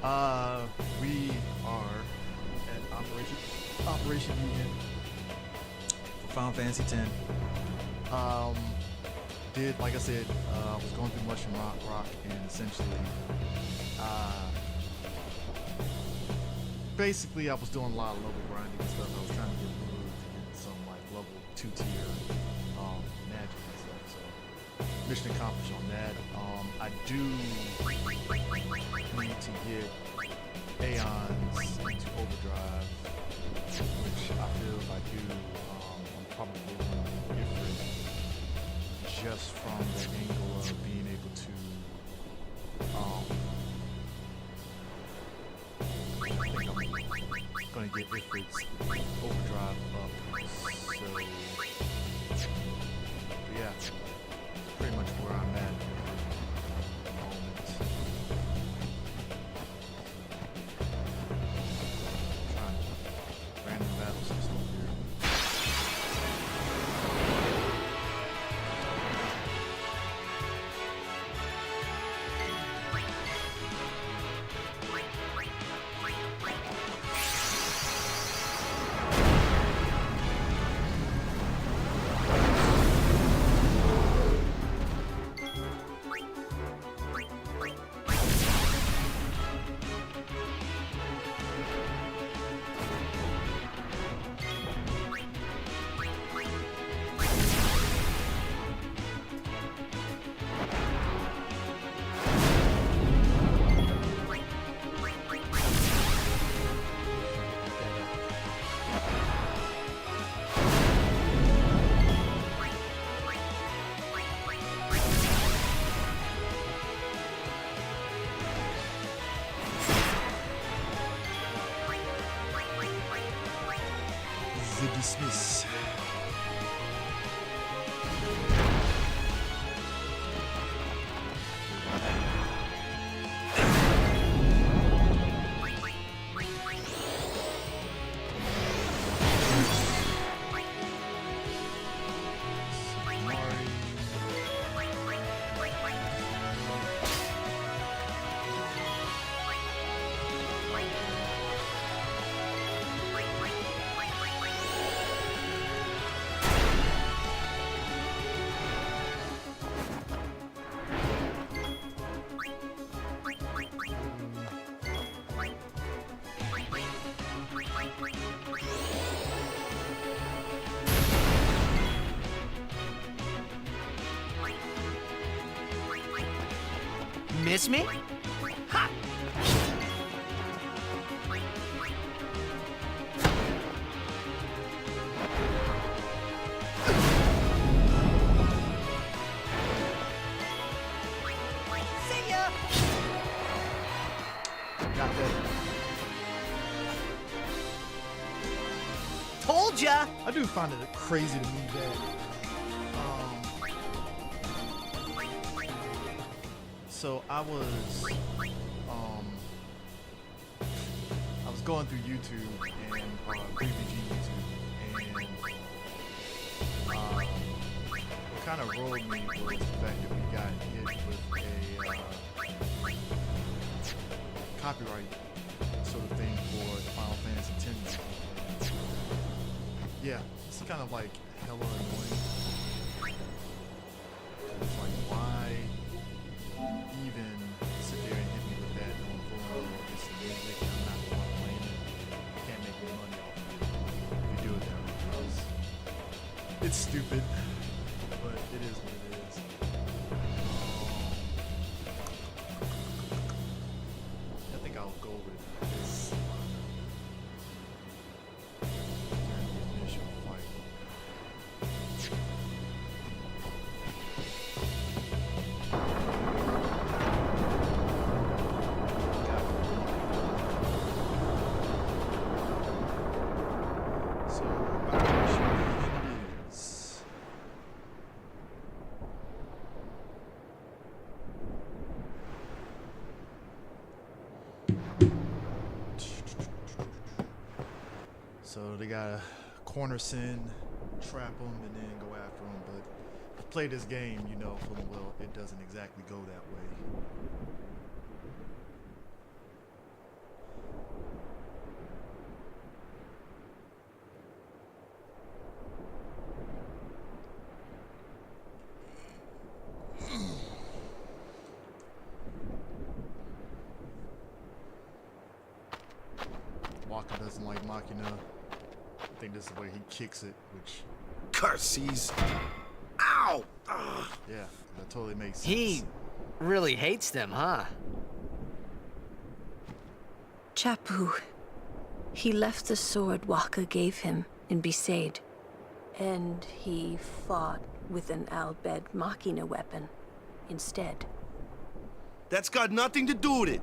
We are at Operation Union for Final Fantasy X. Like I said, I was going through Mushroom Rock, and essentially, basically, I was doing a lot of level grinding and stuff. I was trying to get moved to get some like level 2-tier magic and stuff. So, mission accomplished on that. I do need to get Aeons into Overdrive, which I feel if I do, I'm probably going to get rid just from the angle of being able to I think I'm gonna get Ifrit's Overdrive up. So yeah, pretty much where I'm at. Random battles and stuff here. Dismiss. Miss me? Ha! See ya! Got that. Told ya! I do find it crazy to me that so I was going through YouTube and BBG YouTube, and what kind of rolled me was the fact that we got hit with a copyright sort of thing for the Final Fantasy X. Yeah, it's kind of like hella annoying. It's like, why even sit there and hit me with that on full on just the music? I'm not the one playing it. I can't make any money off of it if you do it that way. It's stupid, but it is what it is. I think I'll go with this during the initial fight. So, my question is, so they gotta corner Sin, trap him, and then go after him. But if you play this game, you know full well it doesn't exactly go that way. Waka doesn't like Machina. I think this is where he kicks it, which, Curses. Ow! Ugh. yeah, that totally makes sense. He really hates them, huh? Chapu. He left the sword Waka gave him in Besaid. And he fought with an Al-Bed Machina weapon instead. That's got nothing to do with it.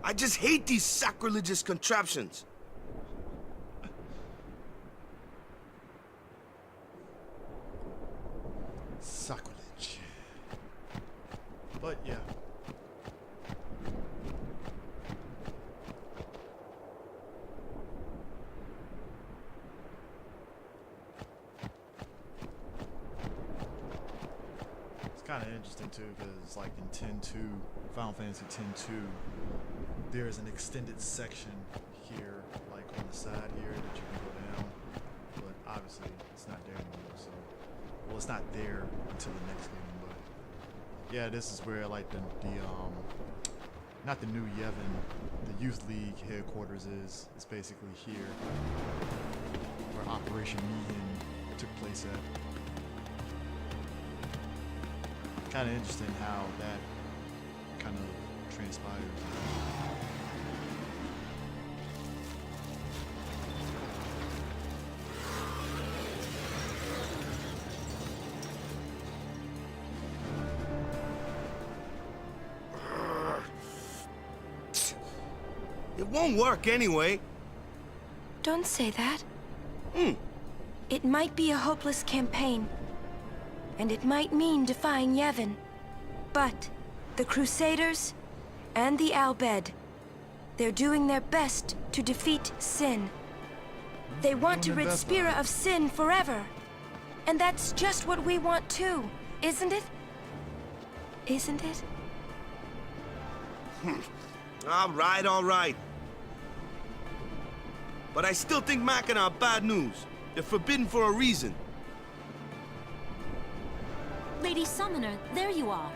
I just hate these sacrilegious contraptions. Sacrilege. But yeah. It's kind of interesting too, because like in 10-2, Final Fantasy 10-2, there's an extended section here, like on the side here, that you can go down. But obviously, it's not there anymore. So, well, it's not there until the next game. But yeah, this is where like the not the new Yevon, the Youth League headquarters is. It's basically here where Operation Mihin took place at. Kind of interesting how that kind of transpires. It won't work anyway. Don't say that. Hmm. It might be a hopeless campaign. And it might mean defying Yevon. But the Crusaders and the Al-Bed, they're doing their best to defeat Sin. They want to rid Spira of Sin forever. And that's just what we want too, isn't it? Isn't it? All right. But I still think Machina are bad news. They're forbidden for a reason. Lady Summoner, there you are.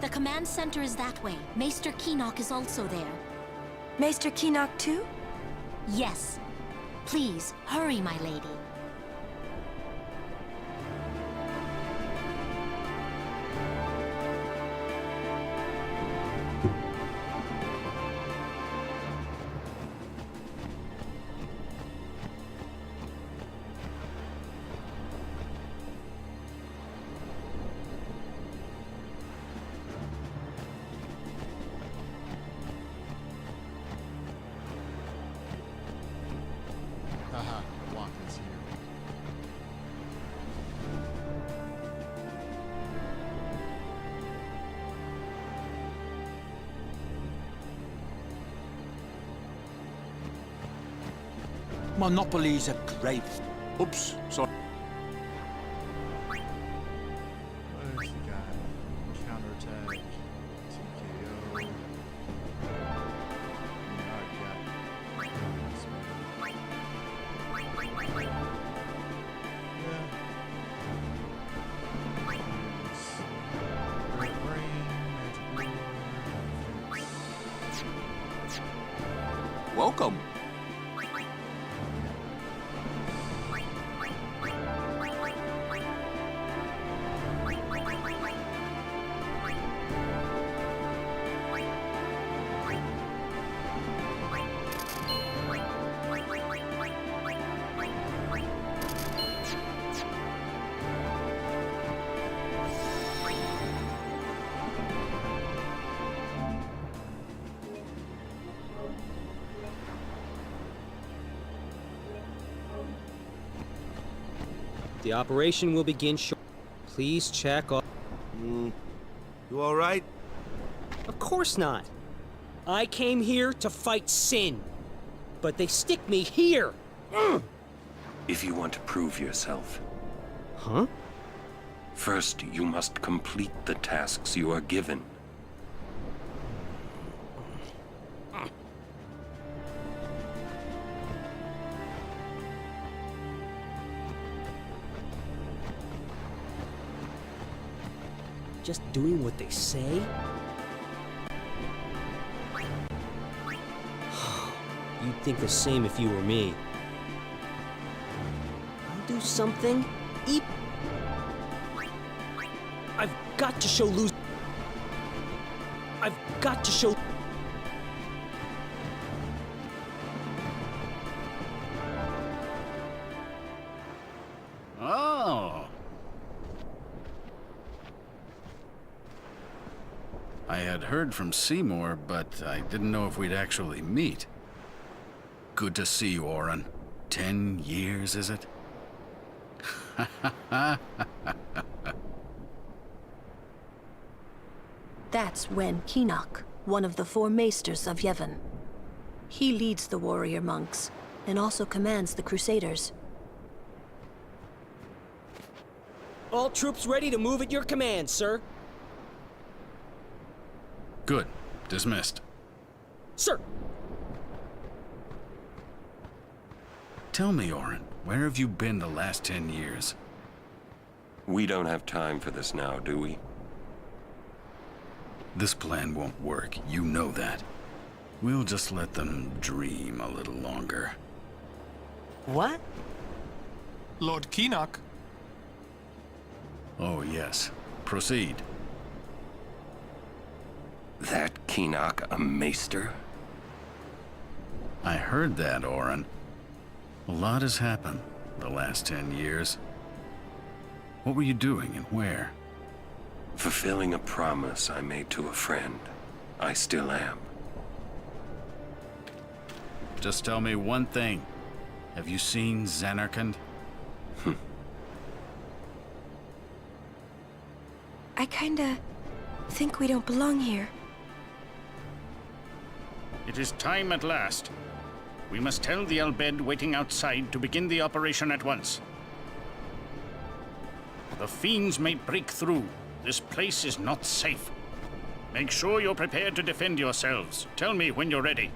The command center is that way. Maester Keenock is also there. Maester Keenock too? Yes. Please, hurry, my lady. Haha, Waka's here. Monopolies are great. Oops, sorry. What else you got? Counterattack, TKO. Welcome. The operation will begin shortly. Please check off. You all right? Of course not. I came here to fight Sin. But they stick me here. If you want to prove yourself, Huh? first you must complete the tasks you are given. Just doing what they say? you'd think the same if you were me. I'll do something. I've got to show Luz. I've got to show. Oh. I had heard from Seymour, but I didn't know if we'd actually meet. Good to see you, Oren. 10 years, is it? That's Wen Keenock, one of the 4 maesters of Yevon. He leads the warrior monks, and also commands the Crusaders. All troops ready to move at your command, sir. Good. Dismissed. Sir! Tell me, Oren, where have you been the last 10 years? We don't have time for this now, do we? This plan won't work, you know that. We'll just let them dream a little longer. What? Lord Keenock. Oh, yes. Proceed. That Keenock a maester? I heard that, Oren. A lot has happened the last 10 years. What were you doing and where? Fulfilling a promise I made to a friend. I still am. Just tell me one thing. Have you seen Zanarkand? I kinda think we don't belong here. It is time at last. We must tell the Al-Bed waiting outside to begin the operation at once. The fiends may break through. This place is not safe. Make sure you're prepared to defend yourselves. Tell me when you're ready.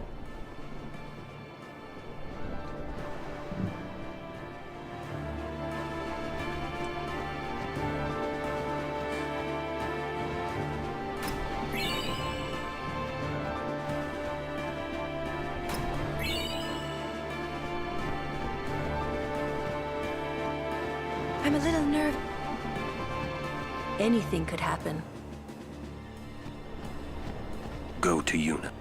I'm a little nervous. Anything could happen. Go to unit.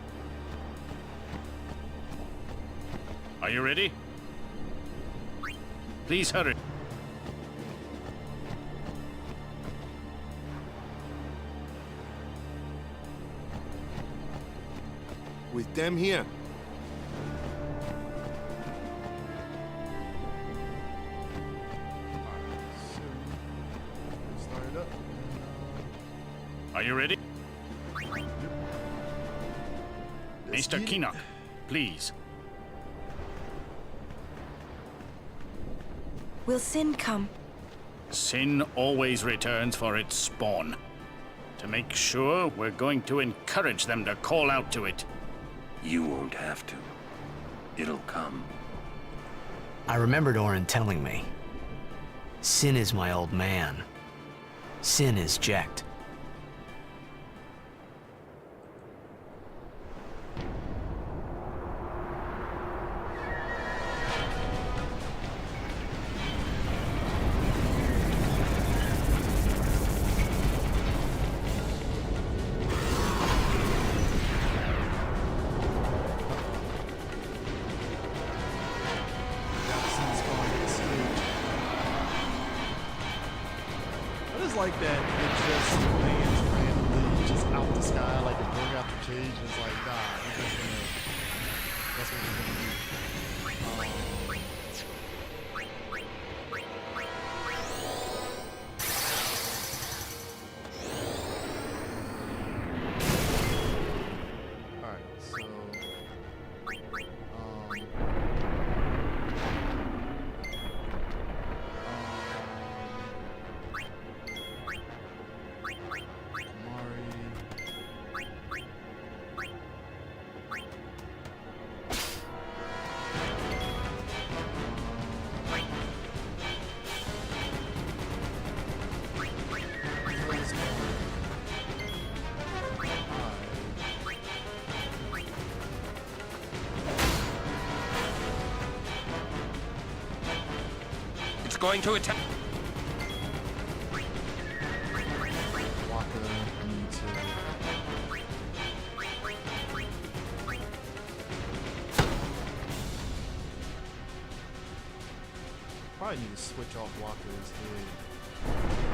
Are you ready? Please hurry. With them here. Start it up. Are you ready? Let's Mr. get it. Keenock, please. Will Sin come? Sin always returns for its spawn. To make sure, we're going to encourage them to call out to it. You won't have to. It'll come. I remembered Oren telling me. Sin is my old man. Sin is Jekt. I just like that it just lands randomly just out the sky, like it broke out the cage, and it's like, nah, we're just gonna, that's what we're gonna do. Alright, so going to attack. Waka need to. Probably need to switch off Waka's head.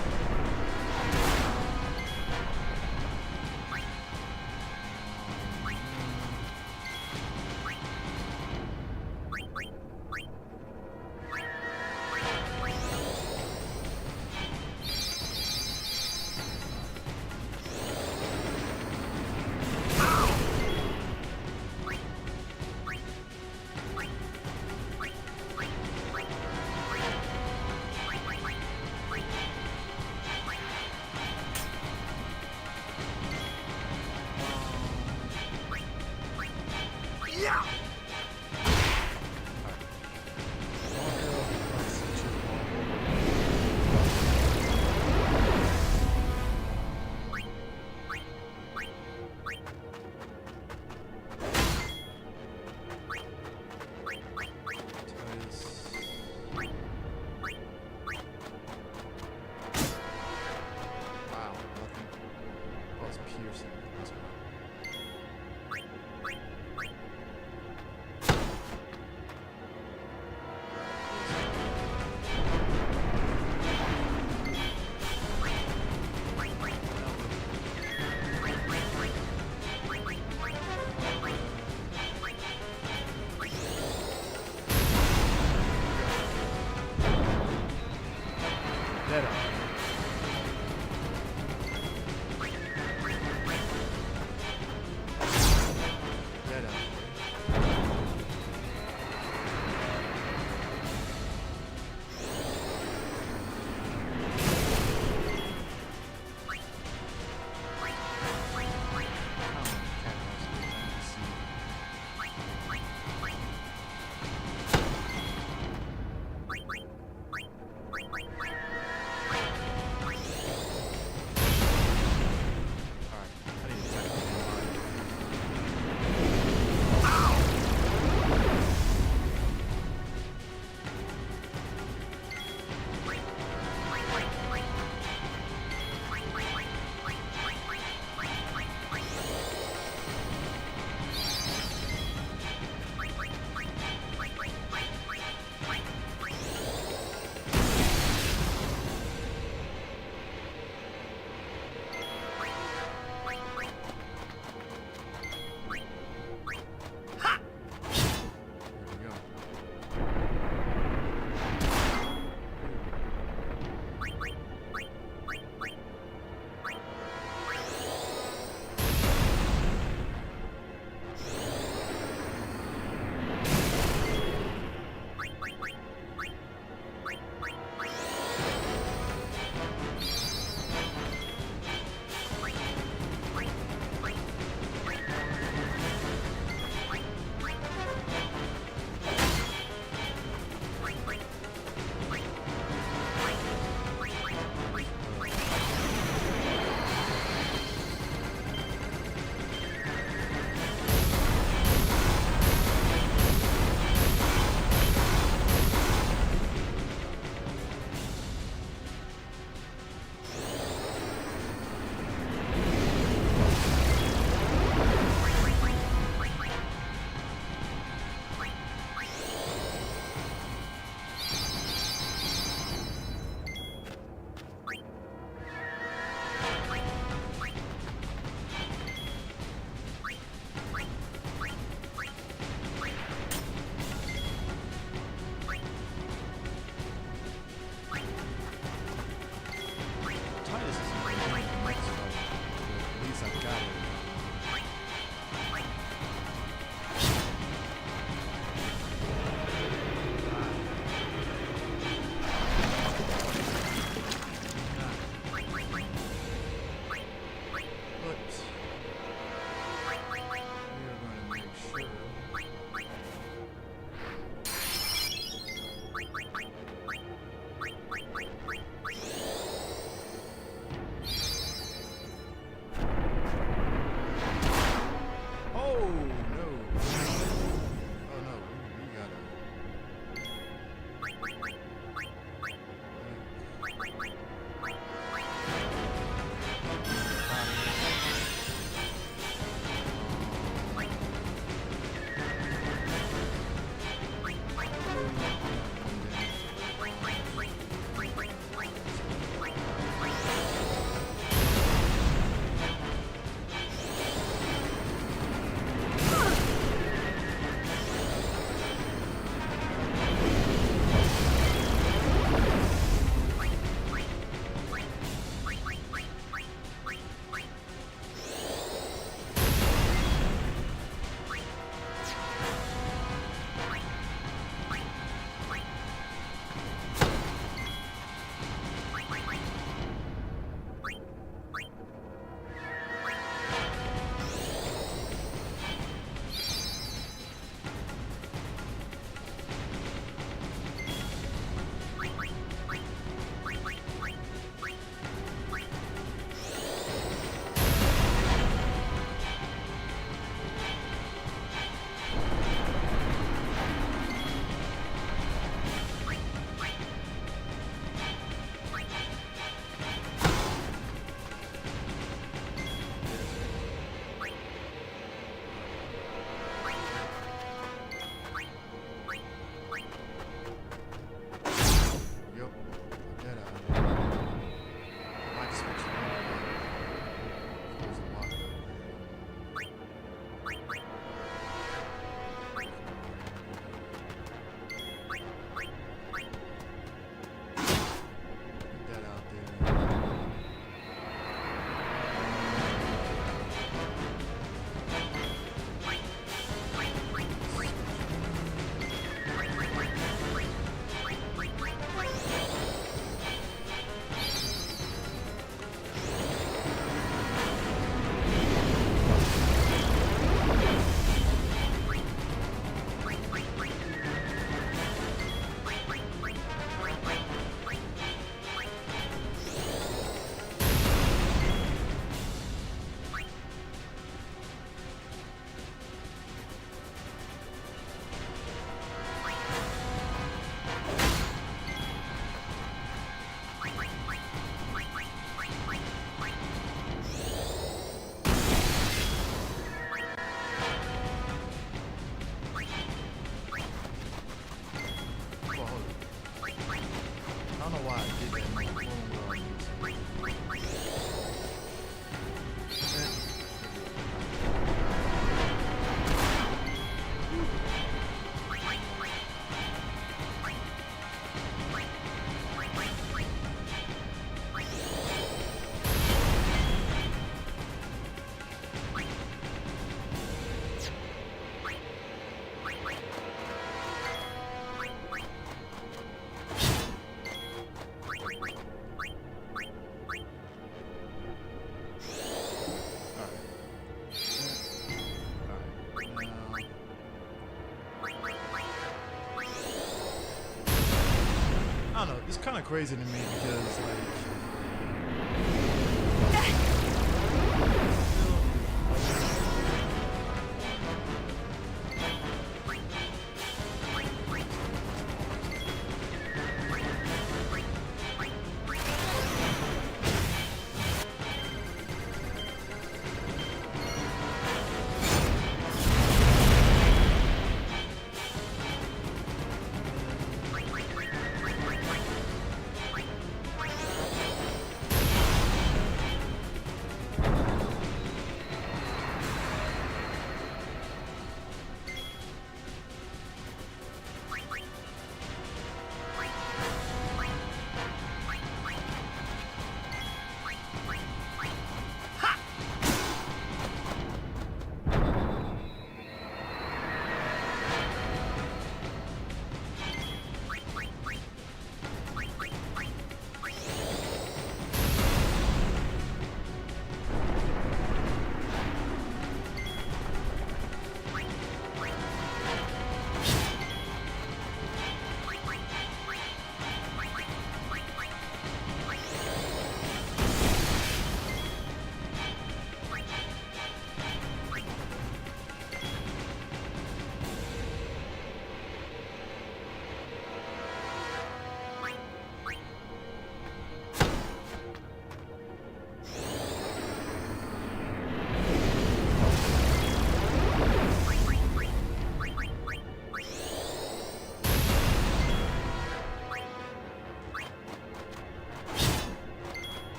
It's kind of crazy to me because, like,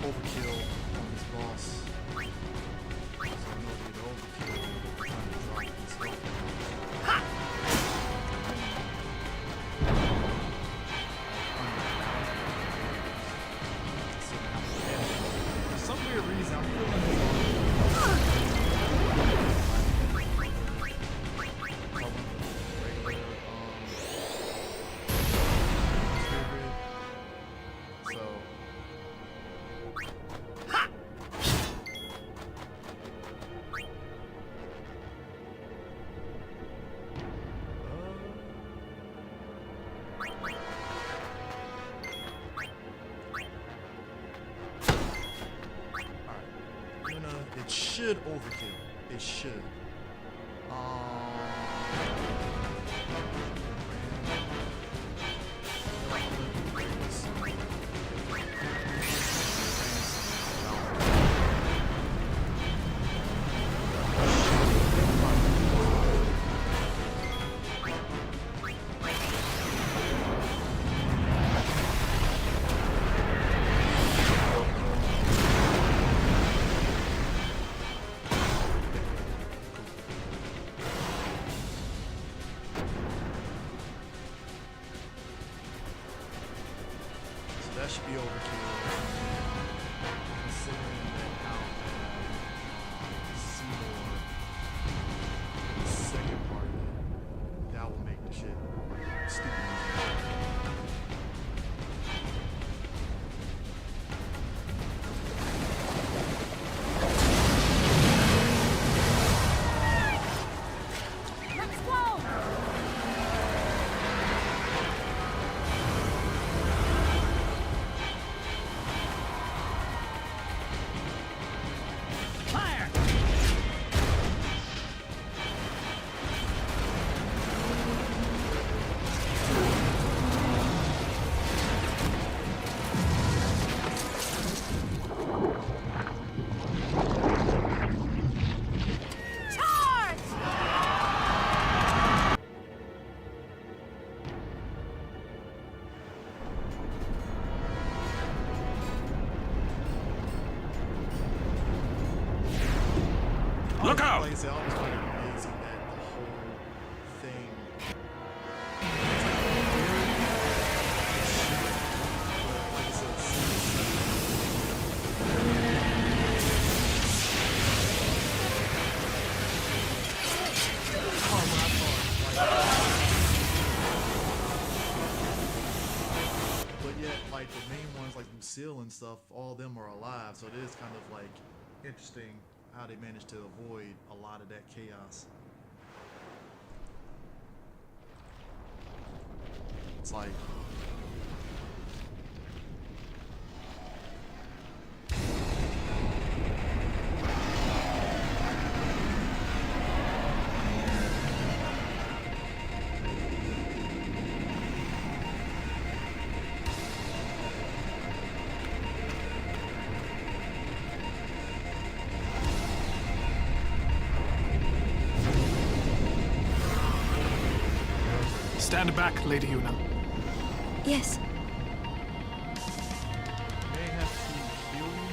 overkill on this boss. So I know the overkill trying to drop this stuff. For some weird reason, I'm feeling it should overkill. It should. That should be overkill, considering that now Seymour, the second part of it, that will make the shit stupid. Look out! Like I said, I always find it amazing that the whole thing. Like I said, but yet, like the main ones, like Lucille and stuff, all of them are alive. So it is kind of like interesting how they managed to avoid a lot of that chaos. It's like Stand back, Lady Yuna. Yes. may have to heal you.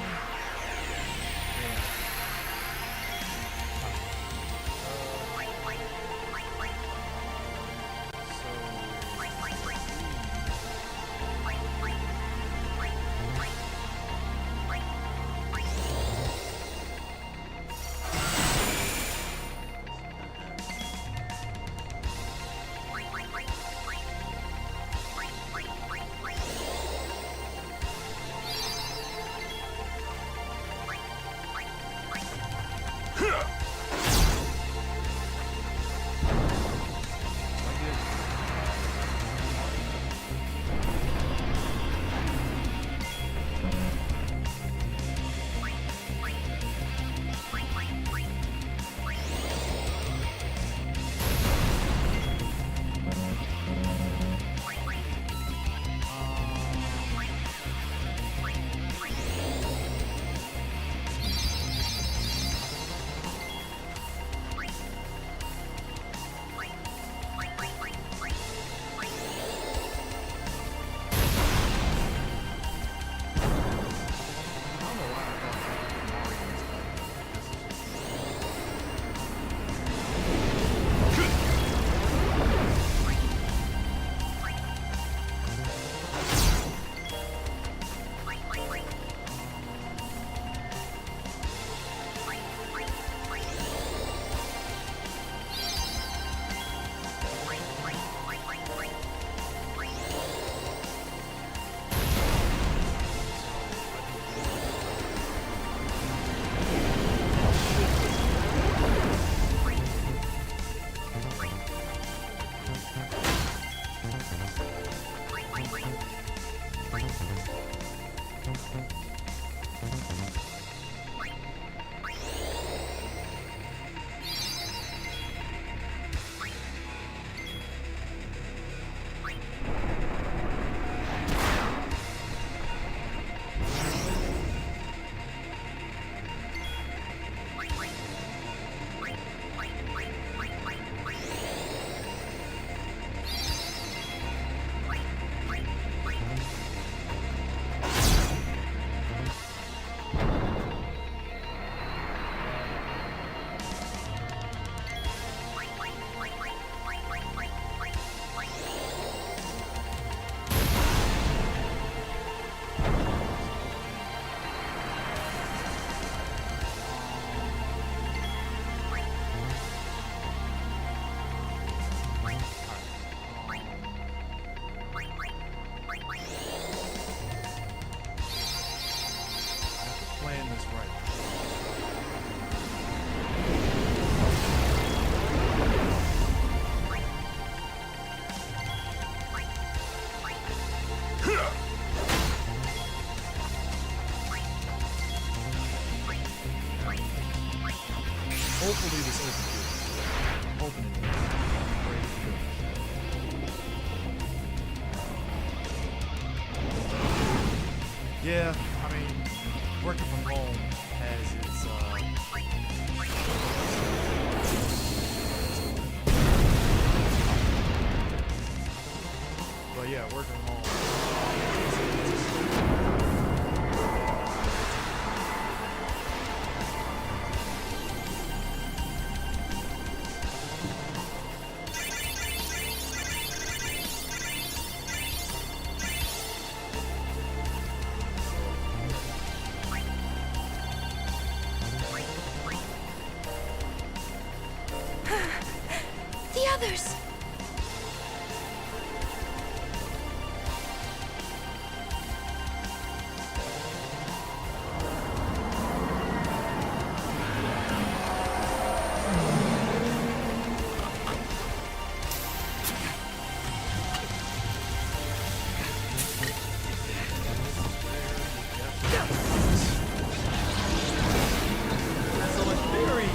Hopefully this opens good. I'm hoping it does. I'm praying it does. Yeah, I mean, working from home has its but yeah, working from home. others! So in theory,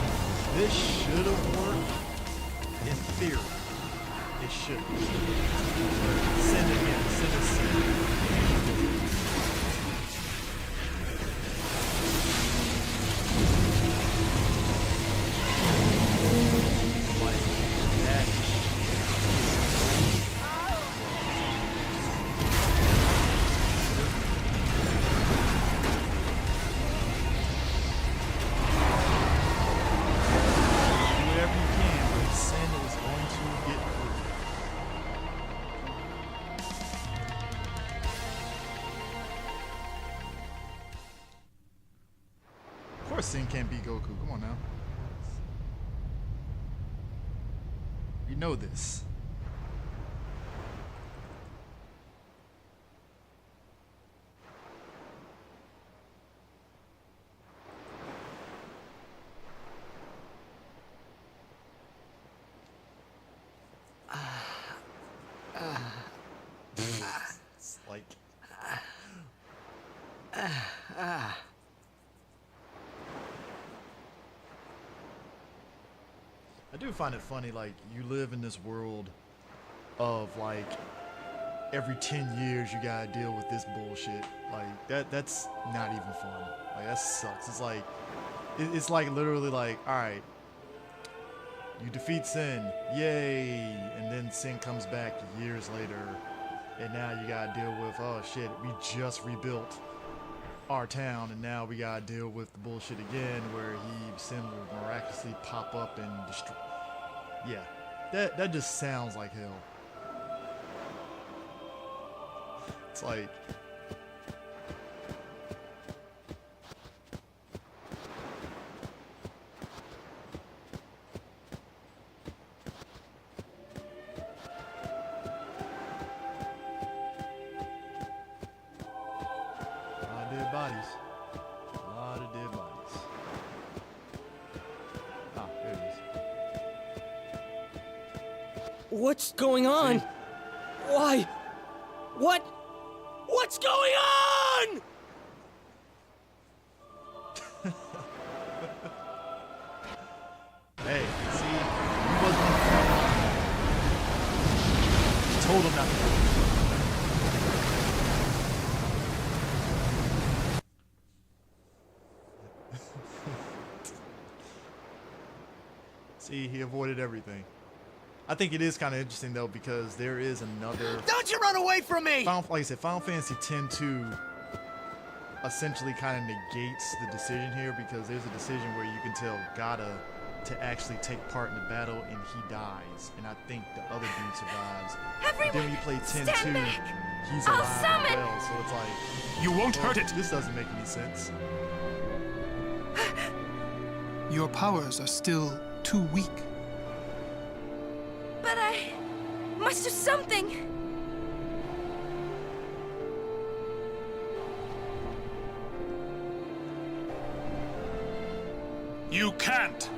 this should have worked. In theory, it should. Send again. Send a send. Like that. Whatever you can, but sin is going to get through. Of course, Sin can't beat Goku. Come on now. You know this. It's like I do find it funny, like, you live in this world of, like, every 10 years you gotta deal with this bullshit. Like, that's not even fun. Like, that sucks. It's like, it's like literally like, alright, you defeat Sin, yay, and then Sin comes back years later, and now you gotta deal with, oh shit, we just rebuilt our town, and now we gotta deal with the bullshit again, where Sin will miraculously pop up and destroy. Yeah, that just sounds like hell. It's like, a lot of dead bodies. A lot of dead bodies. Ah, there it is. What's going on? Why? What? What's going on? Hey, see, he wasn't. He told him not to. See, he avoided everything. I think it is kind of interesting though, because there is another. Don't you run away from me! Like I said, Final Fantasy X-2 essentially kind of negates the decision here, because there's a decision where you can tell Gatta to actually take part in the battle, and he dies, and I think the other dude survives. But then when you play X-2, he's alive as well, so it's like, You won't hurt it! this doesn't make any sense. Your powers are still too weak. But I must do something. You can't!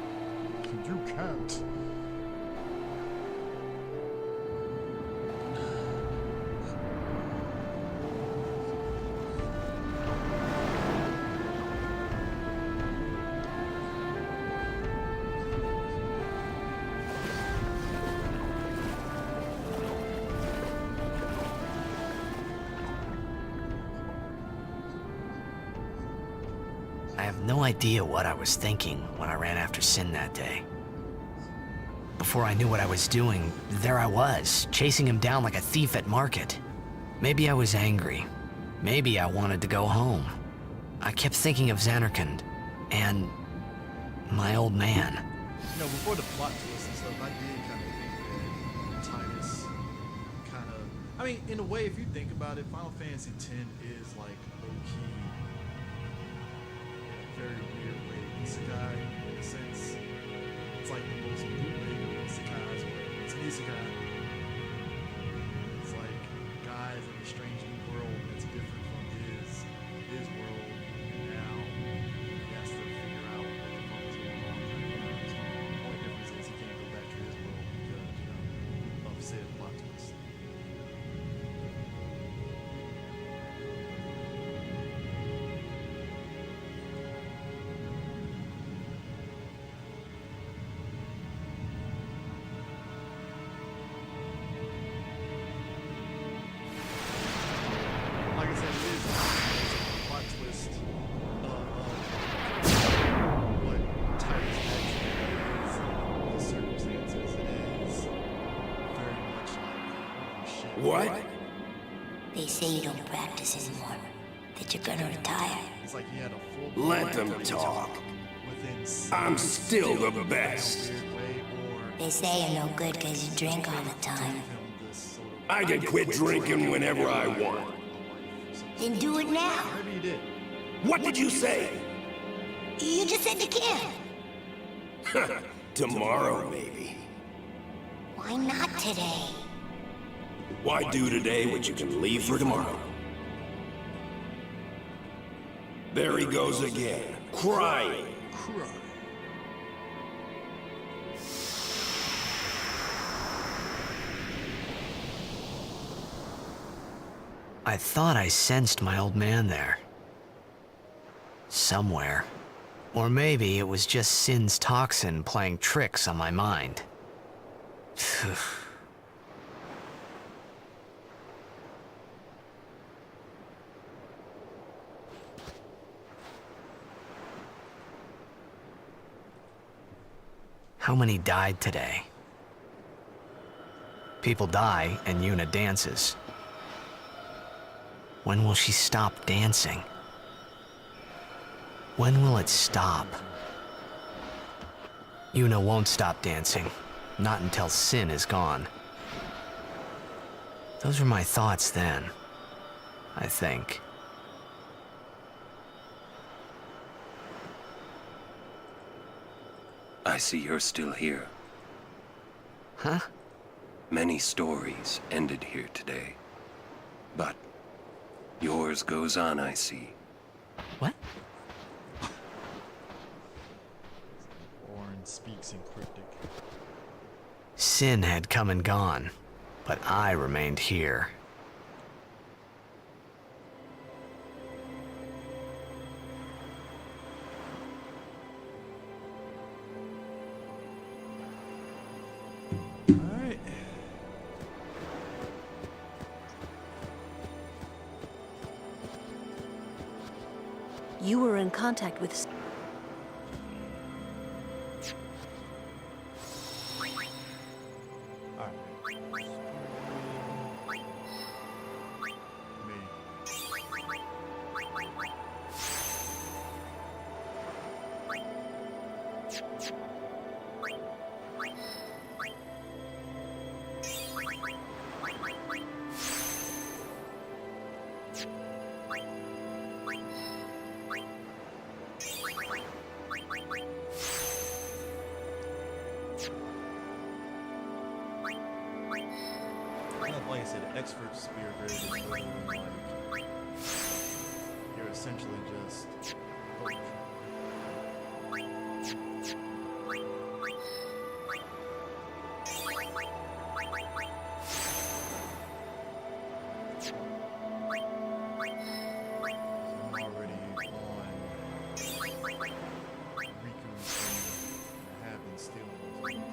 You can't. I have no idea what I was thinking when I ran after Sin that day. Before I knew what I was doing, there I was, chasing him down like a thief at market. Maybe I was angry. Maybe I wanted to go home. I kept thinking of Xanarkand and my old man. You know, before the plot twist and stuff, I did kind of think that Titus kind of... I mean, in a way, if you think about it, Final Fantasy X is like low-key, in a very weird way, isekai, in a sense. It's like the most bootleg of isekais, where it's an Isekai. It's like guys in a strange new world that's different from his world, and now he has to figure out what the fuck is going on. So the only difference is he can't go back to his world because, of said plot twist. Like I said, it is a plot twist of what Titus actually is, the circumstances. It is very much like, holy shit. What? They say you don't practice anymore. That you're gonna retire. It's like he had a full Let them talk. I'm still the best. They say you're no good because you drink all the time. I can quit drinking whenever I want. Then do it now. Maybe you did. What did you say? You just said you can. Tomorrow, maybe. Why not today? Why do today what you can leave for tomorrow? There he goes again, crying. I thought I sensed my old man there. Somewhere. Or maybe it was just Sin's toxin playing tricks on my mind. How many died today? People die and Yuna dances. When will she stop dancing? When will it stop? Yuna won't stop dancing. Not until Sin is gone. Those were my thoughts then, I think. I see you're still here. Huh? Many stories ended here today. But yours goes on, I see. What? Orin speaks in cryptic. Sin had come and gone, but I remained here. Alright. You were in contact with... Like I said, expert spear grade is literally like you're essentially just I'm already on Riku's thing. I have been stealing.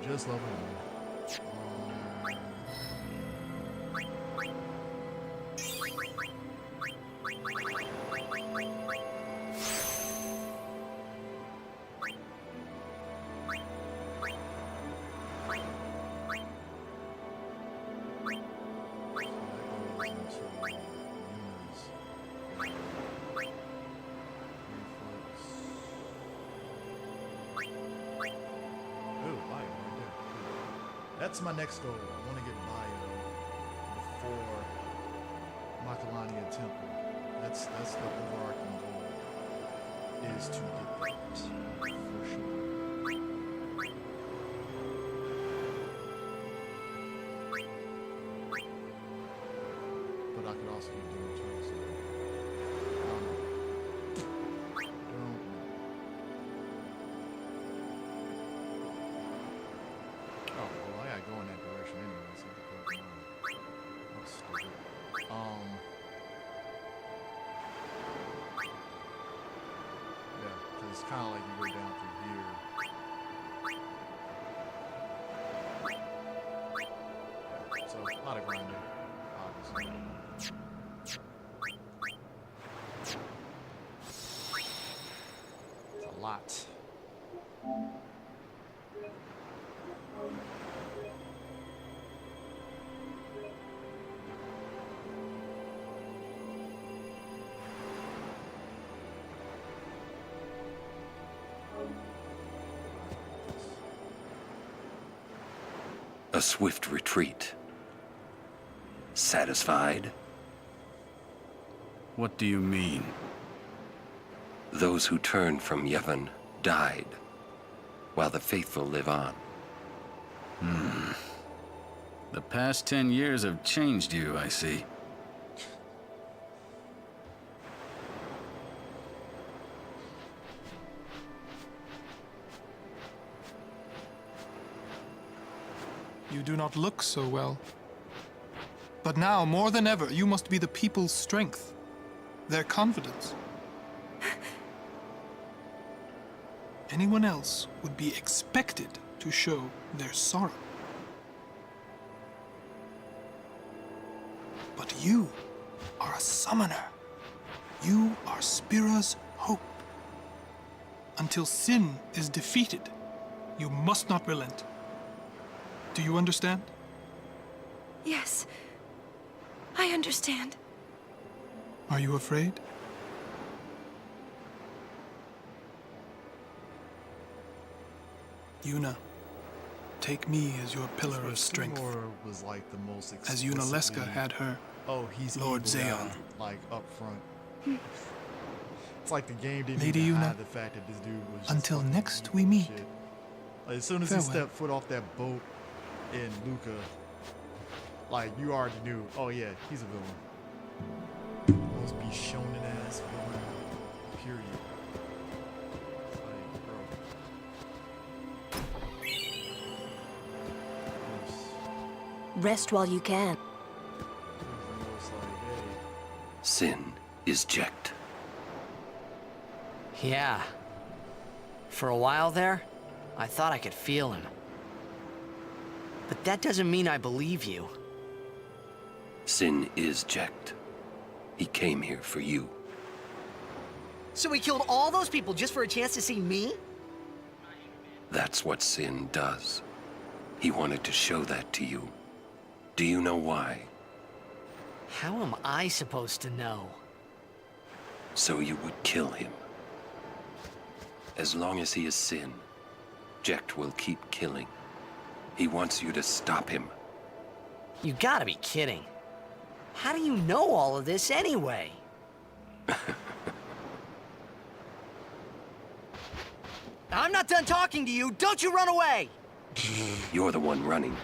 Just level 1. That's my next goal. I want to get bio before Makalani that's the overarching goal, is to get that, for sure. But I could also be doing too, so I don't know. Oh, well, I gotta go in that direction anyway, so that's stupid. Yeah, because it's kind of like you go down through here. Yeah, so a lot of grinding, obviously. It's a lot. A swift retreat. Satisfied? What do you mean? Those who turned from Yevon died, while the faithful live on. The past 10 years have changed you, I see. You do not look so well. But now, more than ever, you must be the people's strength, their confidence. Anyone else would be expected to show their sorrow. But you are a summoner. You are Spira's hope. Until sin is defeated, you must not relent. Do you understand? Yes, I understand. Are you afraid? Yuna, take me as your pillar of strength. Seymour was like the most As Yuna Leska had her, he's Lord evil guy, Zeon. like up front. It's like the game didn't Lady even Yuna, hide the fact that this dude was just until fucking next evil we and meet. shit. Like, as soon as Farewell. he stepped foot off that boat in Luca, like you already knew, oh yeah, he's a villain. Must be shonen ass villain. Period. Like, bro. Rest while you can. It's like, hey, Sin is Jekt. Yeah. For a while there, I thought I could feel him. But that doesn't mean I believe you. Sin is Jekt. He came here for you. So he killed all those people just for a chance to see me? That's what Sin does. He wanted to show that to you. Do you know why? How am I supposed to know? So you would kill him. As long as he is Sin, Jekt will keep killing. He wants you to stop him. You gotta be kidding. How do you know all of this anyway? I'm not done talking to you. Don't you run away! You're the one running.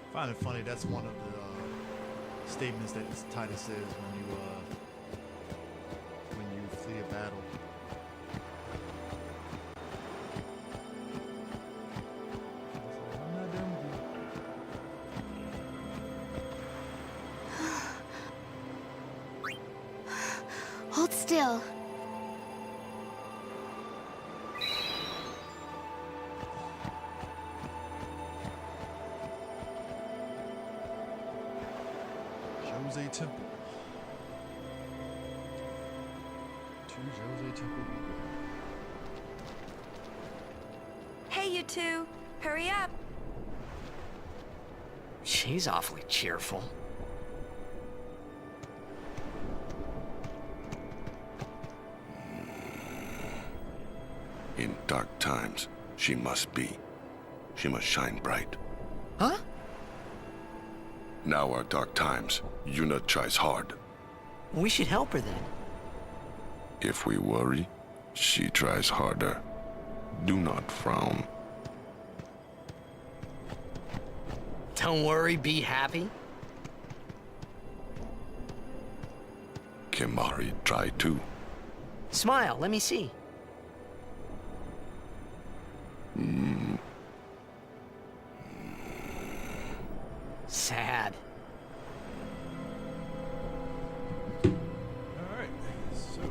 I find it funny. That's one of the statements that Titus says when you flee a battle. I'm not done with you. Hold still. Jose Temple. To Jose Temple we go. Hey, you two, hurry up. She's awfully cheerful. In dark times, she must be. She must shine bright. Huh? Now are dark times. Yuna tries hard. We should help her then. If we worry, she tries harder. Do not frown. Don't worry, be happy. Kimahri try too. Smile, let me see. Sad. Alright, so.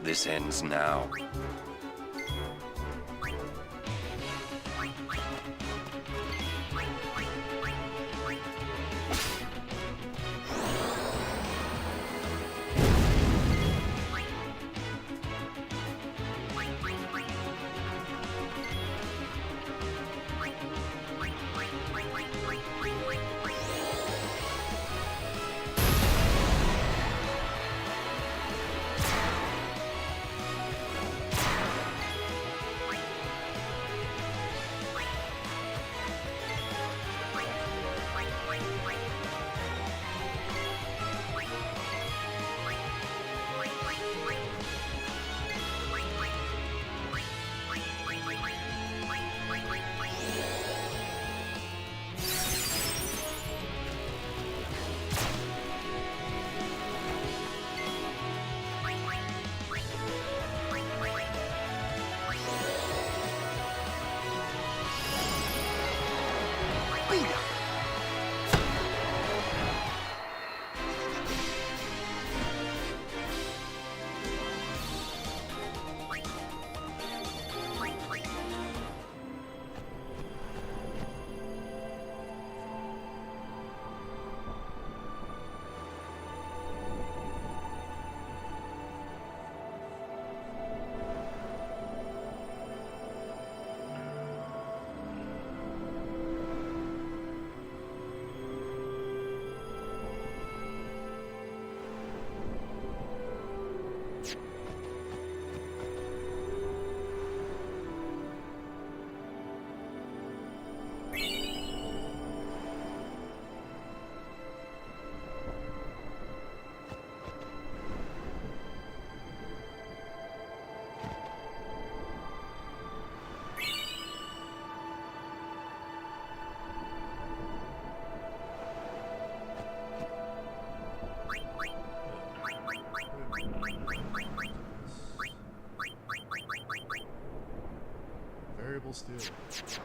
This ends now. Variable still. That's...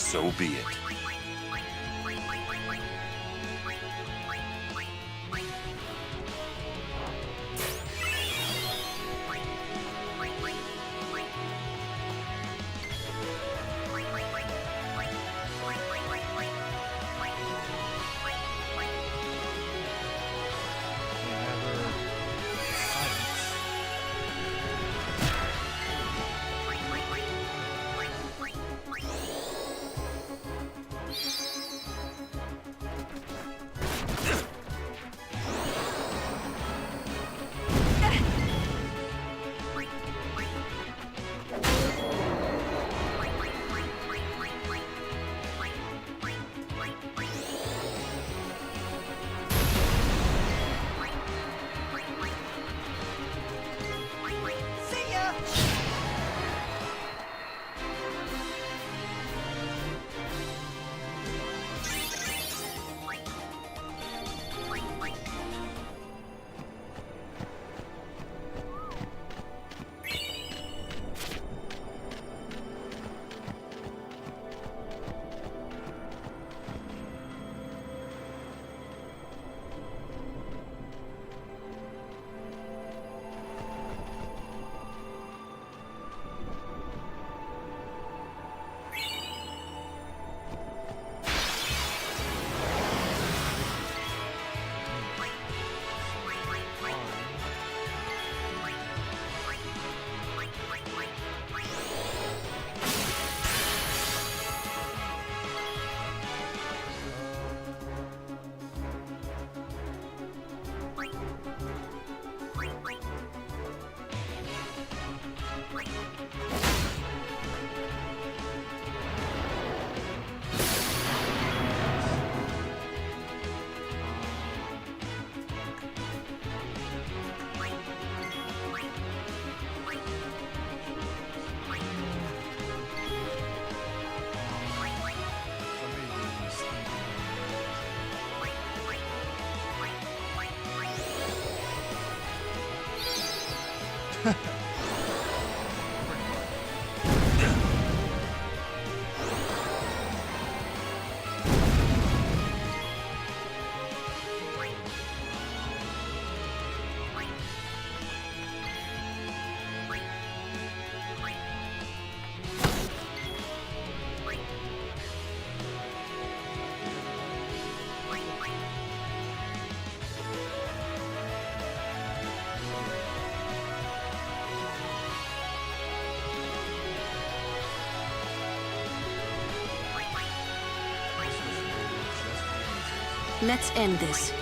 So be it. Let's end this.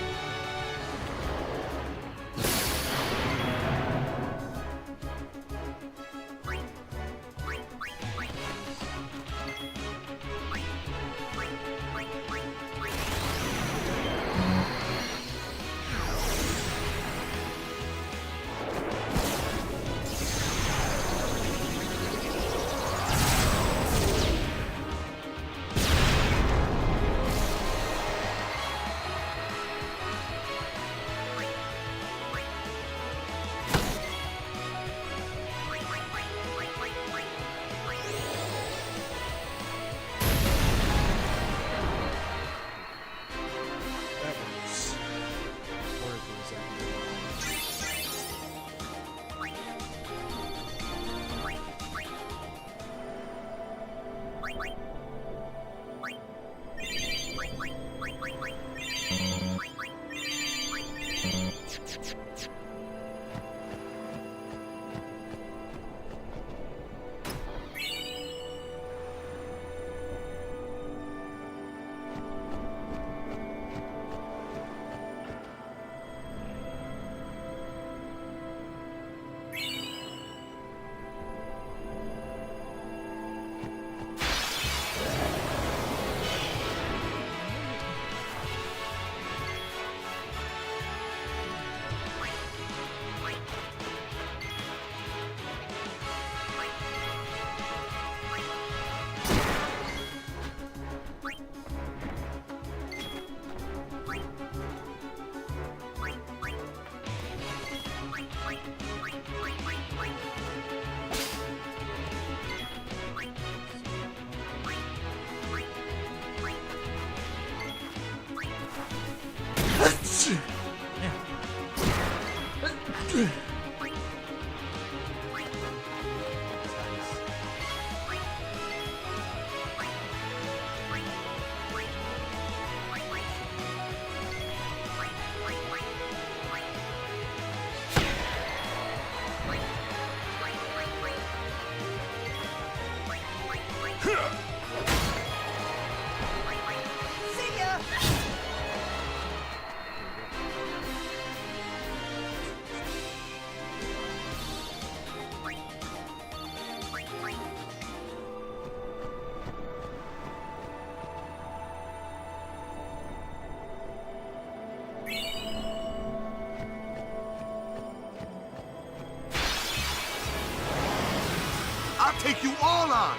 I'll take you all on!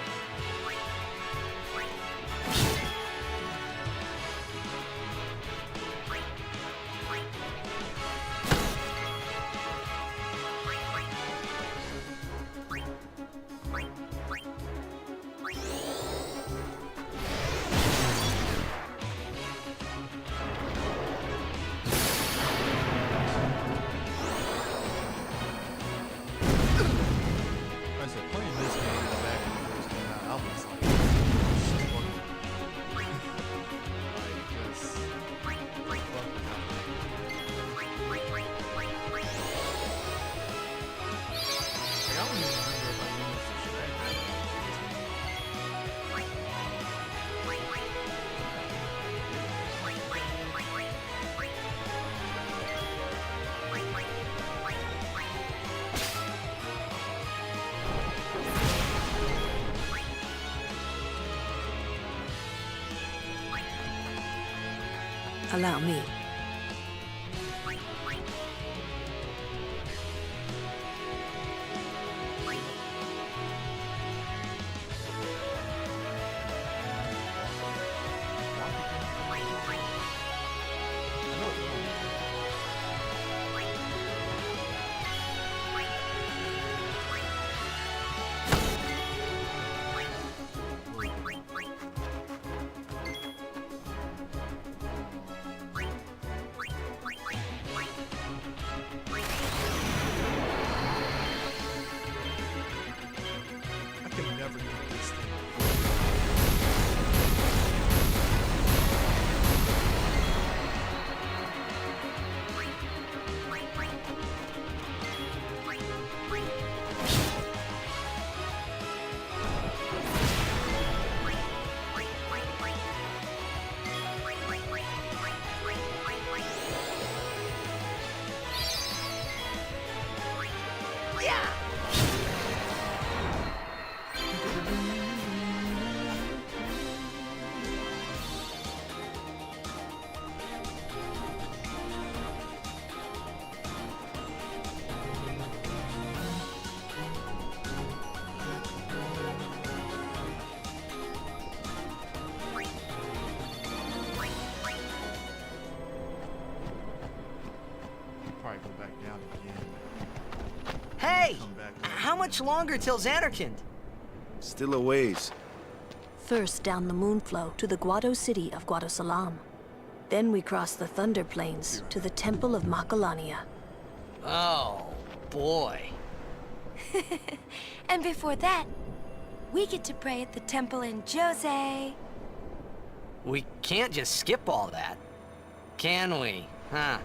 I said, playing this game back when it first came out, I was like, just I don't even remember if I used the strategy. Allow me. I can never get this thing. Probably go back down again. Hey! Come back How much longer till Xanarkand? Still a ways. First down the Moonflow to the Guado city of Guadosalam. Then we cross the Thunder Plains to the Temple of Makalania. Oh, boy. And before that, we get to pray at the temple in Jose. We can't just skip all that, can we? Huh?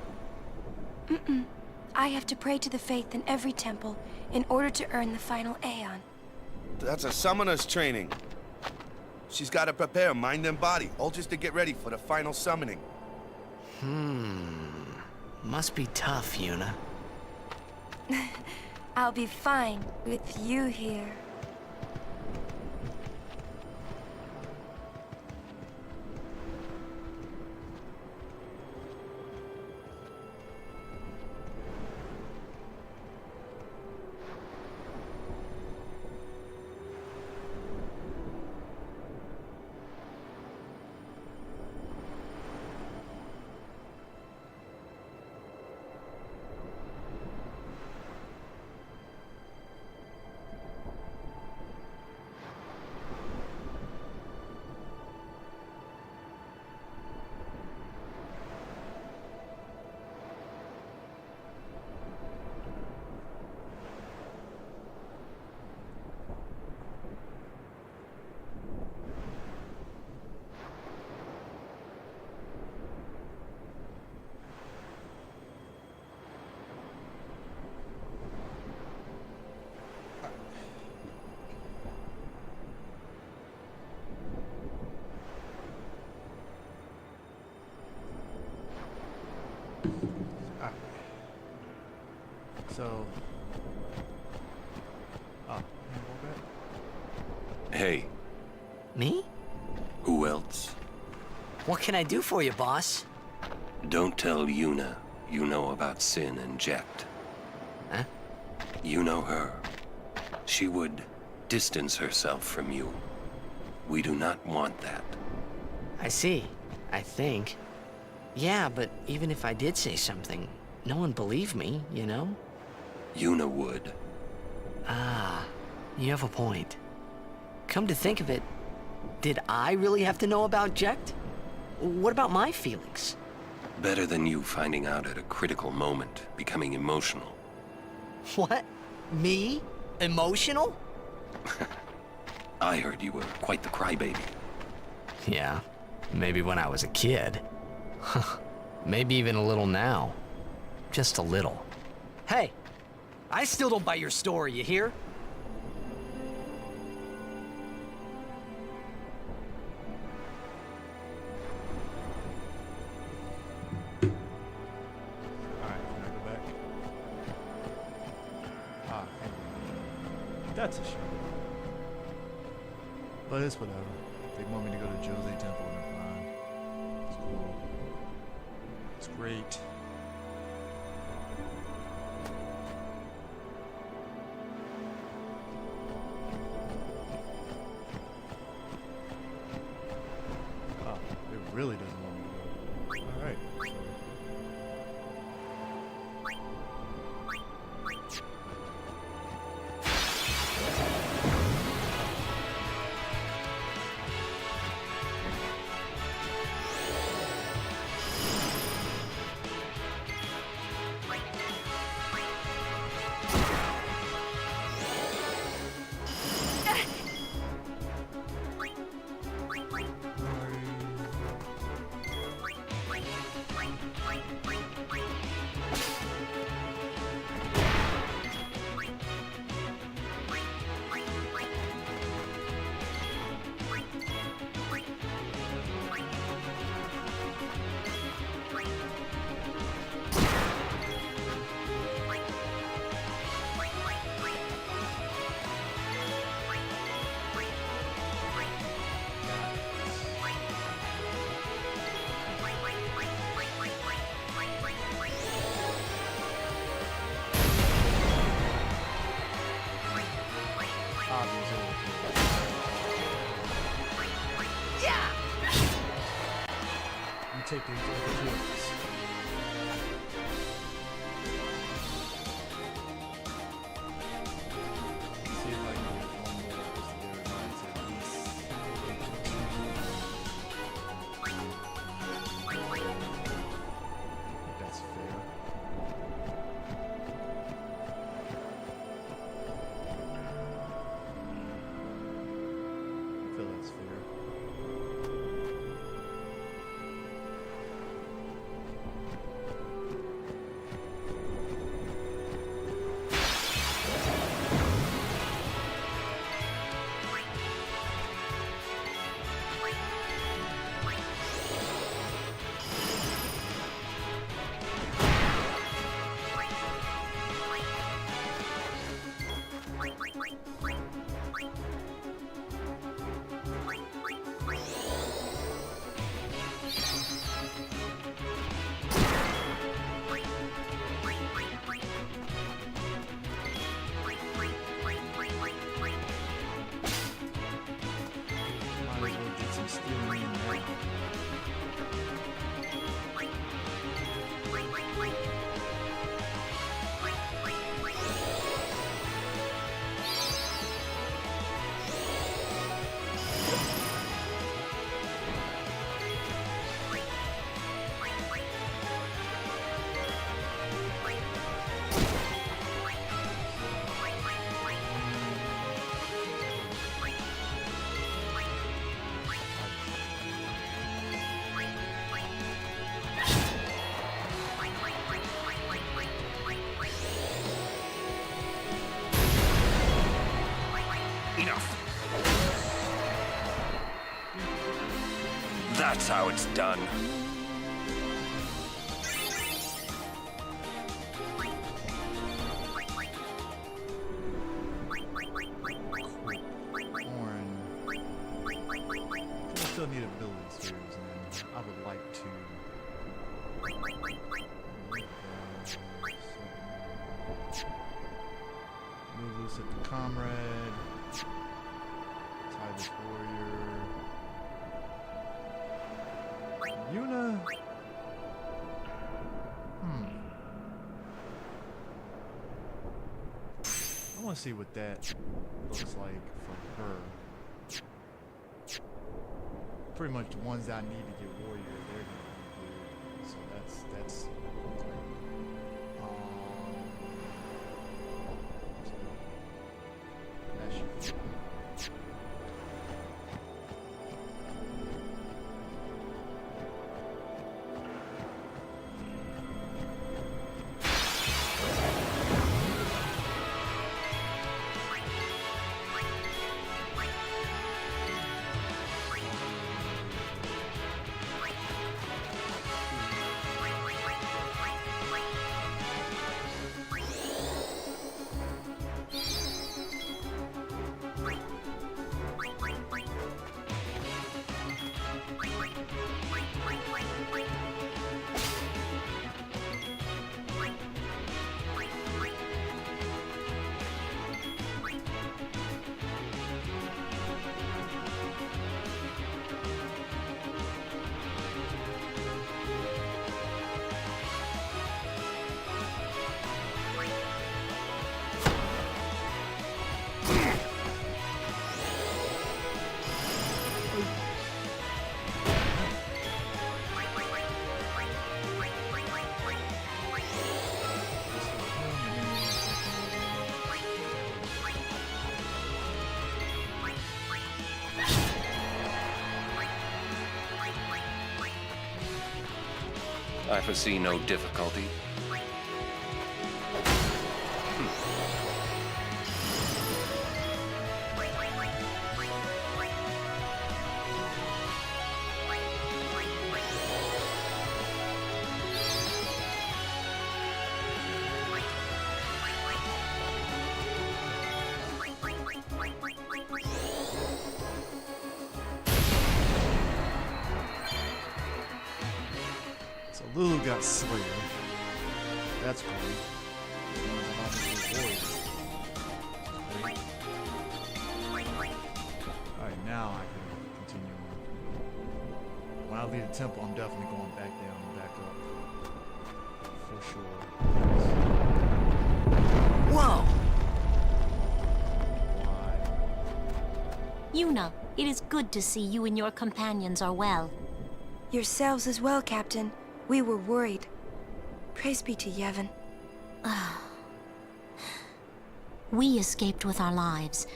I have to pray to the faith in every temple in order to earn the final Aeon. That's a summoner's training. She's got to prepare mind and body, all just to get ready for the final summoning. Must be tough, Yuna. I'll be fine with you here. So. Ah, Hey. Me? Who else? What can I do for you, boss? Don't tell Yuna you know about Sin and Jekt. Huh? You know her. She would distance herself from you. We do not want that. I see. I think. Yeah, but even if I did say something, no one believed me, you know? Yuna would. Ah, you have a point. Come to think of it, did I really have to know about Jekt? What about my feelings? Better than you finding out at a critical moment, becoming emotional. What? Me? Emotional? I heard you were quite the crybaby. Yeah, maybe when I was a kid. Maybe even a little now. Just a little. Hey, I still don't buy your story, you hear? Alright, can I go back? Ah, that's a shame. But it's whatever. They want me to go to Jose Temple and I'm fine. It's cool. It's great. Oh, it really doesn't want me to go. Alright. Take these kills. See if I can get one more just to get everybody to at least that's fair. I feel that's fair. That's how it's done. need ability spheres, and I would like to. Move loose at the comrade. Tie this warrior. Yuna. I want to see what that looks like for her. Pretty much the ones that I need to get warrior, they're gonna be good. So that's that should be fine. I foresee no difficulty. Lulu got Slayer. That's great. Alright, now I can continue on. When I leave the temple, I'm definitely going back down and back up. For sure. Whoa! Why? Yuna, it is good to see you and your companions are well. Yourselves as well, Captain. We were worried. Praise be to Yevon. We escaped with our lives,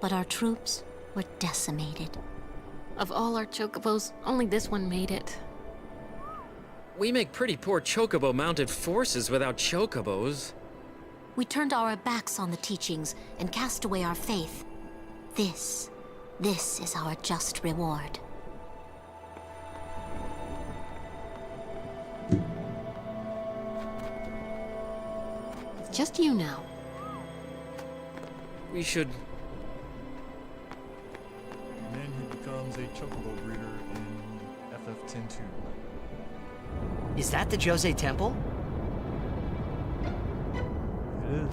but our troops were decimated. Of all our chocobos, only this one made it. We make pretty poor chocobo-mounted forces without chocobos. We turned our backs on the teachings and cast away our faith. This is our just reward. It's just you now. We should... And then he becomes a chocobo breeder in FF10-2. Is that the Jose Temple? It is.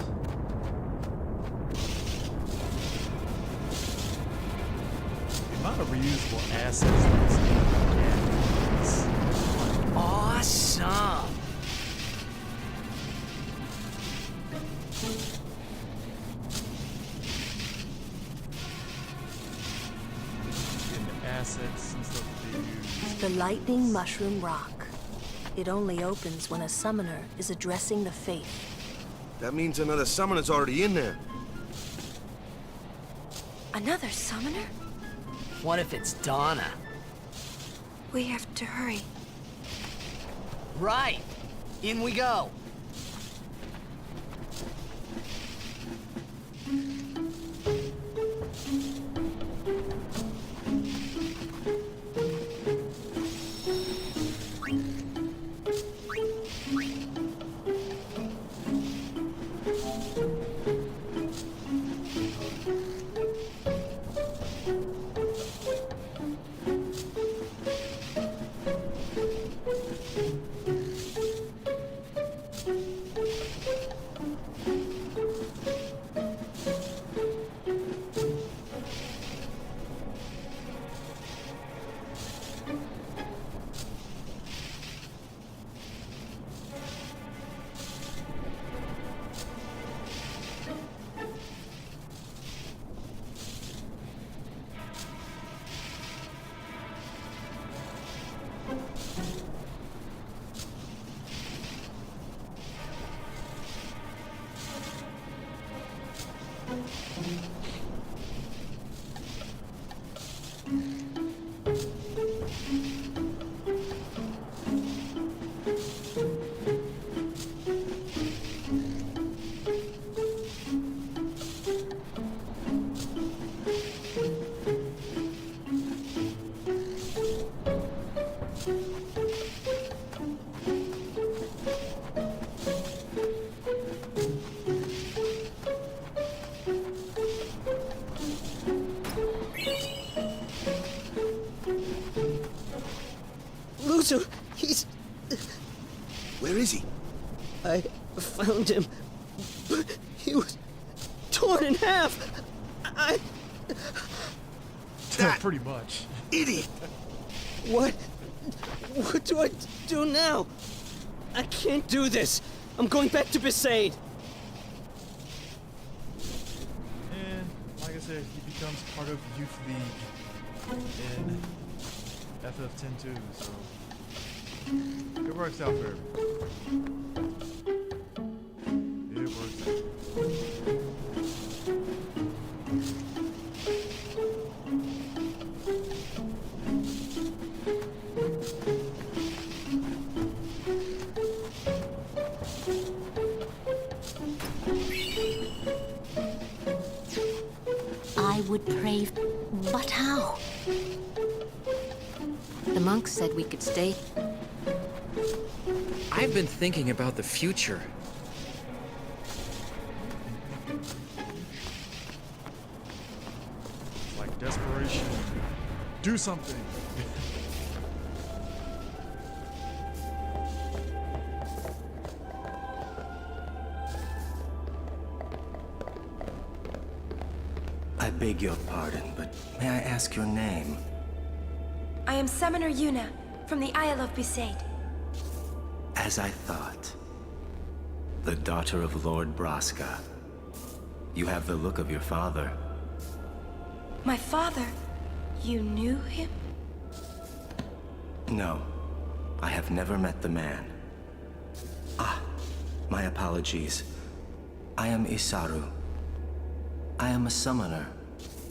The amount of reusable assets in this game is Awesome! in the assets and stuff that they use. The lightning mushroom rock. It only opens when a summoner is addressing the faith. That means another summoner's already in there. Another summoner? What if it's Donna? We have to hurry. Right! In we go! Loser, he's... Where is he? I found him, but he was torn in half. Pretty much. Idiot! What do I do now? I can't do this. I'm going back to Besaid. And like I said, he becomes part of Youth League in FF10 too, so it works out for everyone. It works out. I would pray, but how? The monks said we could stay. I've been thinking about the future. It's like desperation. Do something. I beg your pardon, but may I ask your name? I am Summoner Yuna, from the Isle of Besaid. As I thought. The daughter of Lord Braska. You have the look of your father. My father? You knew him? No, I have never met the man. Ah, my apologies. I am Isaru. I am a summoner,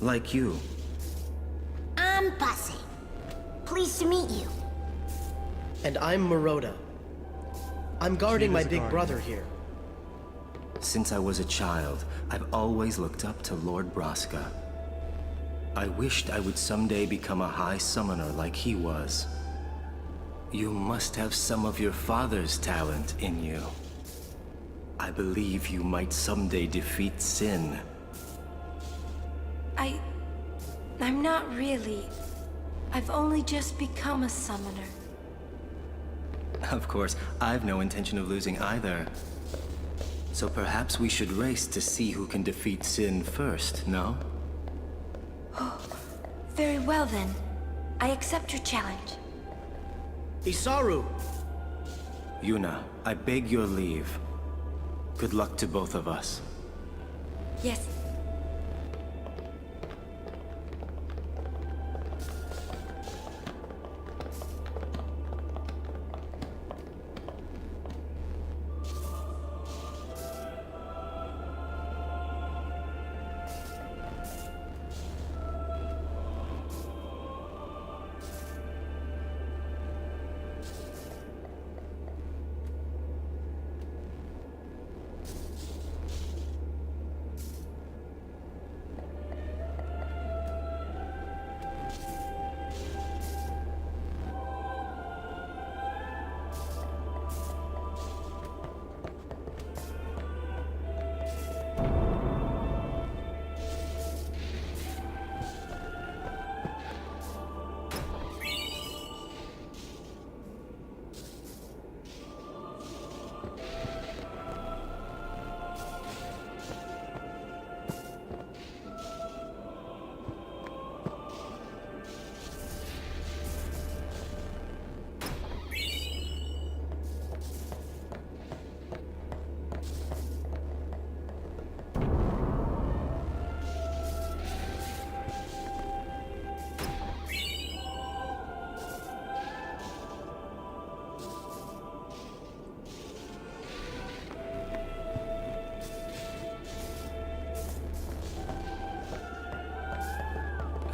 like you. I'm Pase. Pleased to meet you. And I'm Maroda. I'm guarding my big brother here. Since I was a child, I've always looked up to Lord Braska. I wished I would someday become a high summoner like he was. You must have some of your father's talent in you. I believe you might someday defeat Sin. I'm not really. I've only just become a summoner. Of course, I've no intention of losing either. So perhaps we should race to see who can defeat Sin first, no? Oh, very well then. I accept your challenge. Isaru! Yuna, I beg your leave. Good luck to both of us. Yes.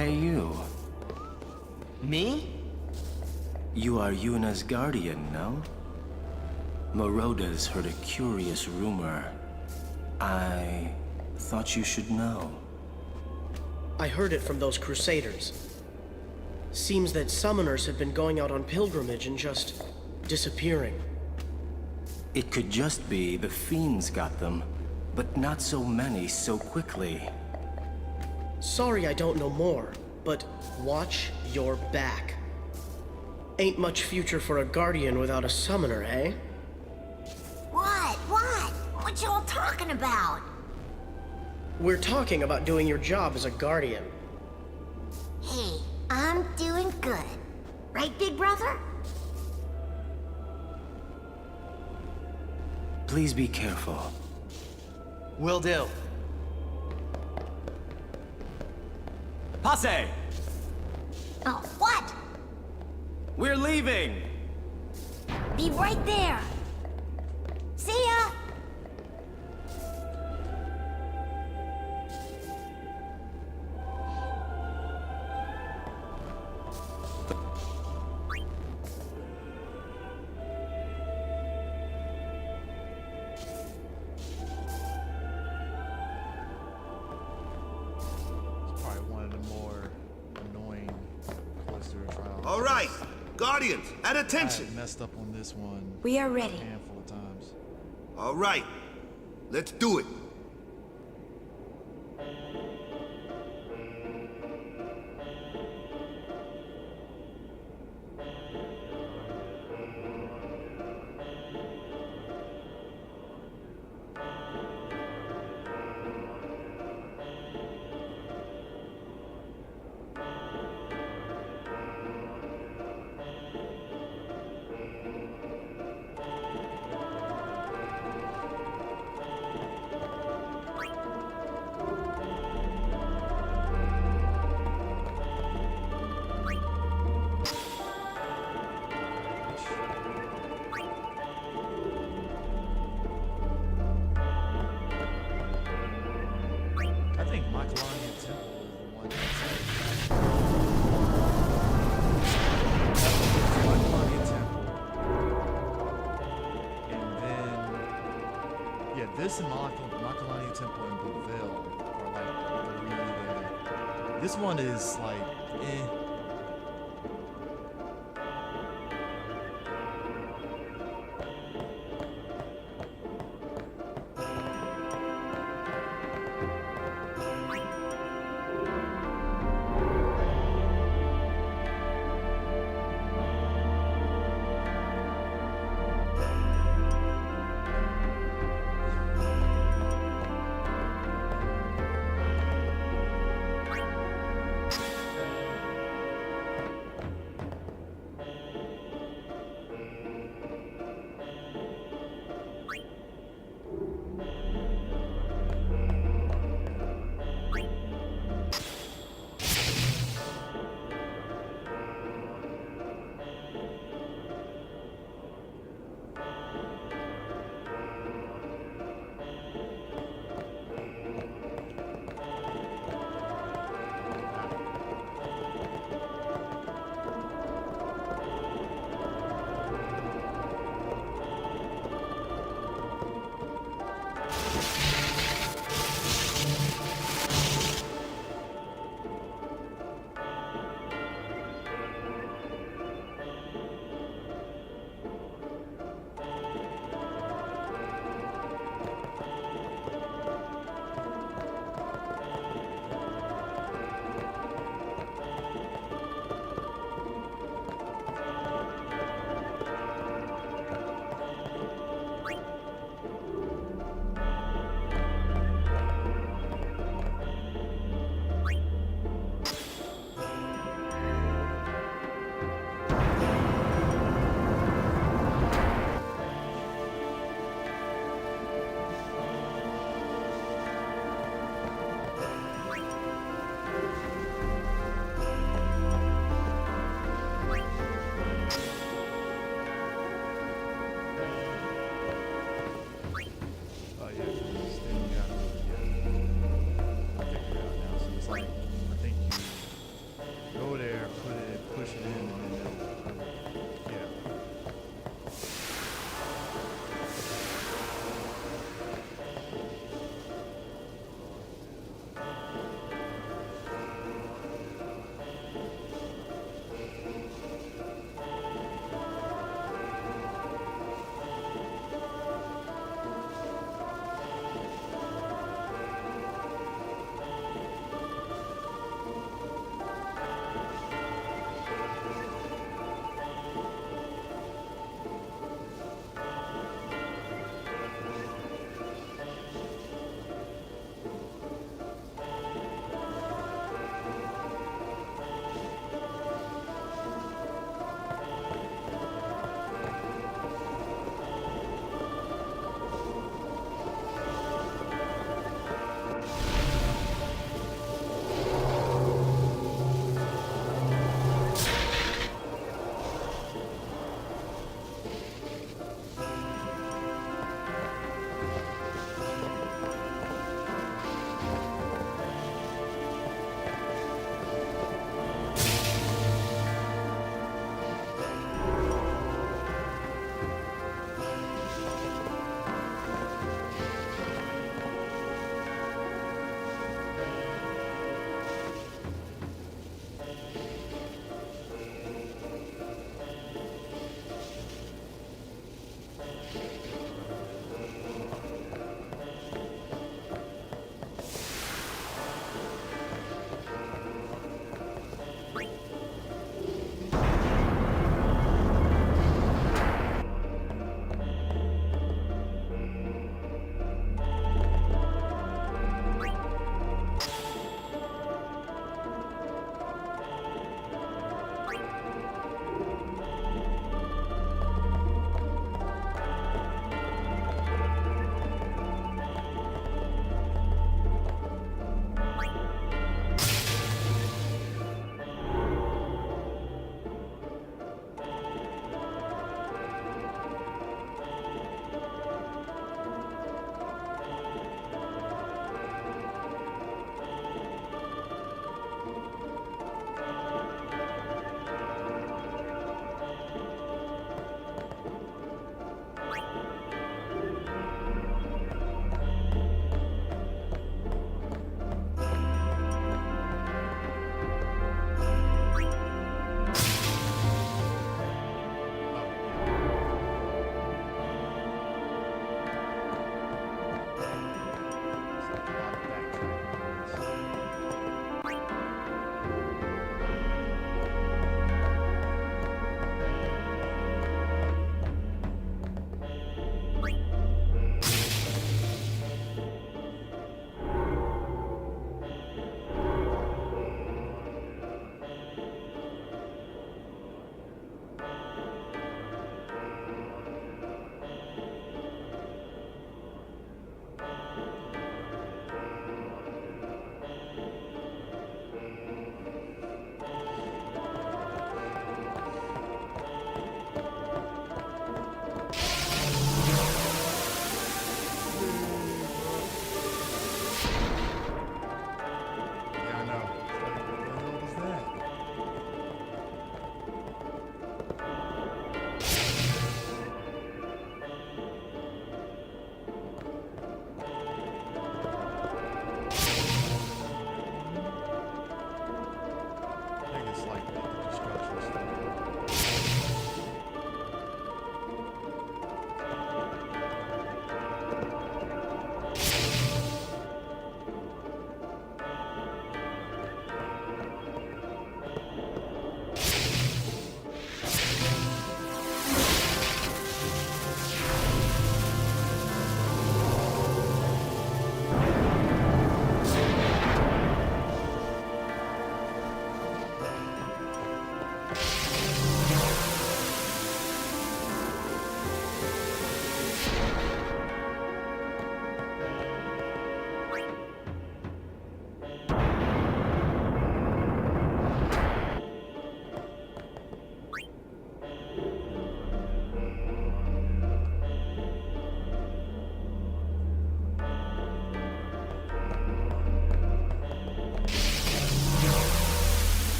Hey, you. Me? You are Yuna's guardian, no? Moroda's heard a curious rumor. I thought you should know. I heard it from those crusaders. Seems that summoners have been going out on pilgrimage and just disappearing. It could just be the fiends got them, but not so many so quickly. Sorry I don't know more, but watch your back. Ain't much future for a guardian without a summoner, eh? What? What? What you all talking about? We're talking about doing your job as a guardian. Hey, I'm doing good. Right, big brother? Please be careful. Will do. Passe! Oh, what? We're leaving! Be right there. See ya! It's probably one of the more annoying cluster trials. All right, Guardians, at I attention. messed up on this one. We are ready. A handful of times. All right, let's do it. I think Makalania Temple is the one that's Makalania Temple. And then, yeah, this and Makalania Temple in Belleville are like three that. This one is like, eh.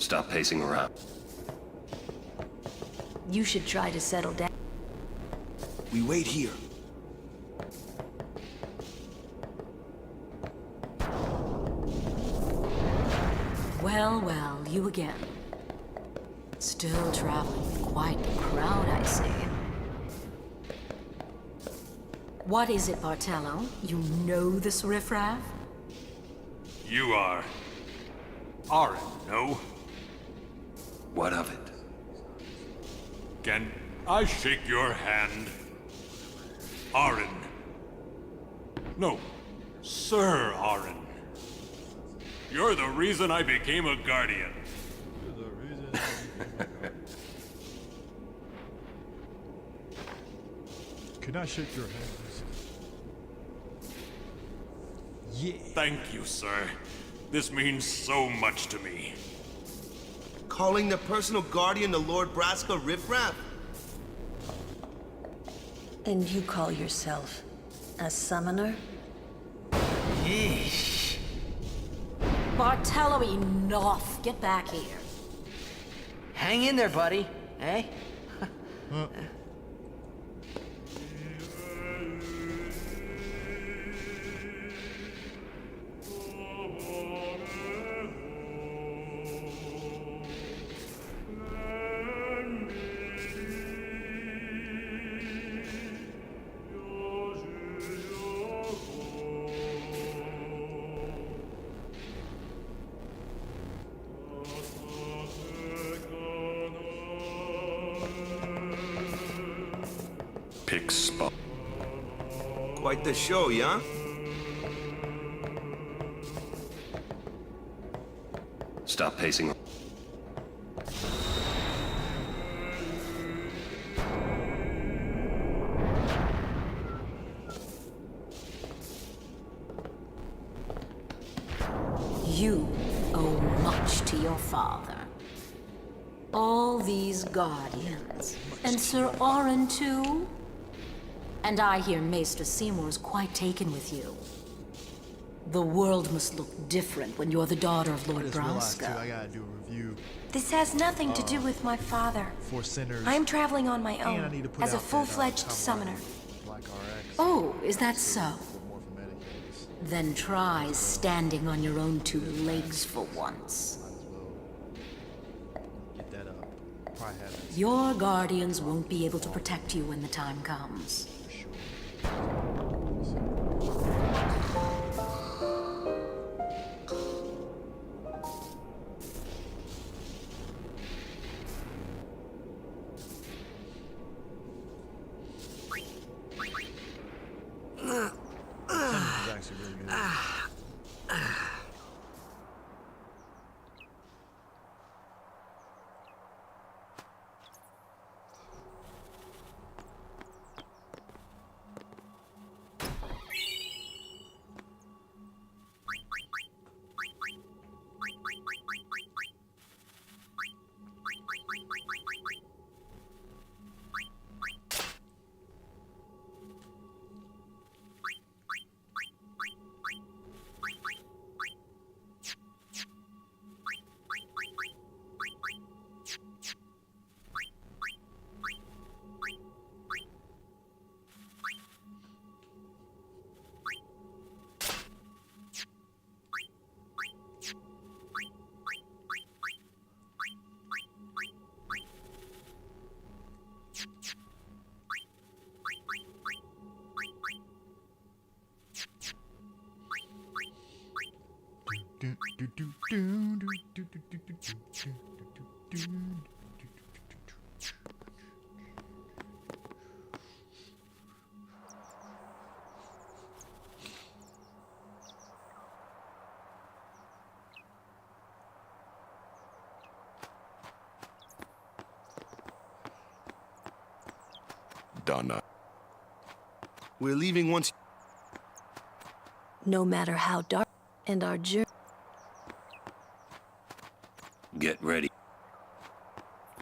Stop pacing around. You should try to settle down. We wait here. Well, well, you again. Still traveling with quite the crowd, I see. What is it, Bartello? You know this riffraff? You are... Aaron, no? What of it? Can I shake your hand? Aaron. No, Sir Aaron. You're the reason I became a guardian. Can I shake your hands? Yeah. Thank you, sir. This means so much to me. Calling the personal guardian the Lord Braska riffraff? And you call yourself a summoner? Yeesh. Bartello, enough! Get back here. Hang in there, buddy. Eh? Pick spot. Quite the show, yeah? Stop pacing. You owe much to your father. All these guardians. And Sir Oren, too? And I hear Maester Seymour's quite taken with you. The world must look different when you're the daughter of Lord I just realized, too, Braska. I gotta do a review This has nothing to do with my father. for Sinners. I am traveling on my And I need to own put as a out that, full-fledged Top summoner. Black RX. Oh, is that so? More for Medicaid. Then try standing on your own two legs for once. Get that up. Probably have that Your guardians won't be able to protect you when the time comes. for sure. Sinners is actually really good. Donna. We're leaving once... No matter how dark and our journey. Get ready.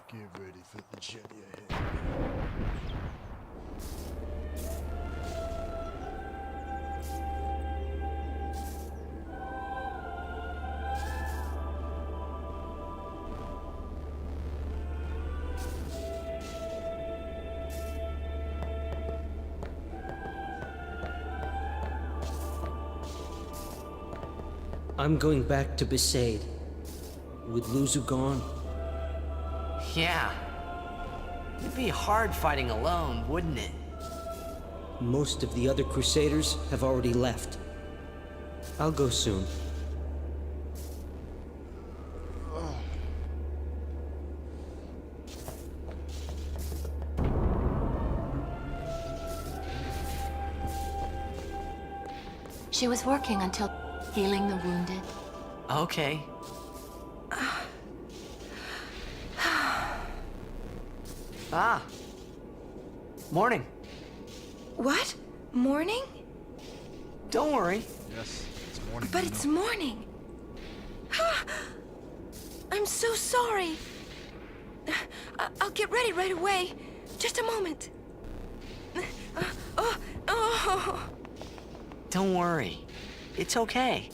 Get ready for the journey ahead. I'm going back to Besaid. With Luzu gone, Yeah. It'd be hard fighting alone, wouldn't it? most of the other Crusaders have already left. I'll go soon. She was working until healing the wounded. Okay. Ah. Morning. What? Morning? Don't worry. Yes, it's morning. But it's morning. I'm so sorry. I'll get ready right away. Just a moment. Oh. Don't worry. It's okay.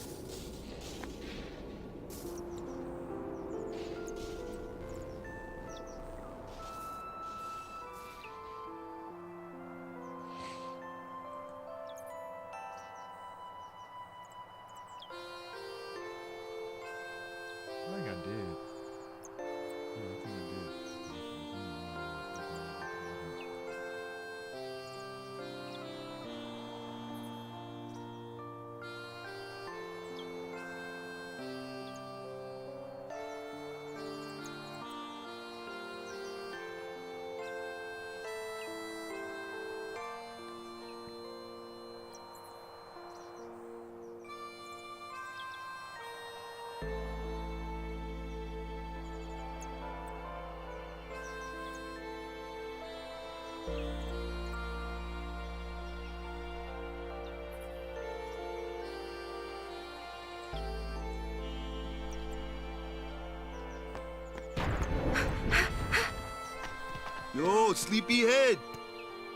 I think I did. Yeah, I think I did. Yo, sleepyhead!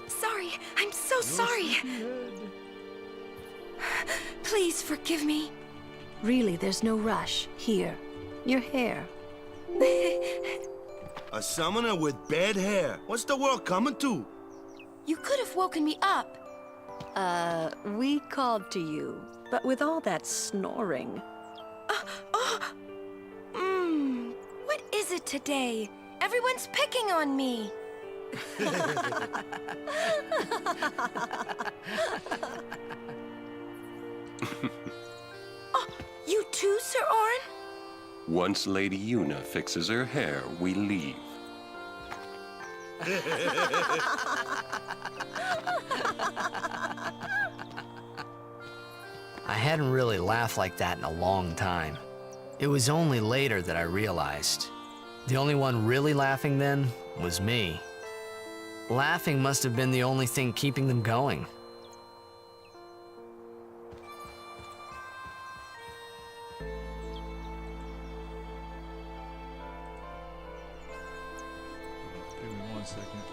Sorry. I'm so sorry. Please forgive me. Really, there's no rush. Here, your hair. A summoner with bad hair. What's the world coming to? You could have woken me up. We called to you, but with all that snoring. What is it today? Everyone's picking on me. Oh, you too, Sir Orin? Once Lady Yuna fixes her hair, we leave. I hadn't really laughed like that in a long time. It was only later that I realized. The only one really laughing then was me. Laughing must have been the only thing keeping them going. Give me 1 second.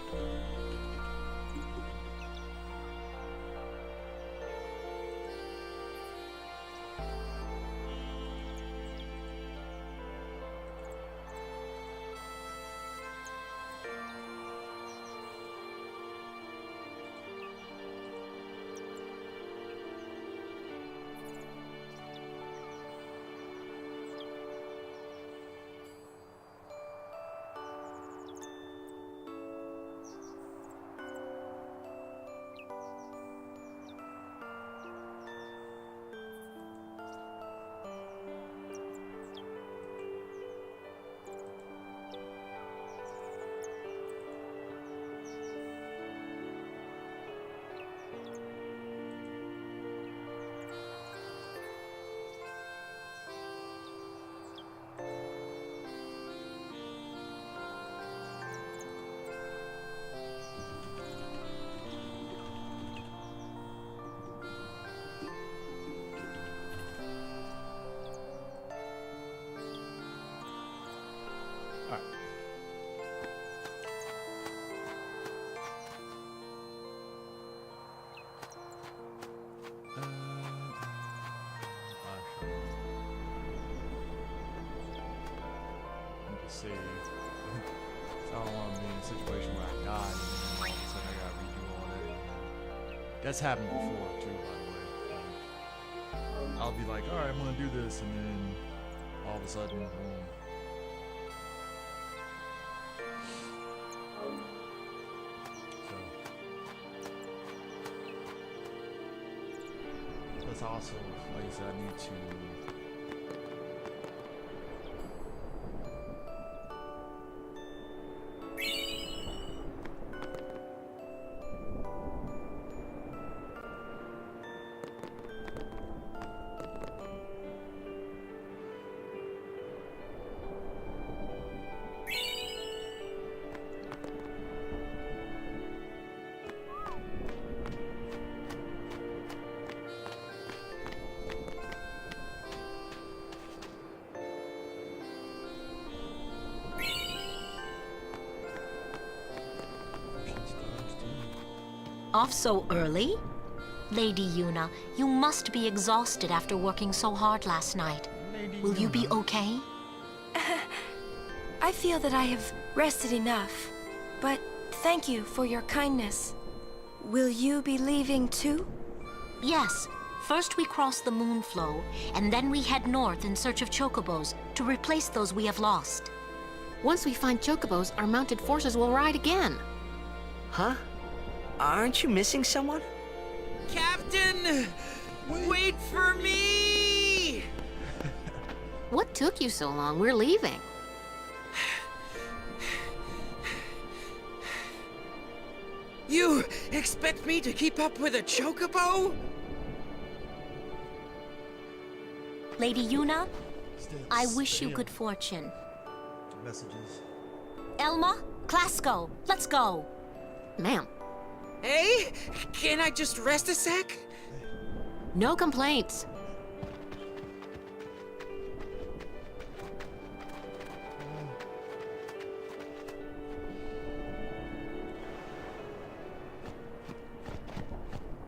Save. So I don't want to be in a situation where I die and then all of a sudden I gotta redo all that. That's happened before too, by the way. I'll be like, all right, I'm gonna do this, and then all of a sudden, boom. So that's also, like I said, I need to. Off so early? Lady Yuna, you must be exhausted after working so hard last night. Will you be okay? I feel that I have rested enough, but thank you for your kindness. Will you be leaving too? Yes. First we cross the Moonflow, and then we head north in search of chocobos to replace those we have lost. Once we find chocobos, our mounted forces will ride again. Huh? Aren't you missing someone? Captain! Wait for me! What took you so long? We're leaving. You expect me to keep up with a chocobo? Lady Yuna, I wish you good fortune. Messages. Elma, Klasko, let's go. Ma'am. Hey, can I just rest a sec? No complaints.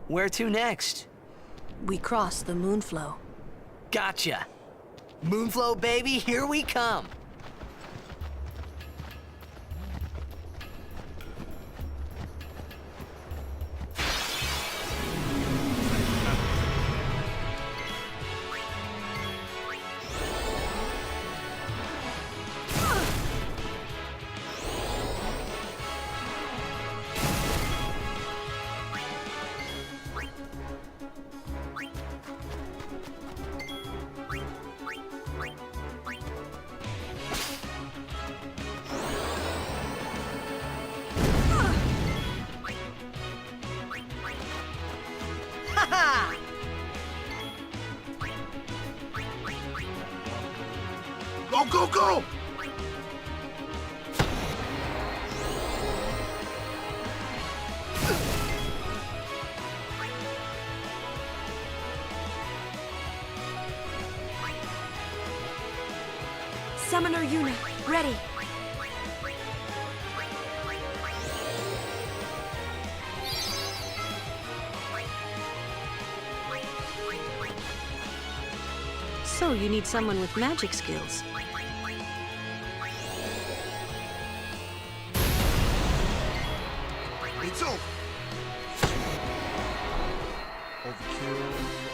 Where to next? We cross the Moonflow. Gotcha. Moonflow, baby, here we come. Go, go, go! Summoner Yuna, ready. So you need someone with magic skills. It's over. Overkill.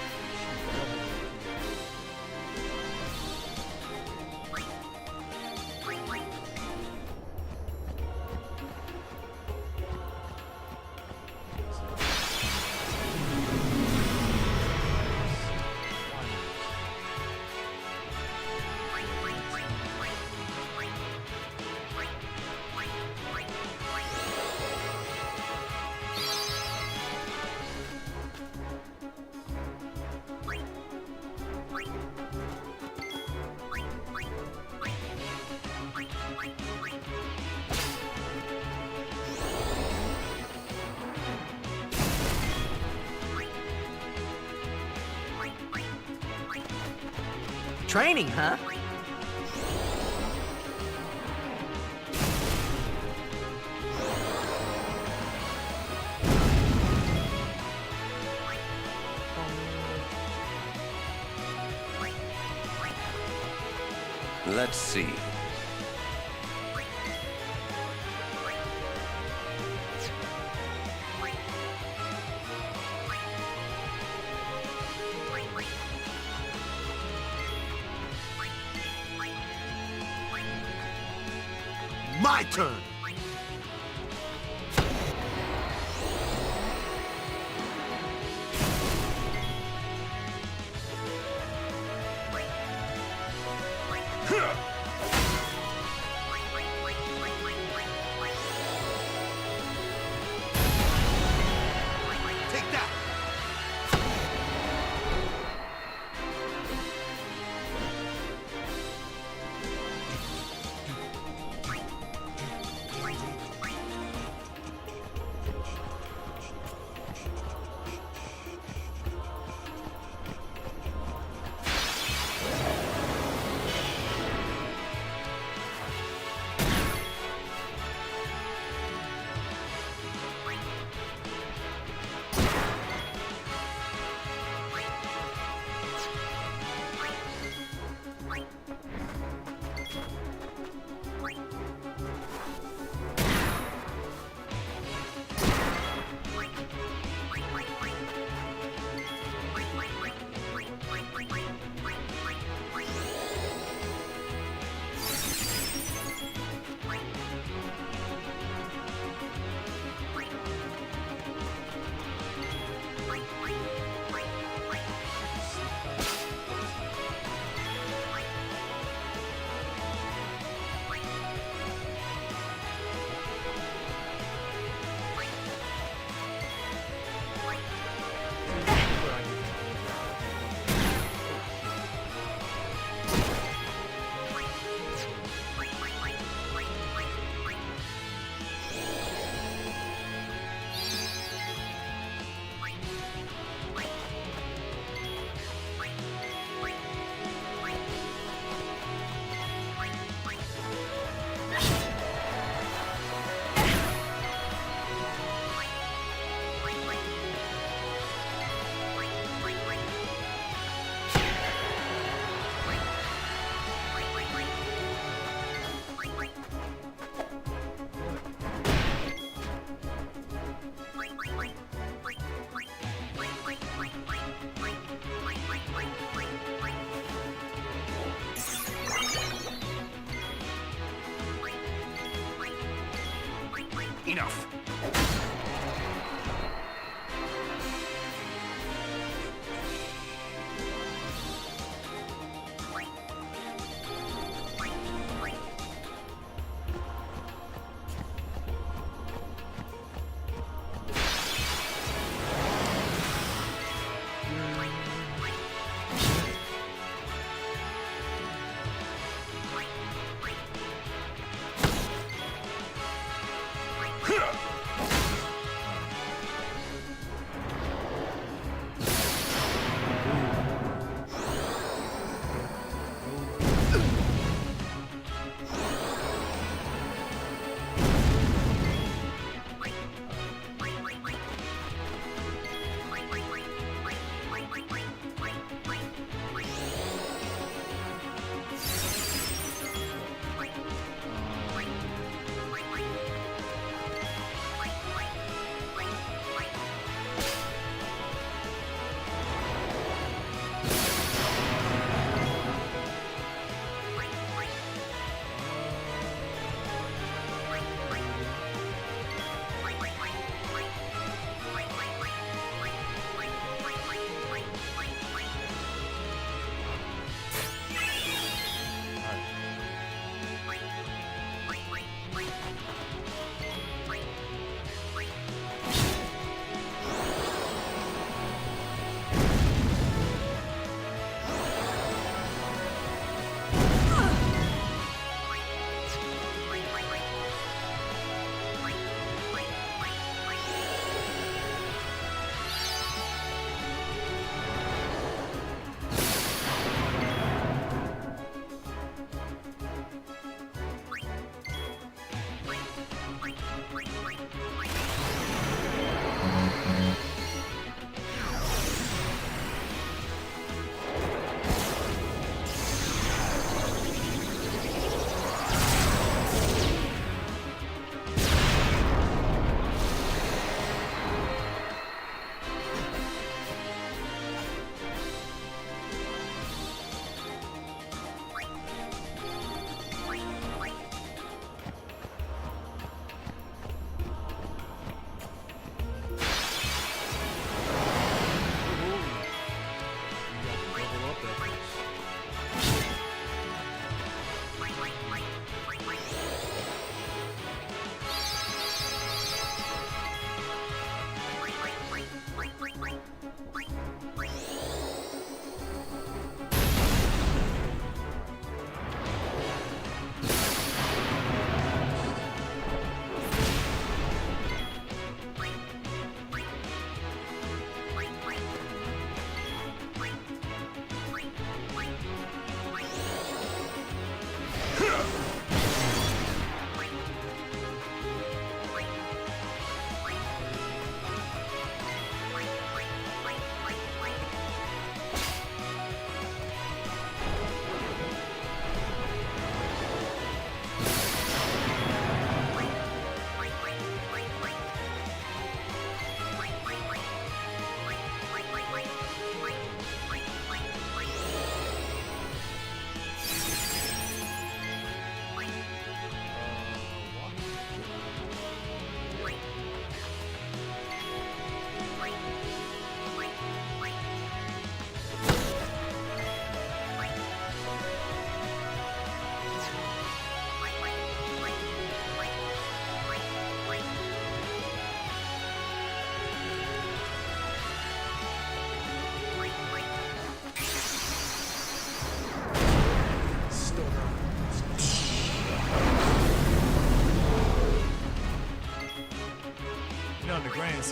Training, huh? Let's see. my turn. Take that. Enough. Huh.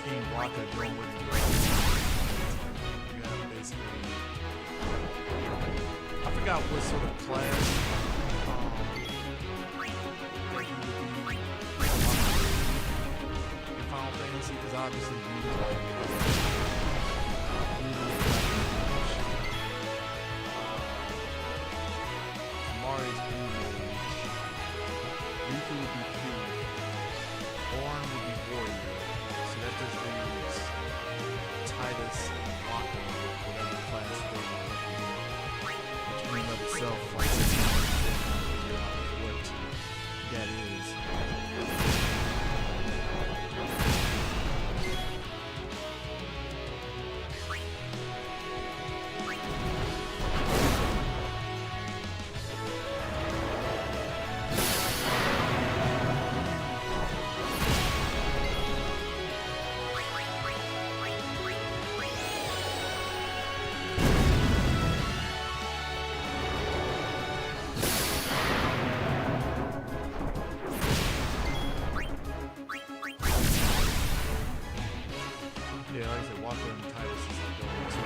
King Waka doing what he does. You have basically, I forgot what sort of class that you would be in Final Fantasy, because obviously you like Mari's Blue Mage, Riku would be Thief, Orn would be Warrior, so that just leaves Titus and Waka with whatever class they would represent, which in and of itself, like, figure out what that is. Yeah, like I said, Waka and Titus is like going to.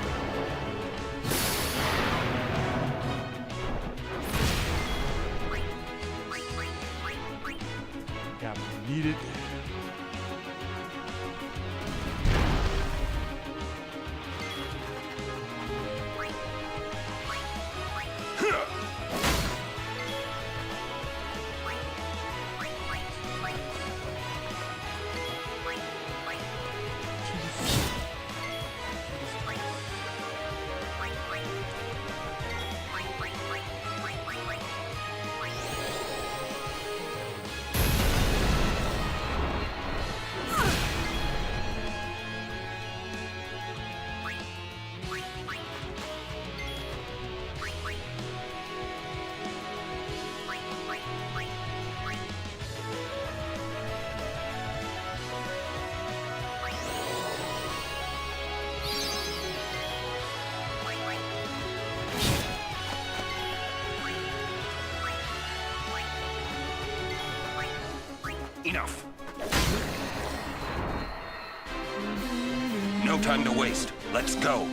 Got what we needed. Enough. No time to waste. Let's go.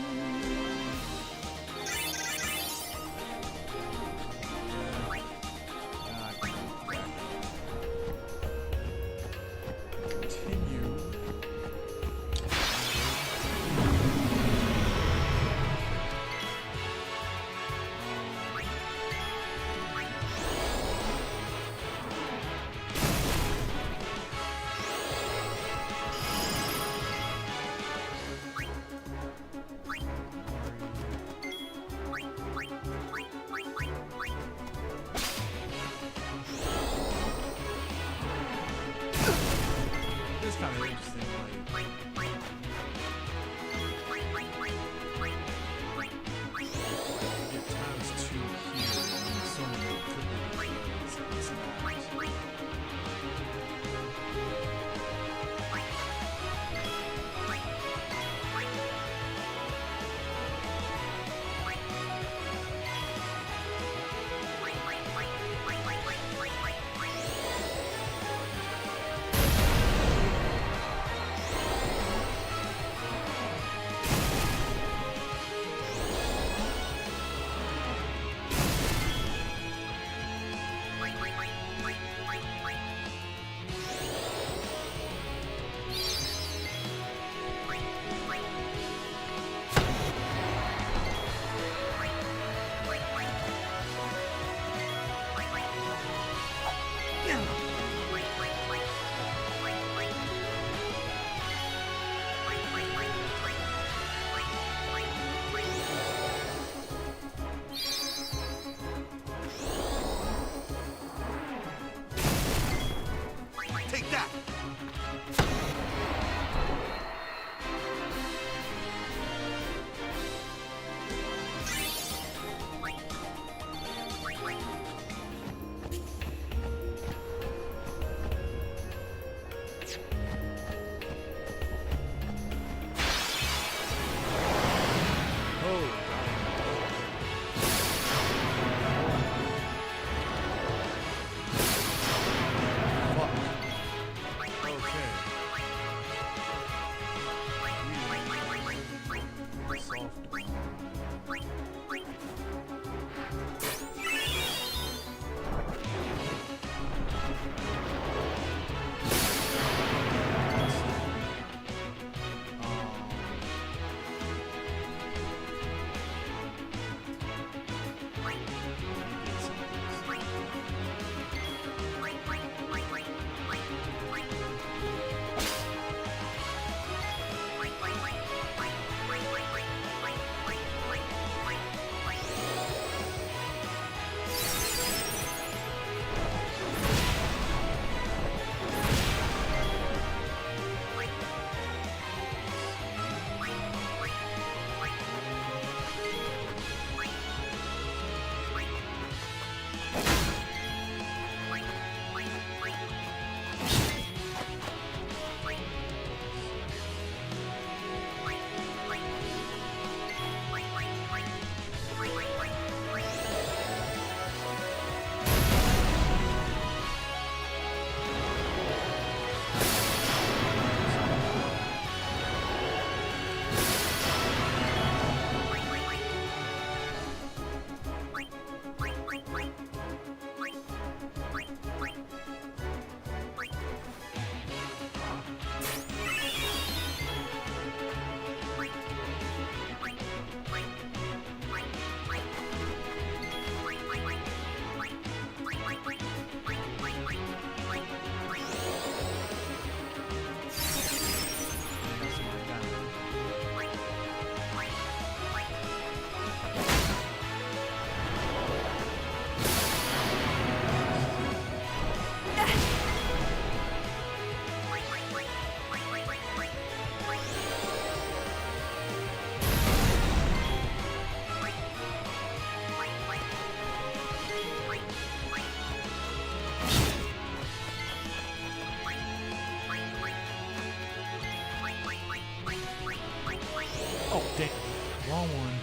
wrong one.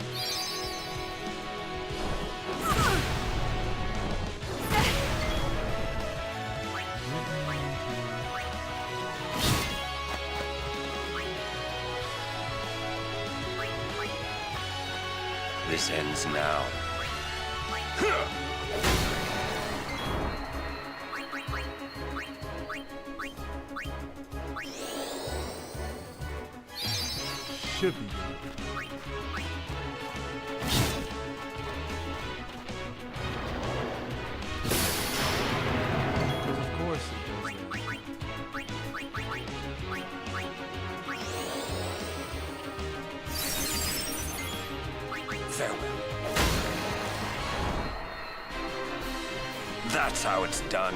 This ends now. Should be good. Because of course it does that. Farewell. That's how it's done.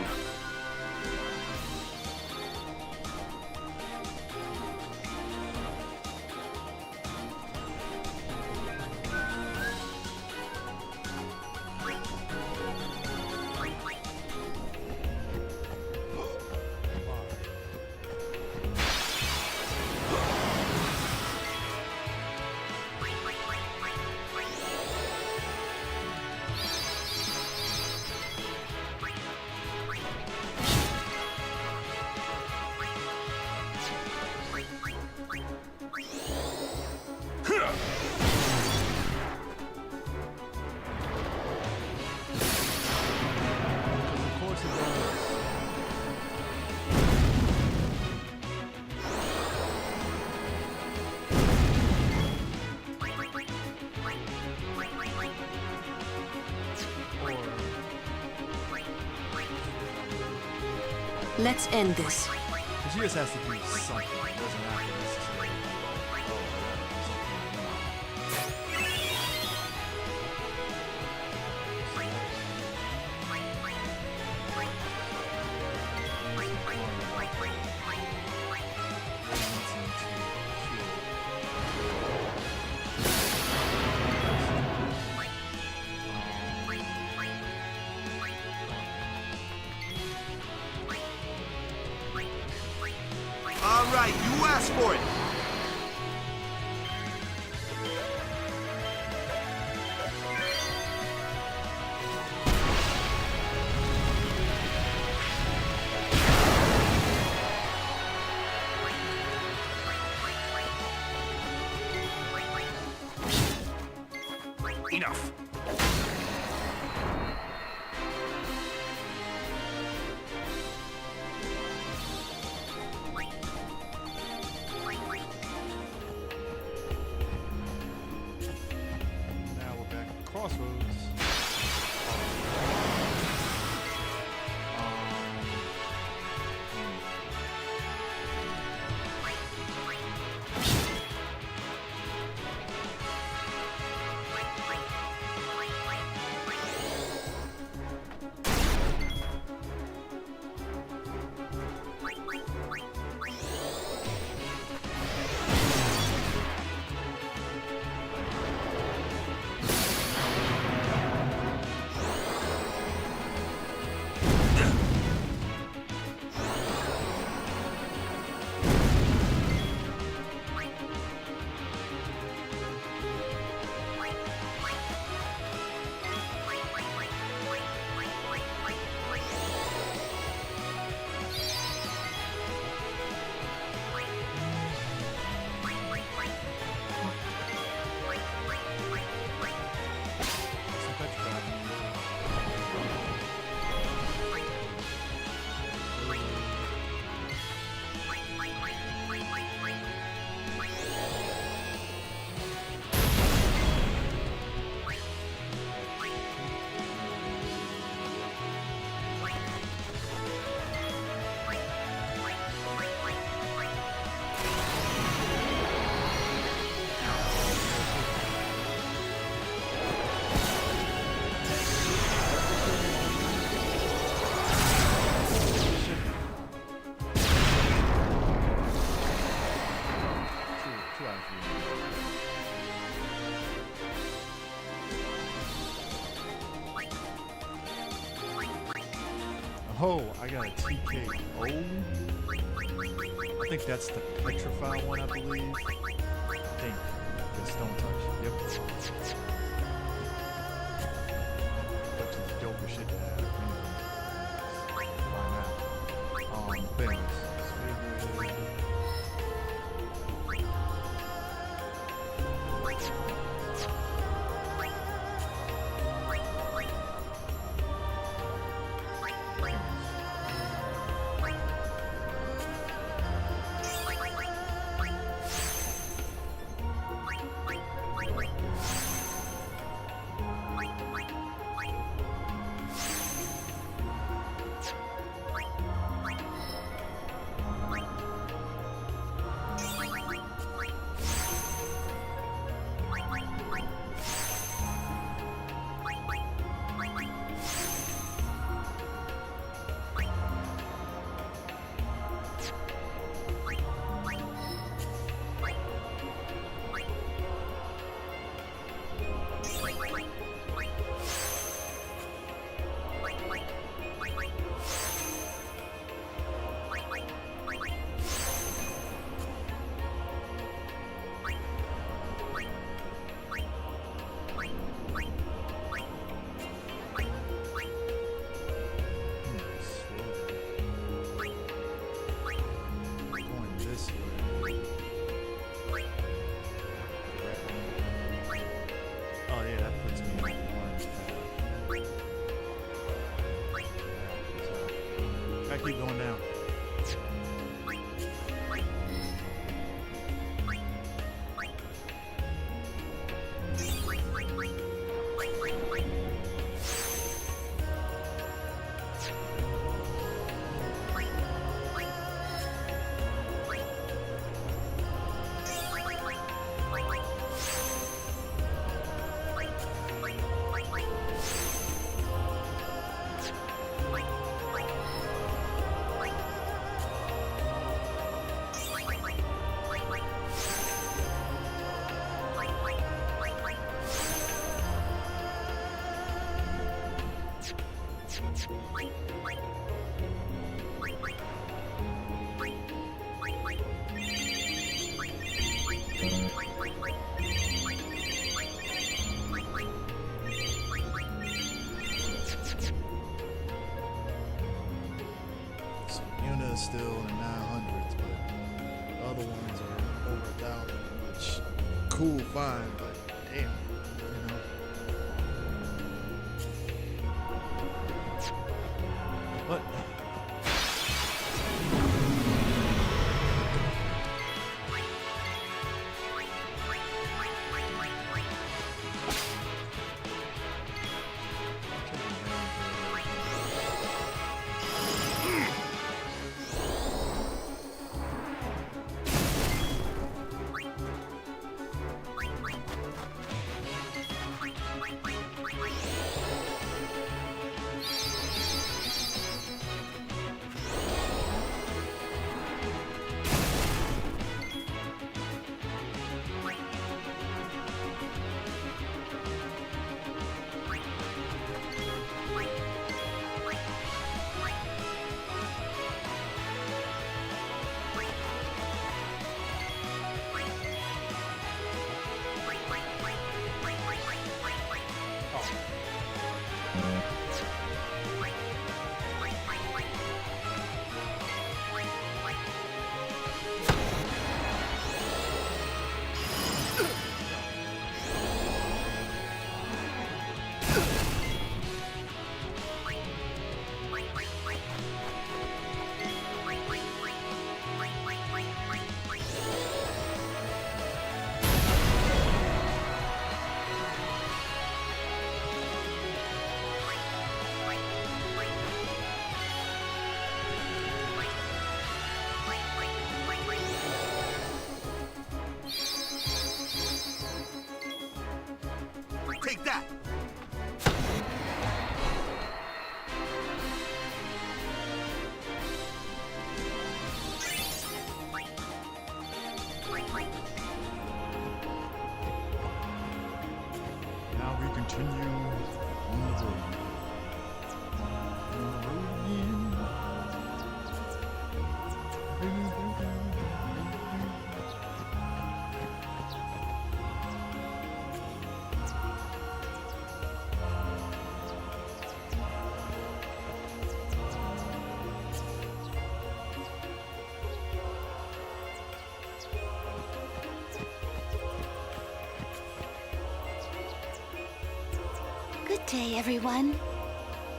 Let's end this. Because you just has to do something. It doesn't have to necessarily be like, oh, All right, you asked for it. Enough. now we're back at the crossroads. Oh, I got a TKO. I think that's the petrify one, I believe. I think. The stone touch. Yep. Keep going down. So Yuna is still in the 900s, but the other ones are over 1,000, which cool, fine, but damn, you know. But Take that! now we continue on the road. day, everyone.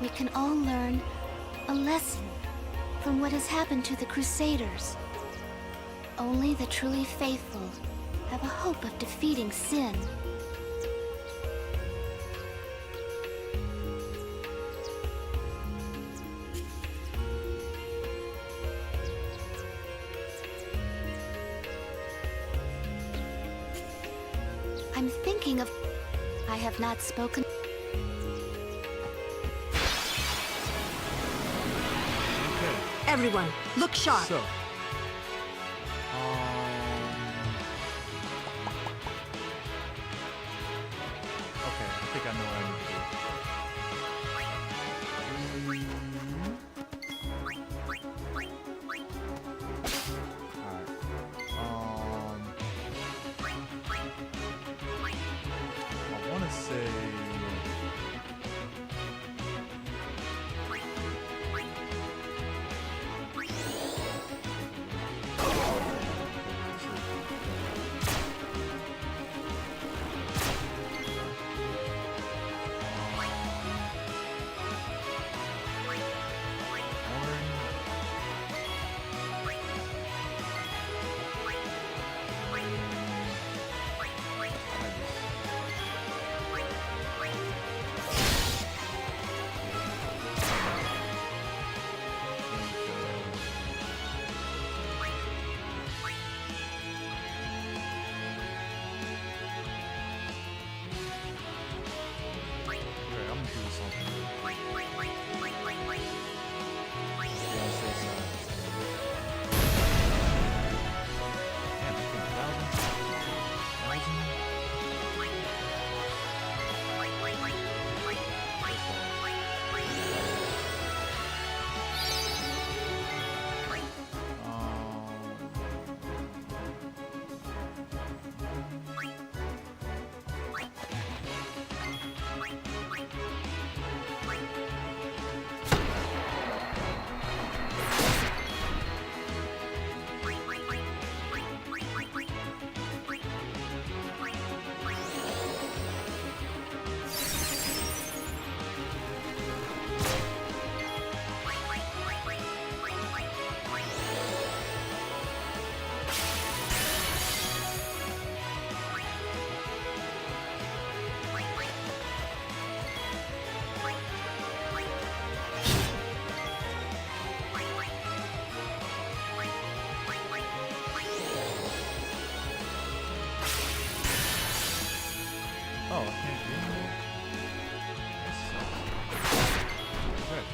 We can all learn a lesson from what has happened to the Crusaders. Only the truly faithful have a hope of defeating sin. I'm thinking of... I have not spoken... Everyone, look sharp. So, okay, I think I know what I need to do. I want to say. Oh, I can't do anymore? That sucks. Okay.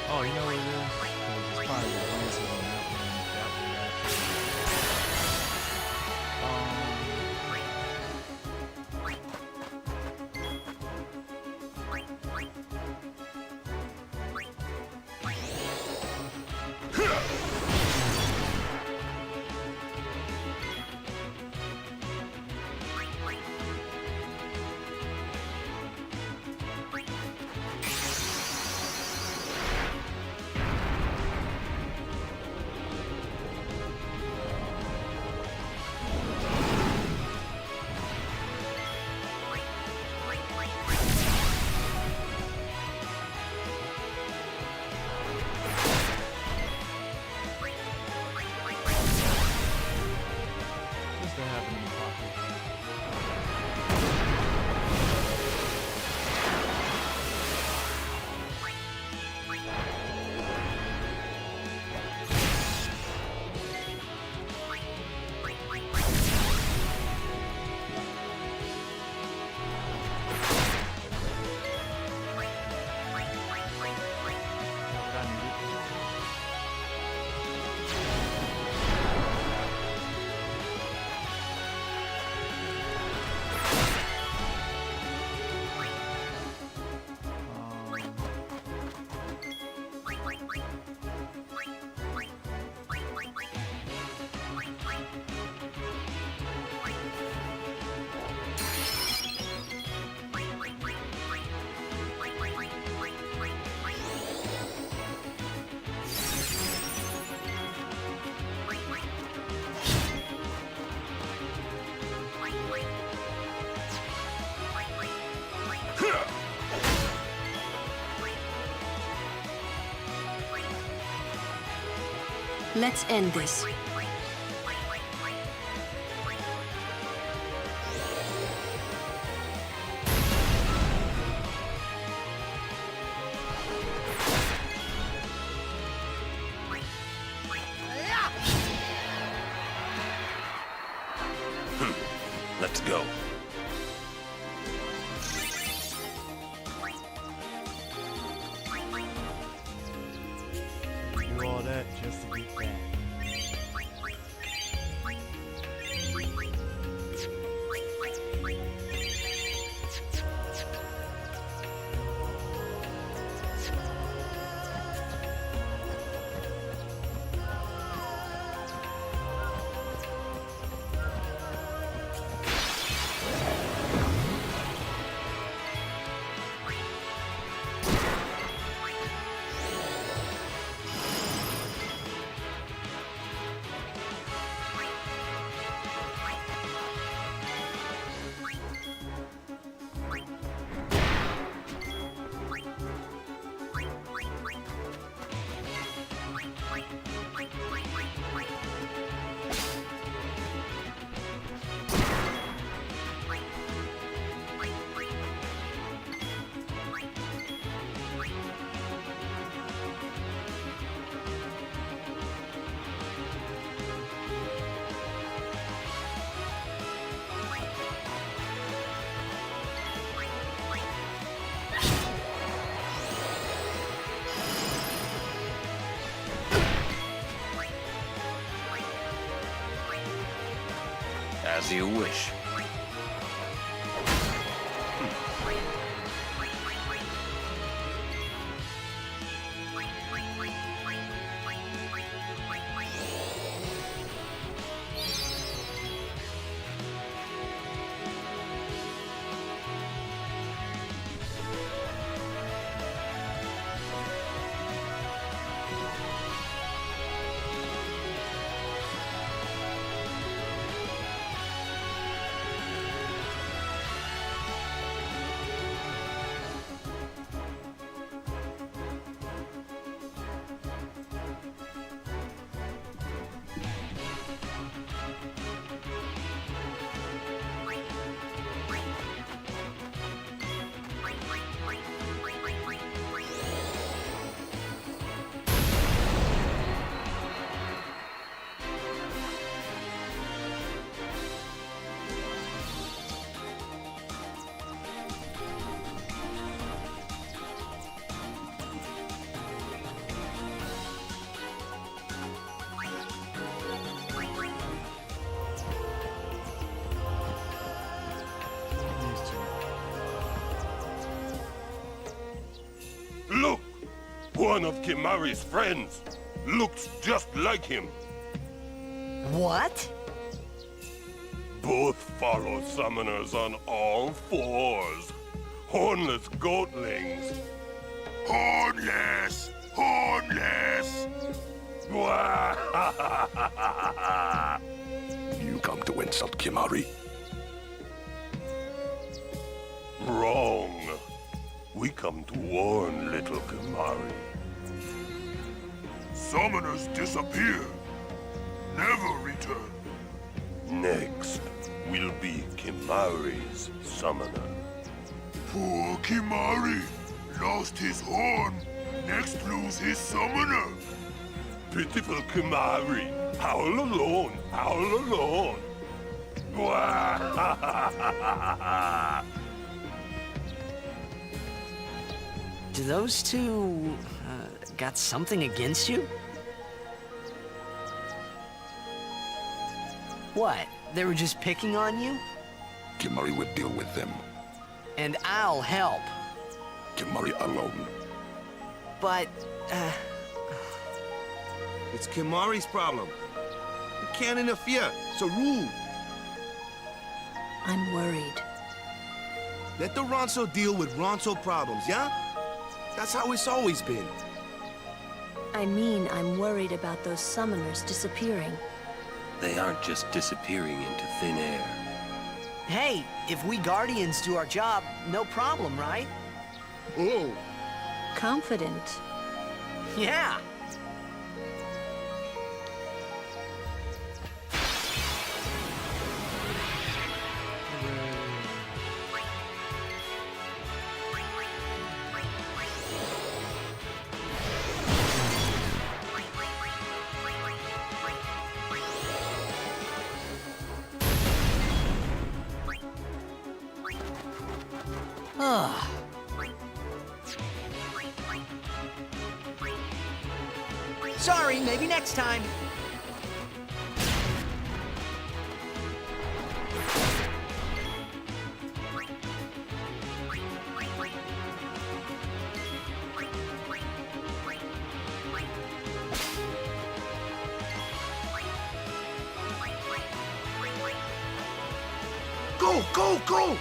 Oh, you know what it is? It's probably the glancing on that one. That Let's end this. Let's go. Do all that just to get back. As you wish. Look! One of Kimari's friends looks just like him. What? Both follow summoners on all fours. Hornless goatlings. Hornless! Hornless! You come to insult Kimari? Wrong. We come to warn little Kimari. Summoners disappear, never return. Next will be Kimari's summoner. Poor Kimari lost his horn, next lose his summoner. Pitiful Kimari, howl alone, howl alone. Do those two got something against you? What? They were just picking on you? Kimari would deal with them. And I'll help. Kimari alone. But, It's Kimari's problem. You can't interfere. So rude. I'm worried. Let the Ronso deal with Ronso problems, yeah? That's how it's always been. I mean, I'm worried about those summoners disappearing. They aren't just disappearing into thin air. hey, if we Guardians do our job, no problem, right? Oh. Confident. Yeah. Sorry, maybe next time. Go, go, go!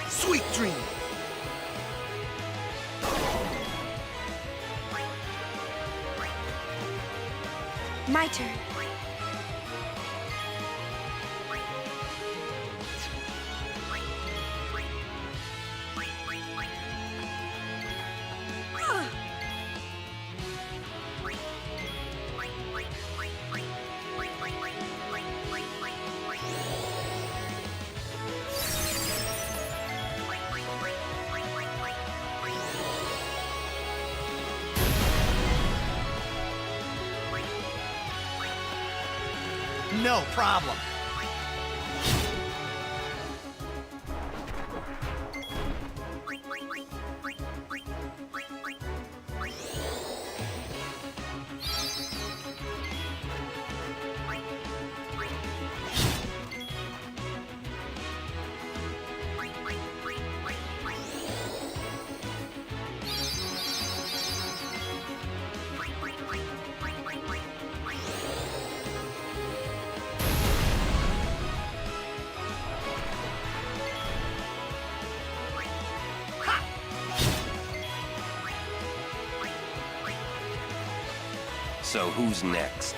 Sweet dream! My turn. No problem. So who's next?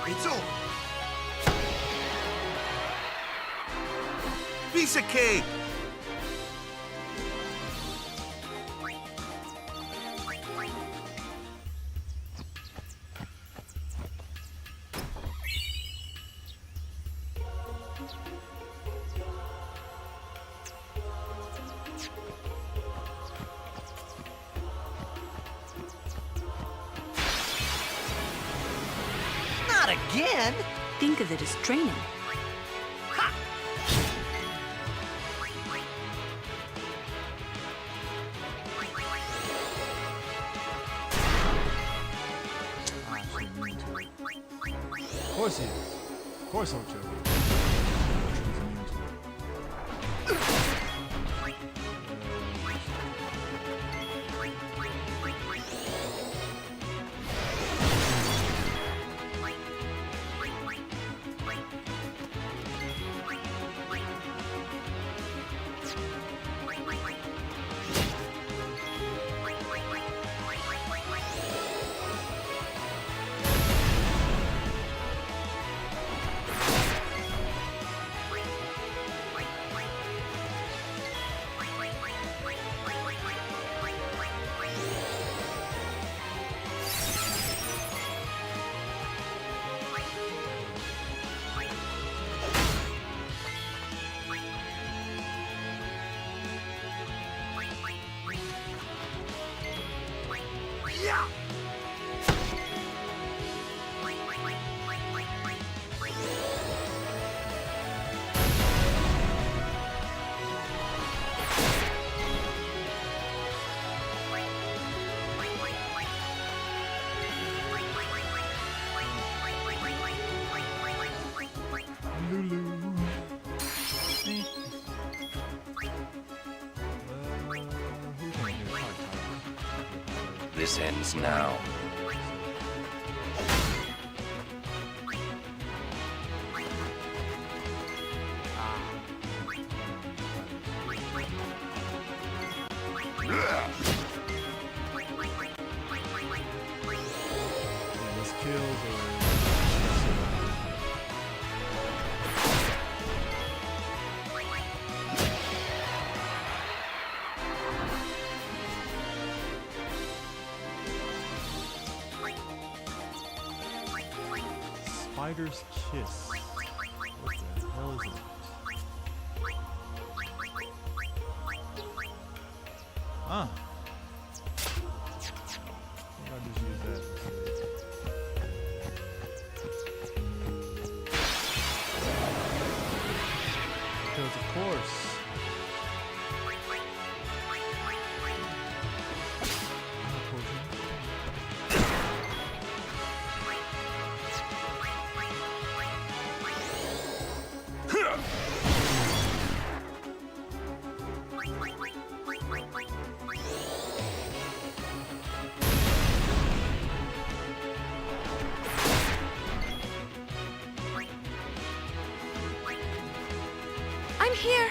It's over. Piece of cake. Not again! Think of it as training. Of course he is. Of course I'll joke. Yeah! This ends now. This kills or Fighter's Kiss. What the hell is it? Ah. I'll just use that. Because of course. I'm here.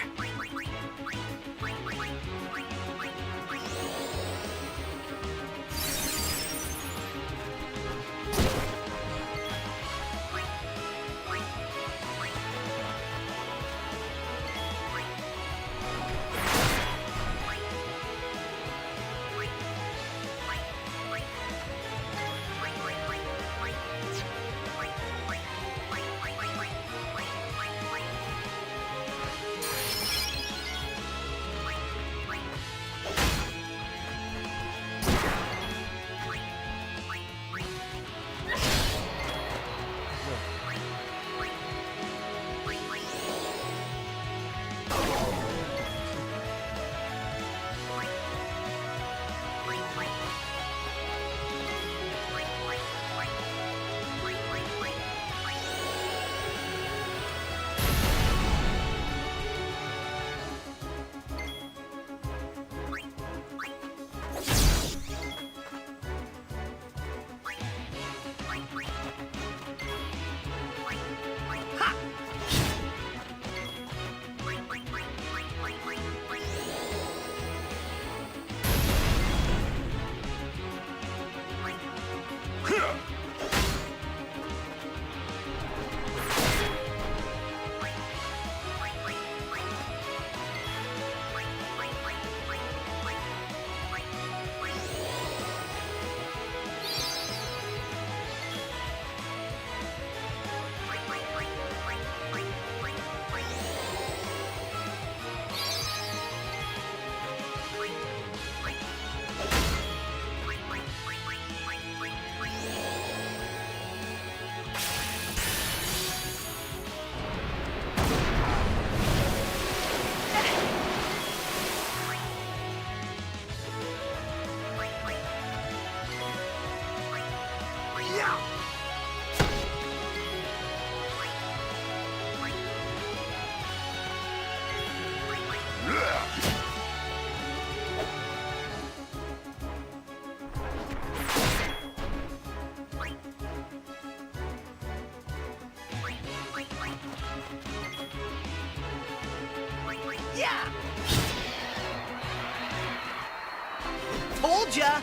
Told ya!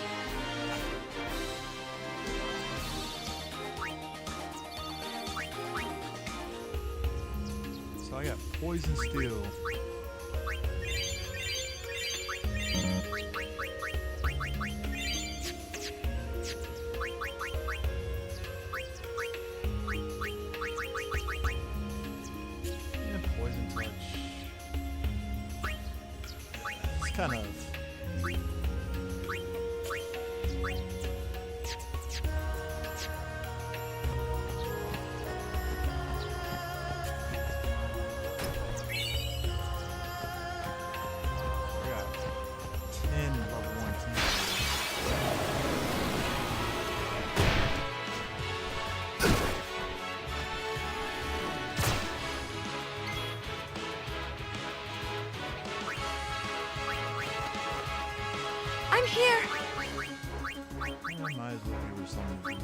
So I got Poison Steel. And Poison Touch. It's kind of... I'm here. I might as well give her something.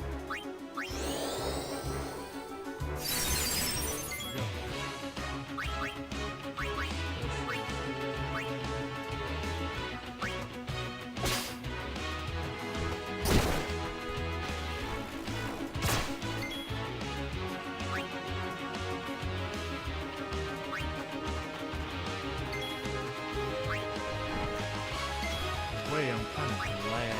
Way, I'm kind of glad.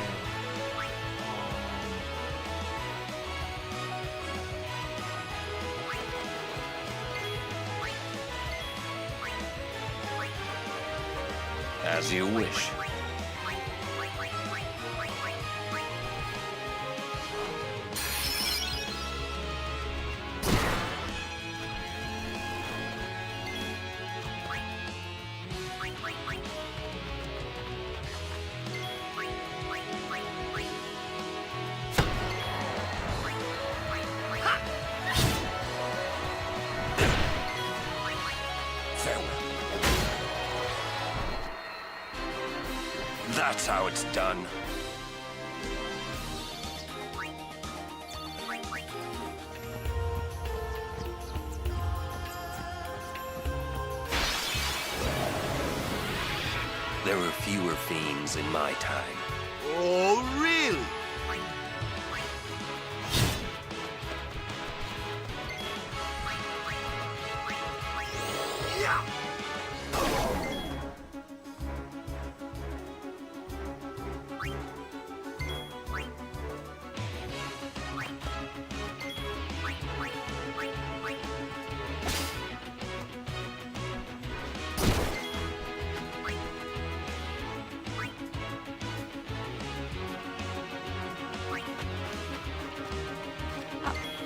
As you wish. That's how it's done. There were fewer fiends in my time. Oh, really? Yeah.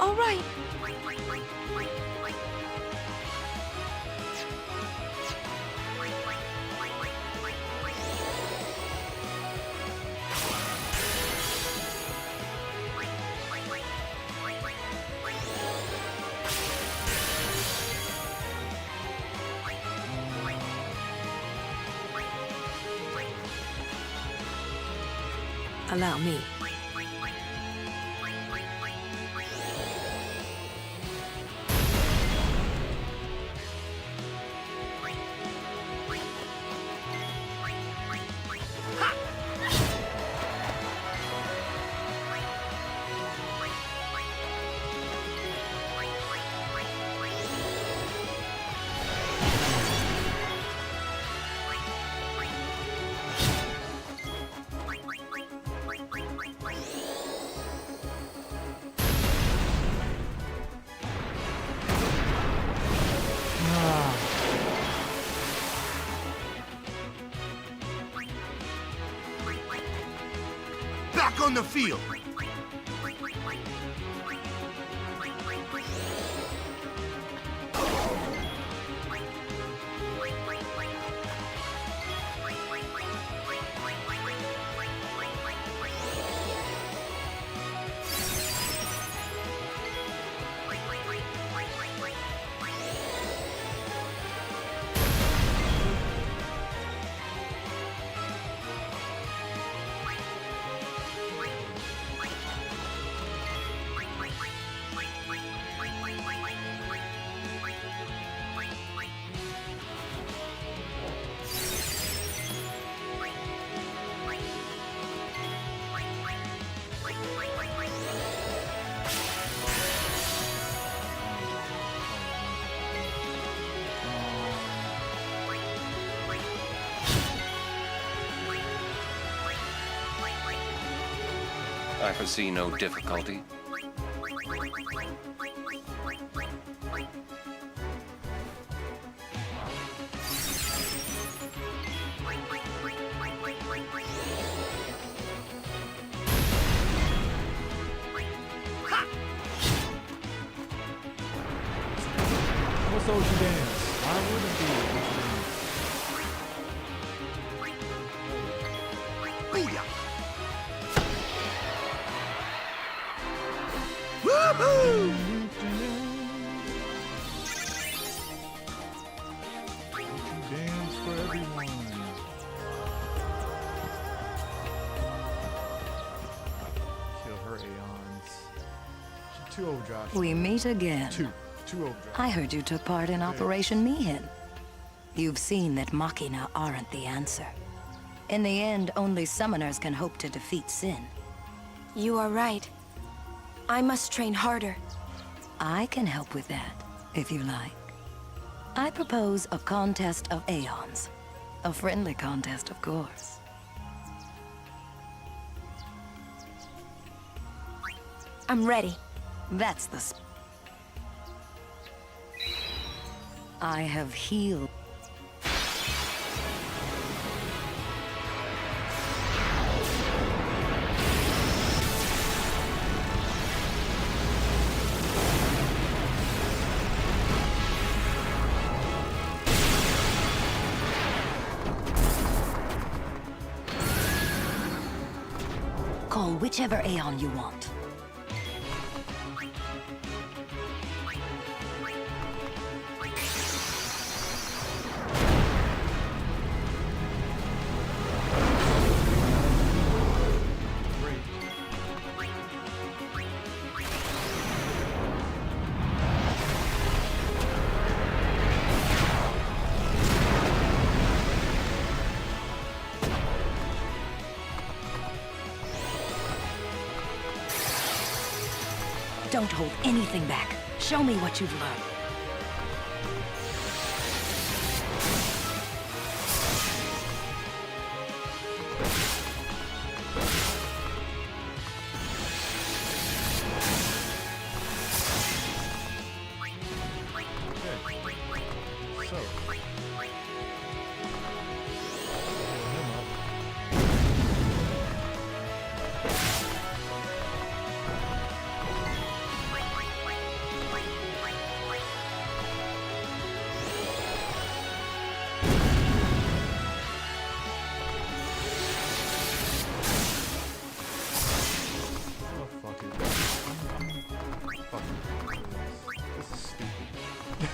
All right. Allow me. Back on the field. I foresee no difficulty. What's Ocean Dance? I wouldn't be Ocean Booyah! Woohoo! Dance for everyone. Kill her Aeons. She 2 overdrive. We meet again. Two overdrive. I heard you took part in Operation Mihin. You've seen that Machina aren't the answer. In the end, only summoners can hope to defeat Sin. You are right. I must train harder. I can help with that, if you like. I propose a contest of Aeons. A friendly contest, of course. I'm ready. That's the I have healed. Call whichever Aeon you want. Don't hold anything back. Show me what you've learned.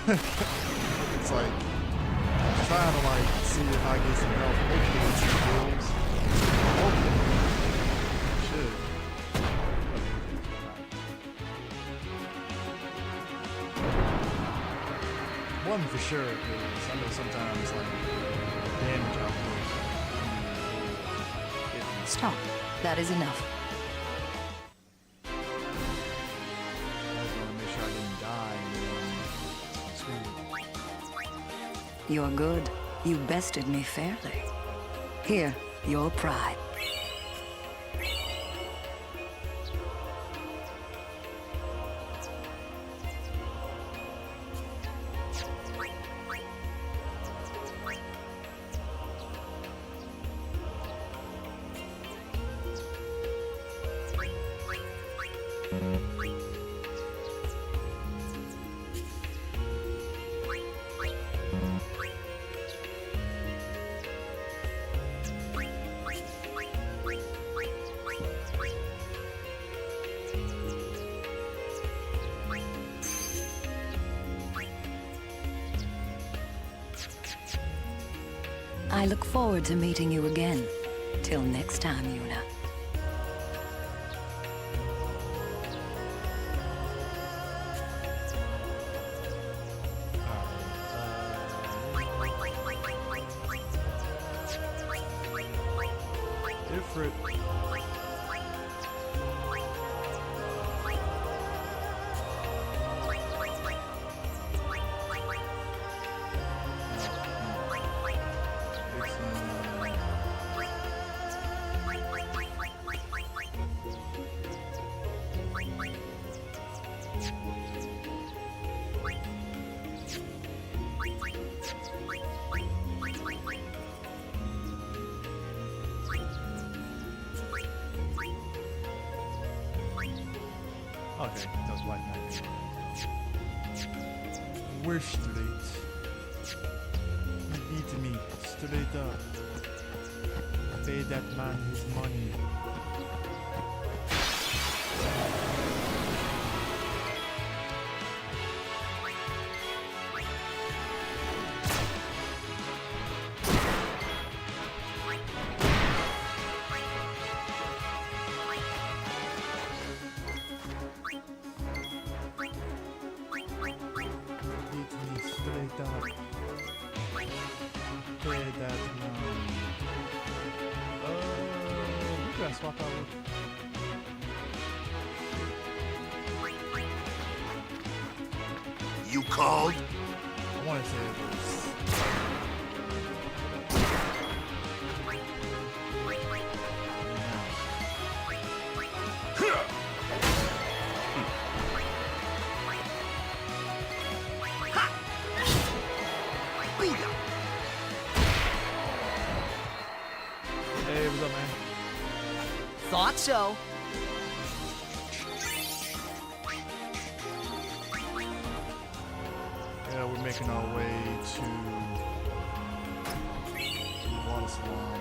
It's like, I'm trying to like see if I get some help. Hopefully it's some kills. Hopefully. Should. One for sure, because I know sometimes like damage output can be Stop. That is enough. I just want to make sure I didn't die. You're good. You bested me fairly. Here, your pride. I look forward to meeting you again. Till next time, Yuna. Different. Okay, that was Black Knight. We're straight. You beat me straight up. Pay that man his money. Swap out. You called? I want to say it was. Hey, what's up, man? Thought so. Yeah, we're making our way to the water salon.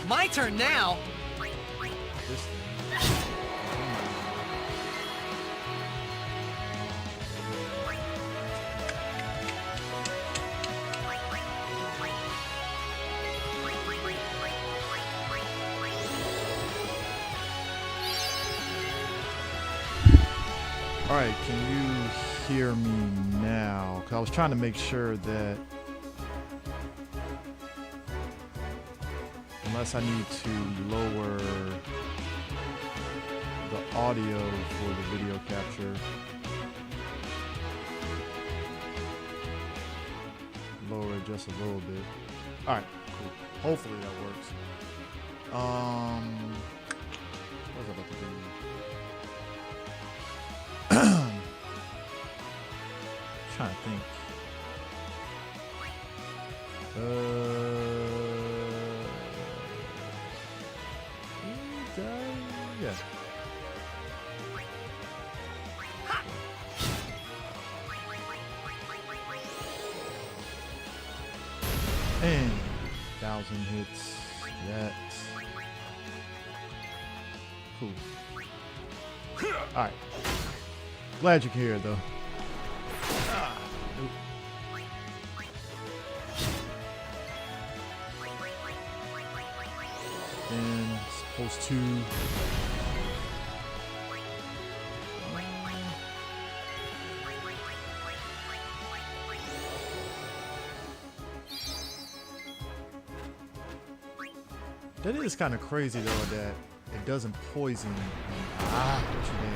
My turn now. This thing. All right, can you hear me now? 'Cause I was trying to make sure that, unless I need to lower the audio for the video capture, lower it just a little bit. All right, cool. Hopefully that works. What was I about to do? Trying to think. Yeah. And 1,000 hits. That. Cool. All right. Glad you can hear it though. And supposed to that is kind of crazy though that it doesn't poison. What you mean?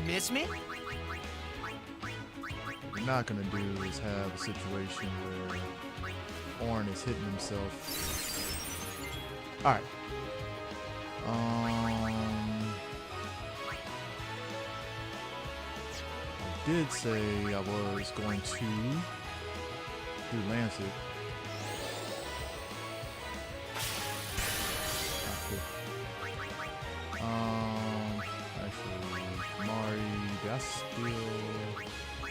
Miss me? What we're not gonna do is have a situation where Orin is hitting himself. All right. I did say I was going to do Lancet. Actually, Mari, did I steal? I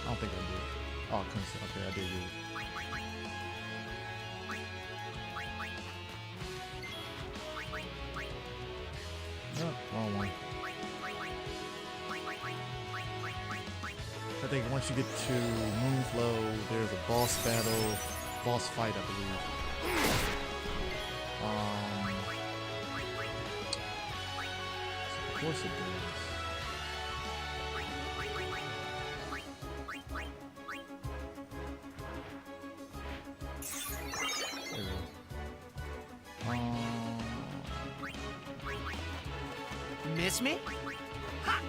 don't think I did. Oh, okay, I did use it. No, wrong one. I think once you get to Moonflow, there's a boss battle, boss fight, I believe. Of course it does. There we go. Miss me? Ha!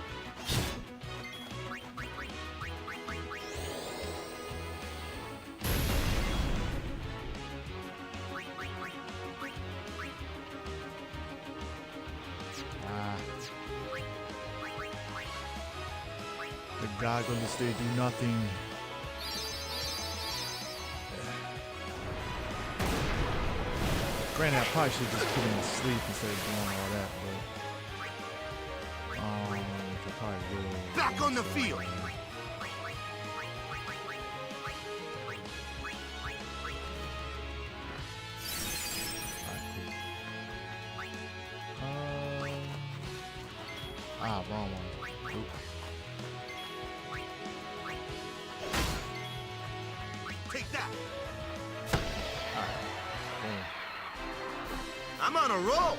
The goggles, they do nothing. Granted, I probably should just put him to sleep instead of doing all that, but which I probably will. Back on the field. Wrong one. Oop. Take that. Boom. I'm on a roll.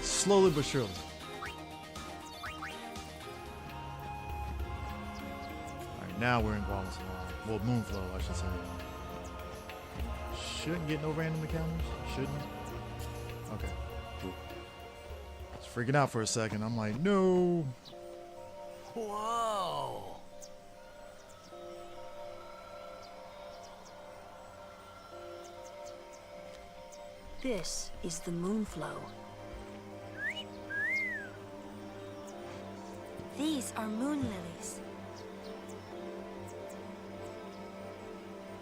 Slowly but surely. Alright, now we're in Guala's Salon. Well, Moonflow, I should say. Shouldn't get no random encounters. Shouldn't. Okay. I was freaking out for a second. I'm like, no. Whoa. This is the Moonflow. These are moon lilies.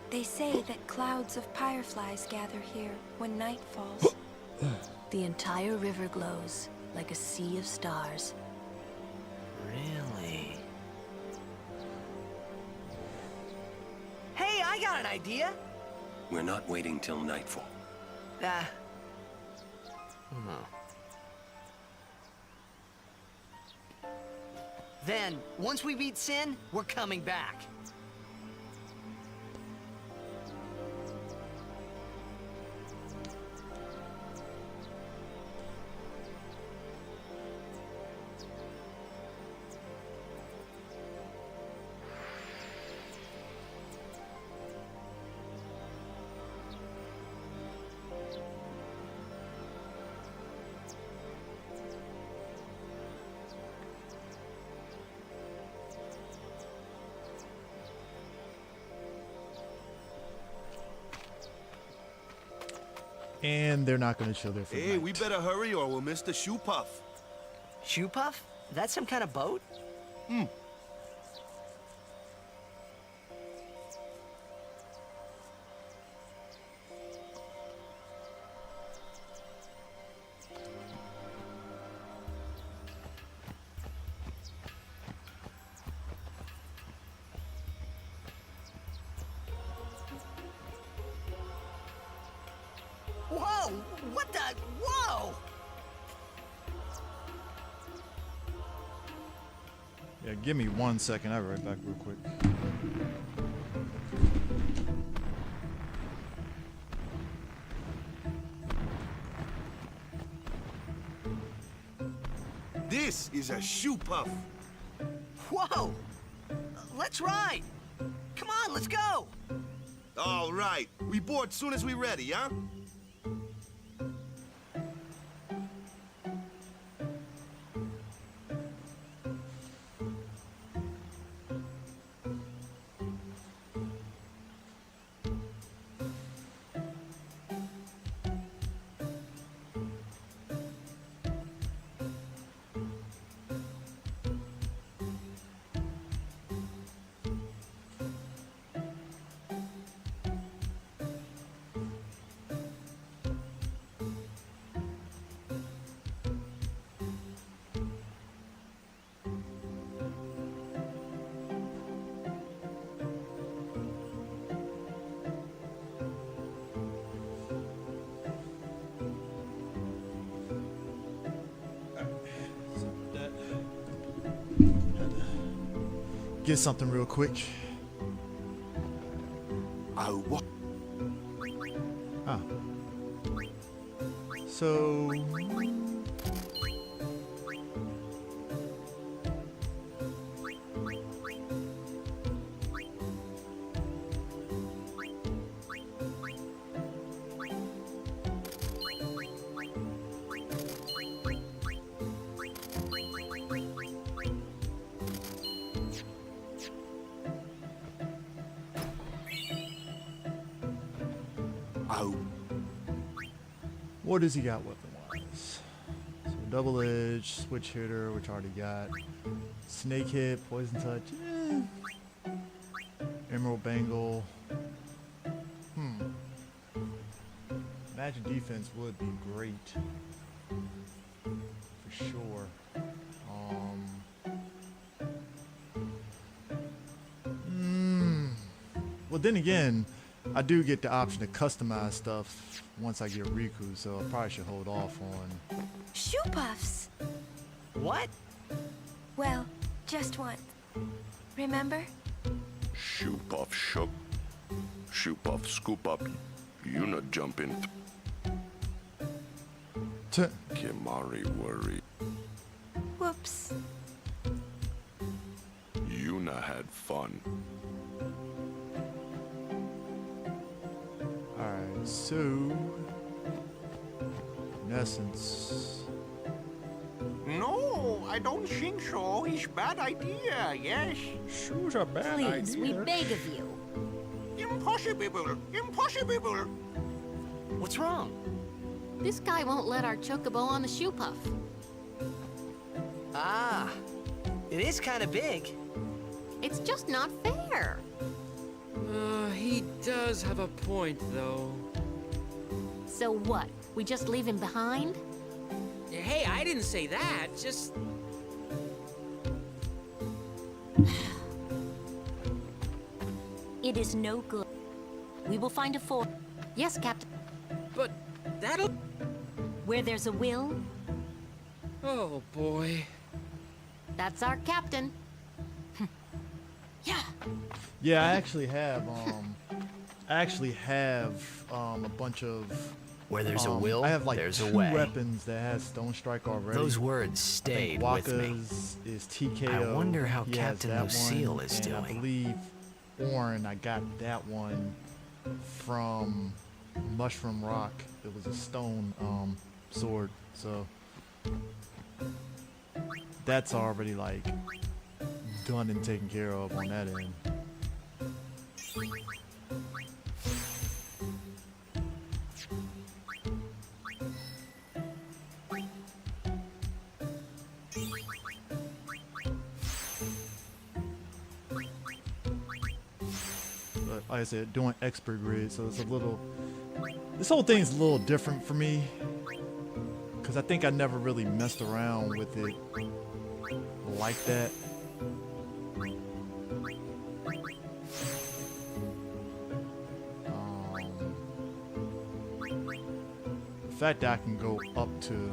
They say that clouds of fireflies gather here when night falls. The entire river glows like a sea of stars. Really? got an idea. We're not waiting till nightfall. Then, once we beat Sin, we're coming back. And they're not going to chill there for the Hey, night. we better hurry or we'll miss the shoe puff. Shoe puff? That's some kind of boat? Whoa! What the? Whoa! Yeah, give me 1 second. I'll be right back real quick. This is a shoe puff. Whoa! Let's ride! Come on, let's go! All right. We board soon as we ready, huh? Get something real quick. Oh, what? Ah. So... What does he got weapon-wise? So double edge, switch hitter, which I already got. Snake hit, poison touch. Emerald bangle. Imagine defense would be great. For sure. Well, then again, I do get the option to customize stuff once I get Riku, so I probably should hold off on... Shoe puffs! What? Well, just one. Remember? Shoe puff shook. Shoe puff scoop up. You not jumping. Kimari worry. Whoops. Yuna had fun. Alright, so... in essence... No, I don't think so. It's bad idea, yes. Shoes are bad Please, we beg of you. Impossible! Impossible! What's wrong? This guy won't let our chocobo on the shoe puff. Ah, it is kind of big. It's just not fair. He does have a point, though. So what? We just leave him behind? Hey, I didn't say that. Just... It is no good. We will find a fort. Yes, Captain. But that'll... Where there's a will, Oh, boy. That's our captain. yeah. Yeah, I actually have a bunch of. Where there's a will, I have like there's a 2 way. weapons that has Stone Strike already. Those words stayed with me. Waka's is TKO. I wonder how He has Captain that Lucille one, is and doing. I believe Orin, I got that one from Mushroom Rock. It was a stone sword, so that's already like done and taken care of on that end. But like I said, doing expert grid, so it's a little. This whole thing's a little different for me because I think I never really messed around with it like that. The fact that I can go up to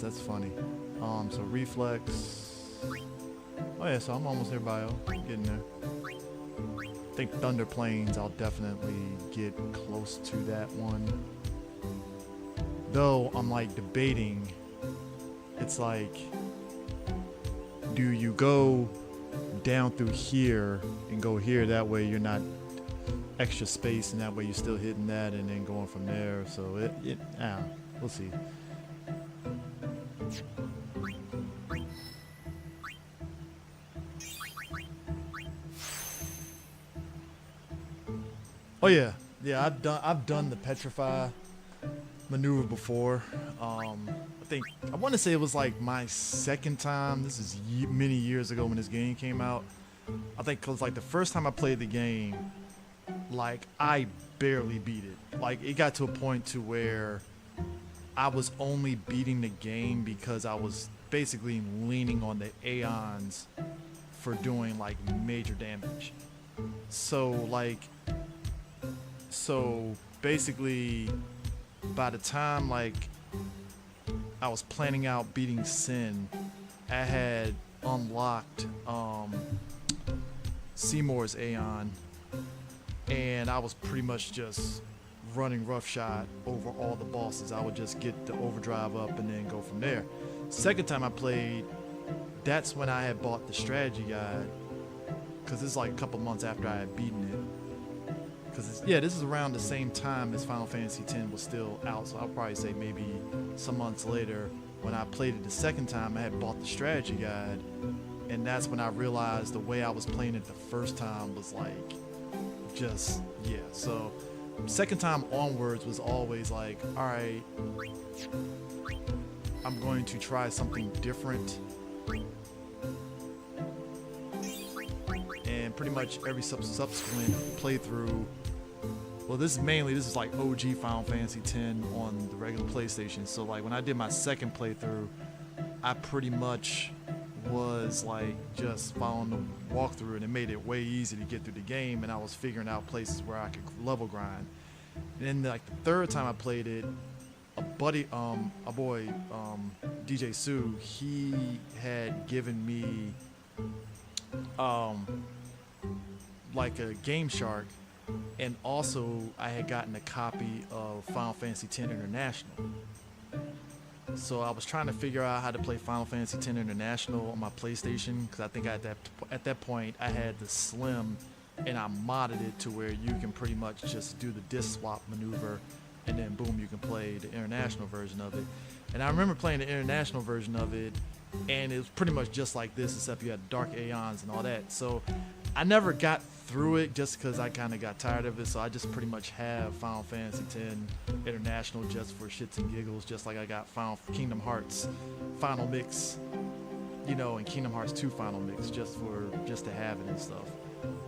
that's funny. So reflex. Oh yeah, so I'm almost there, bio. Getting there. I think Thunder Plains, I'll definitely get close to that one. Though I'm like debating, it's like, do you go down through here and go here? That way you're not extra space, and that way you're still hitting that and then going from there. So we'll see. Oh yeah, I've done the petrify maneuver before. I want to say it was like my second time. This is many years ago when this game came out. I think because like the first time I played the game, like I barely beat it. Like it got to a point to where I was only beating the game because I was basically leaning on the Aeons for doing like major damage. So basically by the time like I was planning out beating Sin, I had unlocked Seymour's Aeon, and I was pretty much just running roughshod over all the bosses. I would just get the overdrive up and then go from there. Second time I played, that's when I had bought the strategy guide, because this is like a couple months after I had beaten it. Because this is around the same time as Final Fantasy X was still out, so I'll probably say maybe some months later. When I played it the second time, I had bought the strategy guide, and that's when I realized the way I was playing it the first time was like, so second time onwards was always like, alright, I'm going to try something different. And pretty much every subsequent playthrough, well, this is like OG Final Fantasy X on the regular PlayStation. So like when I did my second playthrough, I pretty much was like just following the walkthrough, and it made it way easy to get through the game, and I was figuring out places where I could level grind. And then like the third time I played it, a boy, DJ Sue, he had given me like a Game Shark, and also I had gotten a copy of Final Fantasy X International. So I was trying to figure out how to play Final Fantasy X International on my PlayStation, because I think at that point I had the Slim, and I modded it to where you can pretty much just do the disc swap maneuver, and then boom, you can play the international version of it. And I remember playing the international version of it, and it was pretty much just like this, except you had Dark Aeons and all that. So I never got through it just because I kind of got tired of it. So I just pretty much have Final Fantasy X International just for shits and giggles, just like I got Kingdom Hearts Final Mix, and Kingdom Hearts 2 Final Mix just to have it and stuff.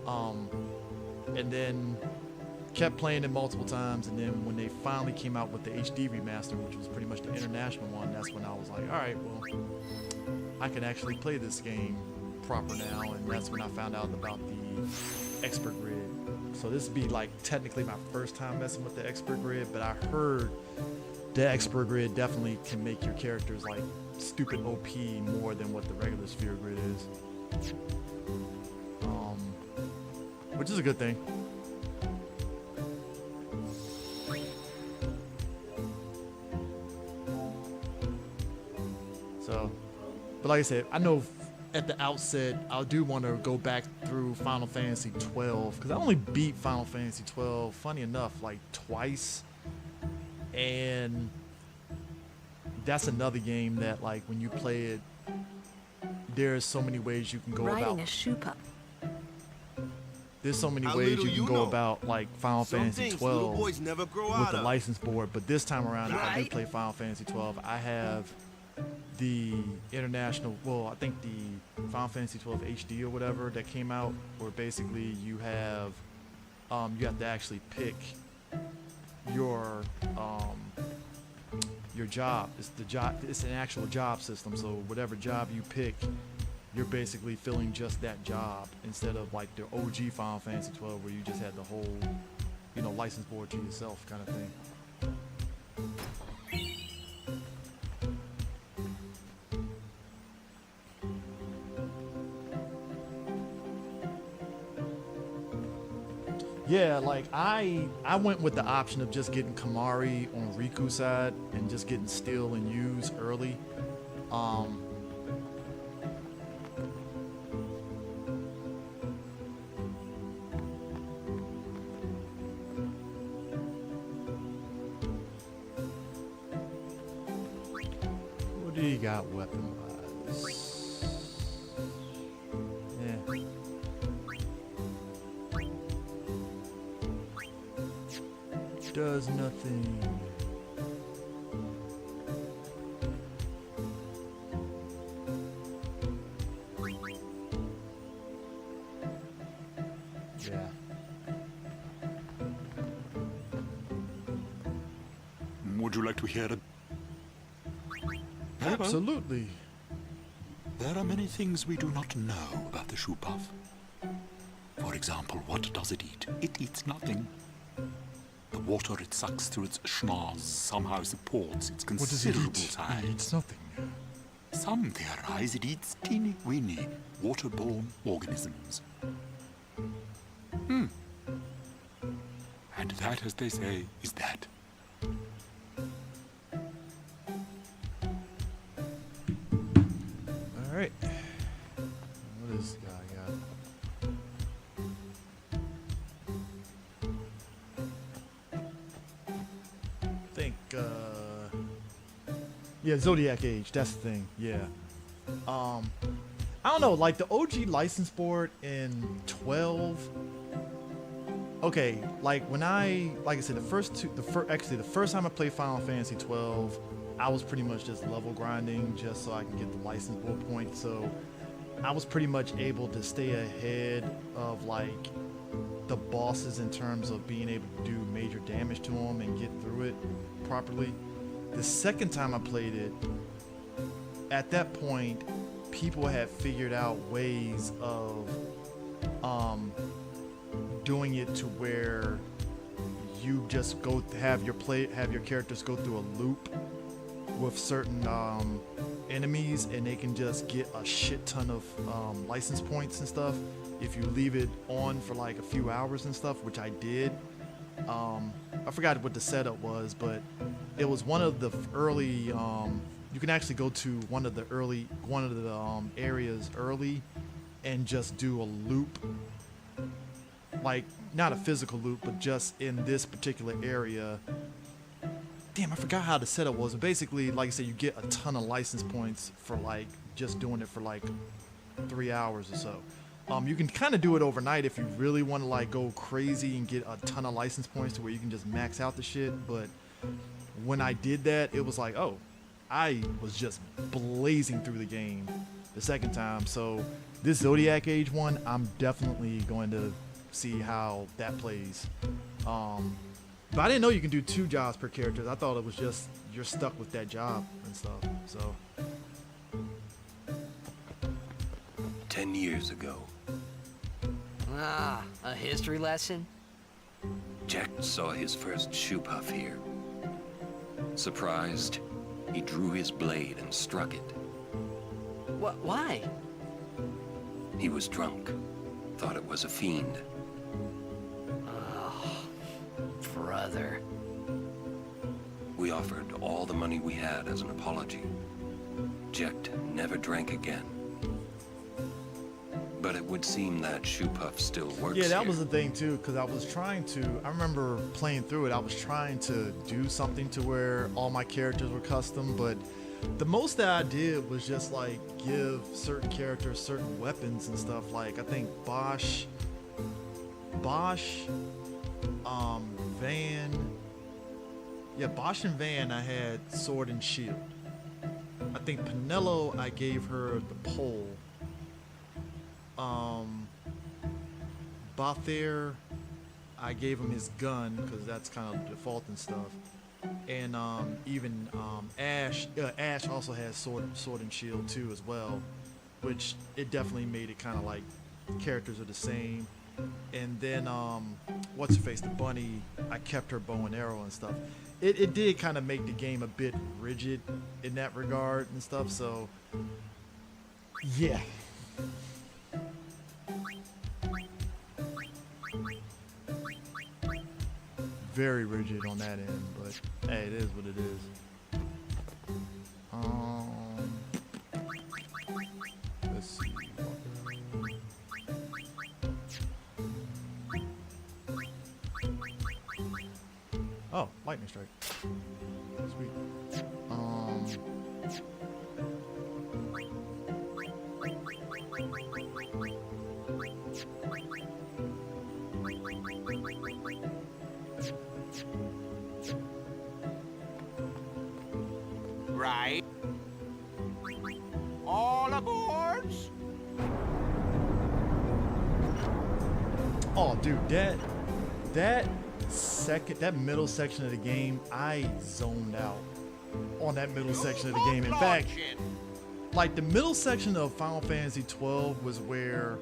And then kept playing it multiple times, and then when they finally came out with the HD remaster, which was pretty much the international one, that's when I was like, all right, well, I can actually play this game proper now. And that's when I found out about the expert grid So this would be like technically my first time messing with the expert grid, but I heard the expert grid definitely can make your characters like stupid OP more than what the regular sphere grid is. Which is a good thing. So, but like I said, I know at the outset, I do want to go back through Final Fantasy 12 because I only beat Final Fantasy 12, funny enough, like twice. And that's another game that, like, when you play it, there's so many ways you can go Riding about. a shoe pup. There's so many How ways little you can you go know. about like Final Some Fantasy things little 12 boys never grow with out the of. license board, but this time around, if I do Right? play Final Fantasy 12, I have the international, well, I think the Final Fantasy 12 HD or whatever that came out, where basically you have to actually pick your job. It's an actual job system. So whatever job you pick, you're basically filling just that job instead of like the OG Final Fantasy 12 where you just had the whole, license board to yourself kind of thing. Yeah, like I went with the option of just getting Kamari on Riku's side and just getting steal and use early. What do you got weapon-wise? Yeah. Does nothing. Yeah. Would you like to hear it? Absolutely. There are many things we do not know about the shoe puff. For example, what does it eat? It eats nothing. The water it sucks through its schnoz somehow supports its What does it considerable eat? size. It eats nothing. Some theorize it eats teeny-weeny waterborne organisms. And that, as they say, is that. All right. What is this guy got? Yeah, Zodiac Age, that's the thing. Yeah. I don't know, like the OG license board in 12. Okay, like when like I said, the first time I played Final Fantasy 12, I was pretty much just level grinding just so I can get the license board points. So I was pretty much able to stay ahead of like the bosses in terms of being able to do major damage to them and get through it properly. The second time I played it, at that point, people had figured out ways of doing it to where you just have your characters go through a loop with certain enemies, and they can just get a shit ton of license points and stuff if you leave it on for like a few hours and stuff, which I did. I forgot what the setup was, but it was one of the early. You can actually go to one of the areas early, and just do a loop, like not a physical loop, but just in this particular area. Damn, I forgot how the setup was. Basically, like I said, you get a ton of license points for like just doing it for like 3 hours or so. You can kind of do it overnight if you really want to like go crazy and get a ton of license points to where you can just max out the shit. But when I did that, it was like, oh, I was just blazing through the game the second time. So this Zodiac Age one, I'm definitely going to see how that plays. But I didn't know you can do 2 jobs per character. I thought it was just you're stuck with that job and stuff. So 10 years ago. Ah, a history lesson? Jecht saw his first shoe puff here. Surprised, he drew his blade and struck it. Why? He was drunk. Thought it was a fiend. Oh, brother. We offered all the money we had as an apology. Jecht never drank again. But it would seem that shoe puff still works. Yeah, that here. was the thing too, because I was trying to, I remember playing through it, I was trying to do something to where all my characters were custom, but the most that I did was just like give certain characters certain weapons and stuff. Like I think Bosch, Van, yeah, Bosch and Van I had sword and shield. I think Pinello I gave her the pole. Bathair, I gave him his gun because that's kind of default and stuff. And even Ash also has sword and shield too as well, which it definitely made it kind of like characters are the same. And then what's her face, the bunny, I kept her bow and arrow and stuff. It did kind of make the game a bit rigid in that regard and stuff. So yeah. Very rigid on that end, but hey, it is what it is. Let's see. Oh, lightning strike. Sweet. Right. All aboard. Oh, dude, that middle section of the game, I zoned out on that middle section of the game. In fact, like the middle section of Final Fantasy 12 was where,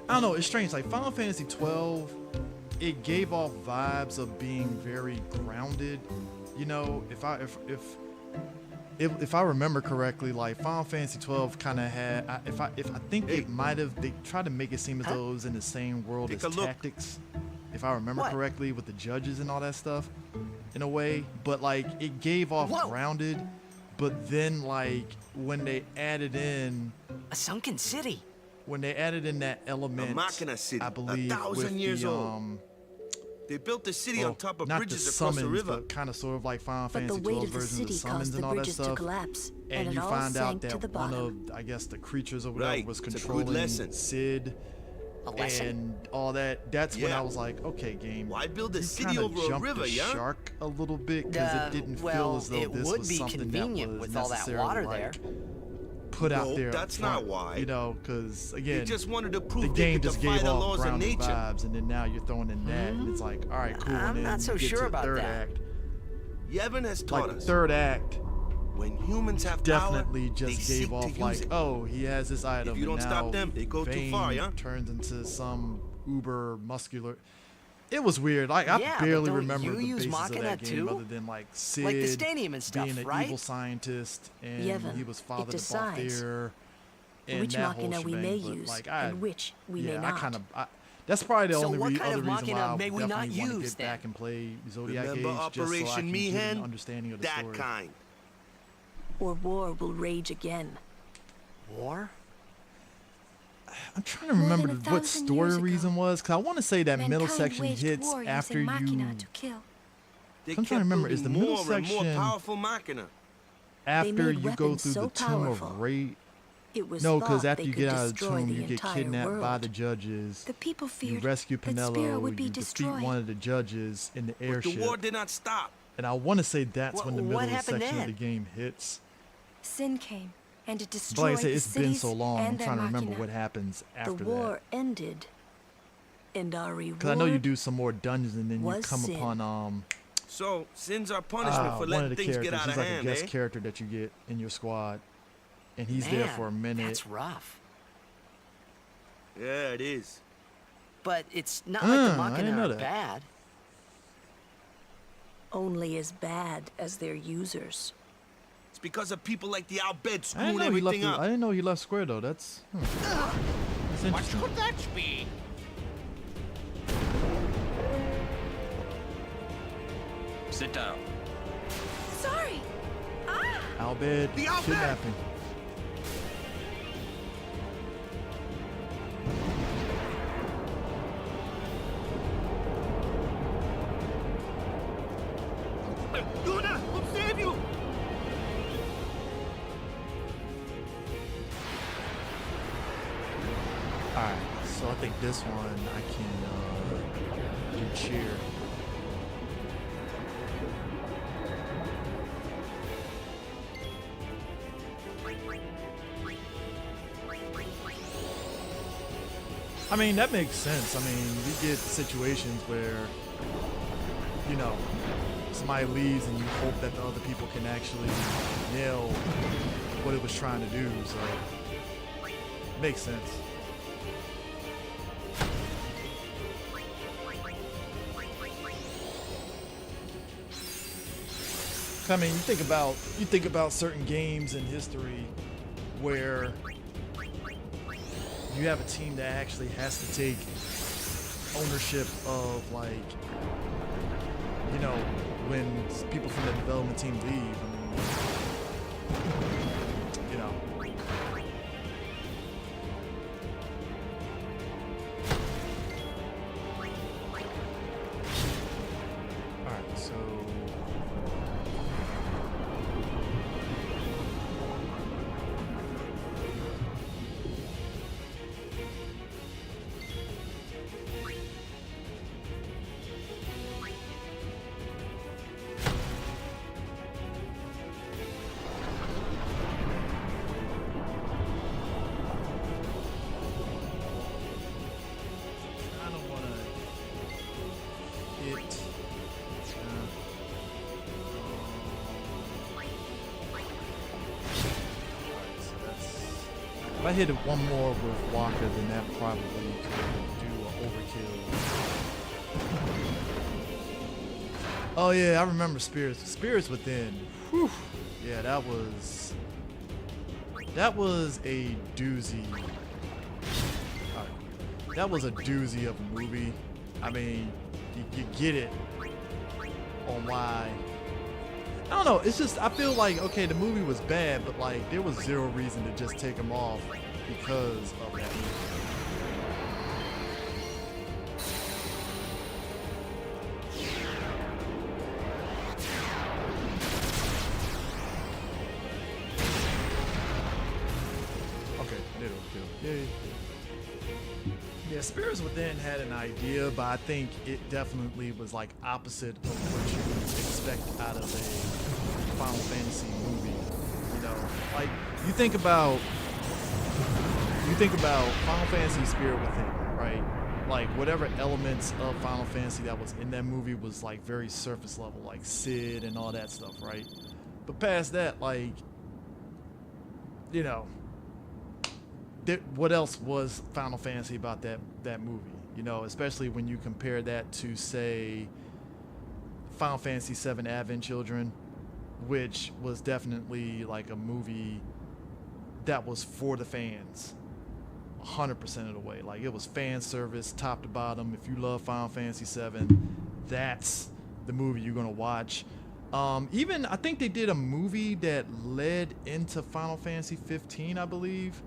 I don't know, it's strange. Like Final Fantasy 12, it gave off vibes of being very grounded. You know, if I remember correctly, like Final Fantasy 12 kind of had, I think it might have, they tried to make it seem as though it was in the same world as Tactics, if I remember correctly, with the judges and all that stuff, in a way. But like it gave off grounded, but then like when they added in a sunken city, when they added in that element, Machina city, I believe 1,000 years old. They built the city on top of bridges across the river. But kind of sort of like Final But Fantasy the weight 12 of the versions of city summons caused and the all that bridges to stuff. collapse, And and you it all find out sank to that the one bottom. of, I guess, the creatures or whatever was It's a good controlling lesson. Sid and all that. That's when I was like, okay, game. Why build a you city kinda over a jumped river, the yeah? shark a little bit because it didn't feel as though this would was be something convenient that was with all that necessarily water like there. put out No, there. that's up not front, why. You know, because again, They just wanted to prove the they game could just defy gave the off laws of grounded nature. vibes, and then now you're throwing in that, and it's like, all right, cool. I'm and then not so you get sure to the about third that. act. Yevon has taught Like us. third act, when humans have definitely power, just they gave seek off to use like, it. oh, he has this item. If you and don't now stop them, they go too Vayne far, yeah? turns into some uber muscular. It was weird. Like Yeah, I but barely don't remember you the use basis of Machina that game too? other than like Sid Like the stadium and stuff, being an right? evil scientist, and Yevon, he was it father to decides Balthier. And which that whole Machina we shebang, may but, use like, and which we may I not. kind of. That's probably the So only what kind other of reason why Machina I may we not definitely want to use, get back and play Zodiac Remember Age just so I Operation can get an Mi'ihen? understanding of the That story. kind. Or war will rage again. War? I'm trying to remember than what 1,000 story years ago, reason was, because I want to say that middle mankind section waged hits war after using you. Machina to kill. They I'm trying to kept remember, is the building middle more and more section powerful Machina. after made you go weapons through so the Tomb powerful, of Raid? It was No, thought because after they you could get out of the destroy tomb, the you get entire kidnapped by world. the judges. The people You feared rescue that Spira Pinello. would be You defeat destroyed. one of the judges in the But airship. the war did not stop. And I want to say that's when the What middle happened section then? of the game hits. Sin came, and it But like destroyed I said, the it's been cities so long. I'm and their trying to remember Machina. what happens The after war ended, and our reward. Because I know you do some more dungeons, and then you was come sin. upon So, sins are punishment for one of letting the things characters. get out He's of like hand, a guest eh? character that you get in your squad, and he's there Man, for a minute. That's rough. Yeah, it is. but it's not like the I didn't Machina know are that. bad. Only as bad as their users. It's because of people like the Al Bhed I didn't screwing know he left. everything up. I didn't know he left Square though. That's What interesting. could that be? Sit down. Sorry. Ah! Al Bhed The Al Bhed! kidnapping. Luna, we'll save you! Alright, so I think this one I can do cheer. I mean, that makes sense. I mean, you get situations where, you know, somebody leaves and you hope that the other people can actually nail what it was trying to do, so it makes sense. I mean, you think about certain games in history where you have a team that actually has to take ownership of, like, you know, when people from the development team leave. I mean, you know. Alright, so I don't want to hit. Alright, so that's. If I hit it one more with Walker, then that probably could do an overkill. Oh yeah, I remember Spirits Within. Whew. Yeah, that was a doozy. That was a doozy of a movie. I mean, you get it on why. I don't know. It's just I feel like okay, the movie was bad, but like there was zero reason to just take him off because of that movie. Okay, they don't kill. Yay. Yeah, Spirits Within had an idea, but I think it definitely was like opposite of what you would expect out of a Final Fantasy movie. You know, like you think about Final Fantasy Spirit Within, right? Like whatever elements of Final Fantasy that was in that movie was like very surface level, like Sid and all that stuff, right? But past that, like, you know, what else was Final Fantasy about that movie? You know, especially when you compare that to, say, Final Fantasy VII Advent Children, which was definitely like a movie that was for the fans 100% of the way. Like, it was fan service top to bottom. If you love Final Fantasy VII, that's the movie you're gonna watch. Even I think they did a movie that led into Final Fantasy 15, I believe.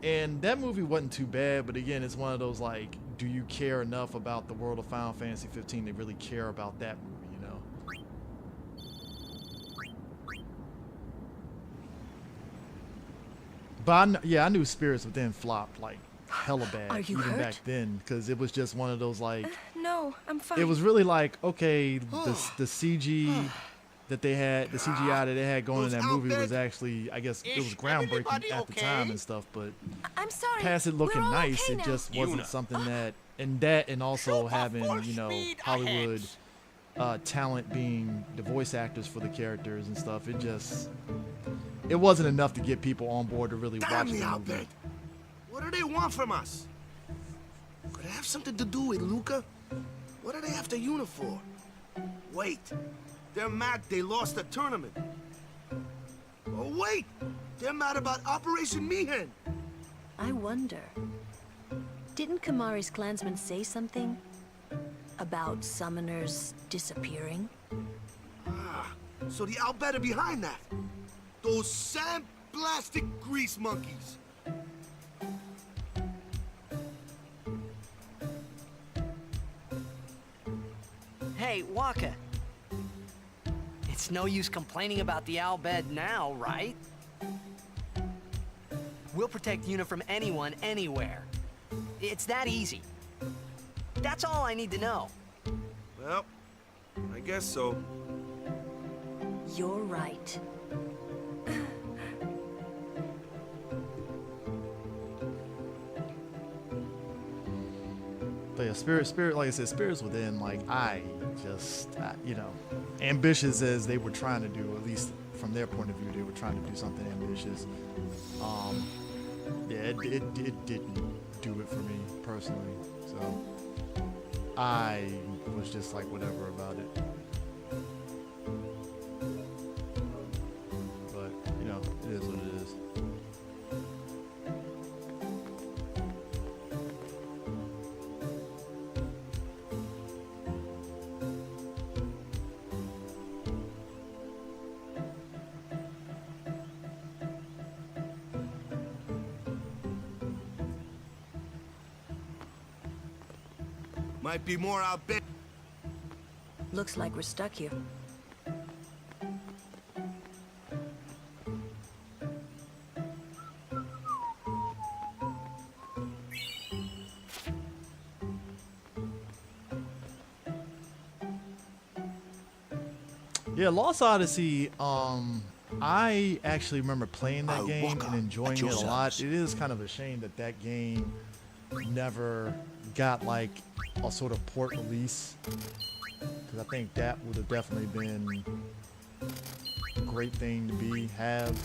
And that movie wasn't too bad, but again, it's one of those, like, do you care enough about the world of Final Fantasy 15 to really care about that movie, you know? But I knew Spirits Within flopped, like, hella bad. Are you even hurt? back then, because it was just one of those, like, No, I'm fine. it was really like, okay, the CG that they had, the CGI that they had going in that movie was actually, I guess, it was groundbreaking at the time and stuff, but I'm sorry. past it looking We're all nice, okay it now. just wasn't something that, and also having, you know, Hollywood talent being the voice actors for the characters and stuff, it wasn't enough to get people on board to really Damn watch the the Al movie. Bhed! What do they want from us? Could it have something to do with Luca? What are they after Yuna for? Wait, they're mad they lost the tournament. Oh wait, they're mad about Operation Mihen. I wonder. Didn't Kamari's clansmen say something about summoners disappearing? Ah, so the Albed are behind that. Those sandblasted grease monkeys. Hey, Waka. It's no use complaining about the Albed now, right? We'll protect Yuna from anyone, anywhere. It's that easy. That's all I need to know. Well, I guess so. You're right. But yeah, spirit, like I said, spirits within. Like you know, ambitious as they were trying to do, at least from their point of view, they were trying to do something ambitious. Yeah, it didn't do it for me personally. So I was just like whatever about it. But you know, it is what it is. Might be more out there. Looks like we're stuck here. Yeah, Lost Odyssey, I actually remember playing that game and enjoying it a lot. It is kind of a shame that that game never got like a sort of port release, because I think that would have definitely been a great thing to have.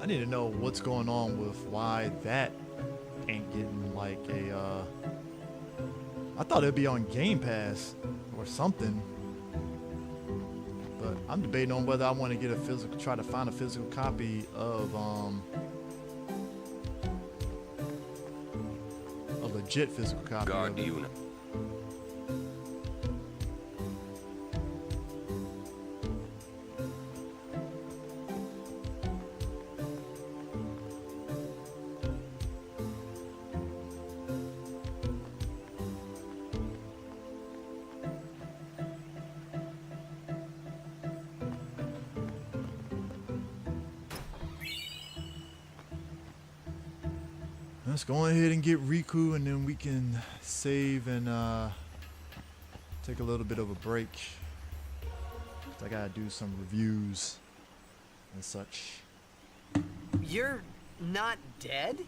I need to know what's going on with why that ain't getting like a, I thought it'd be on Game Pass or something, but I'm debating on whether I want to get a physical, try to find a physical copy of a legit physical copy of it. Let's go ahead and get Riku, and then we can save and take a little bit of a break. I gotta do some reviews and such. You're not dead?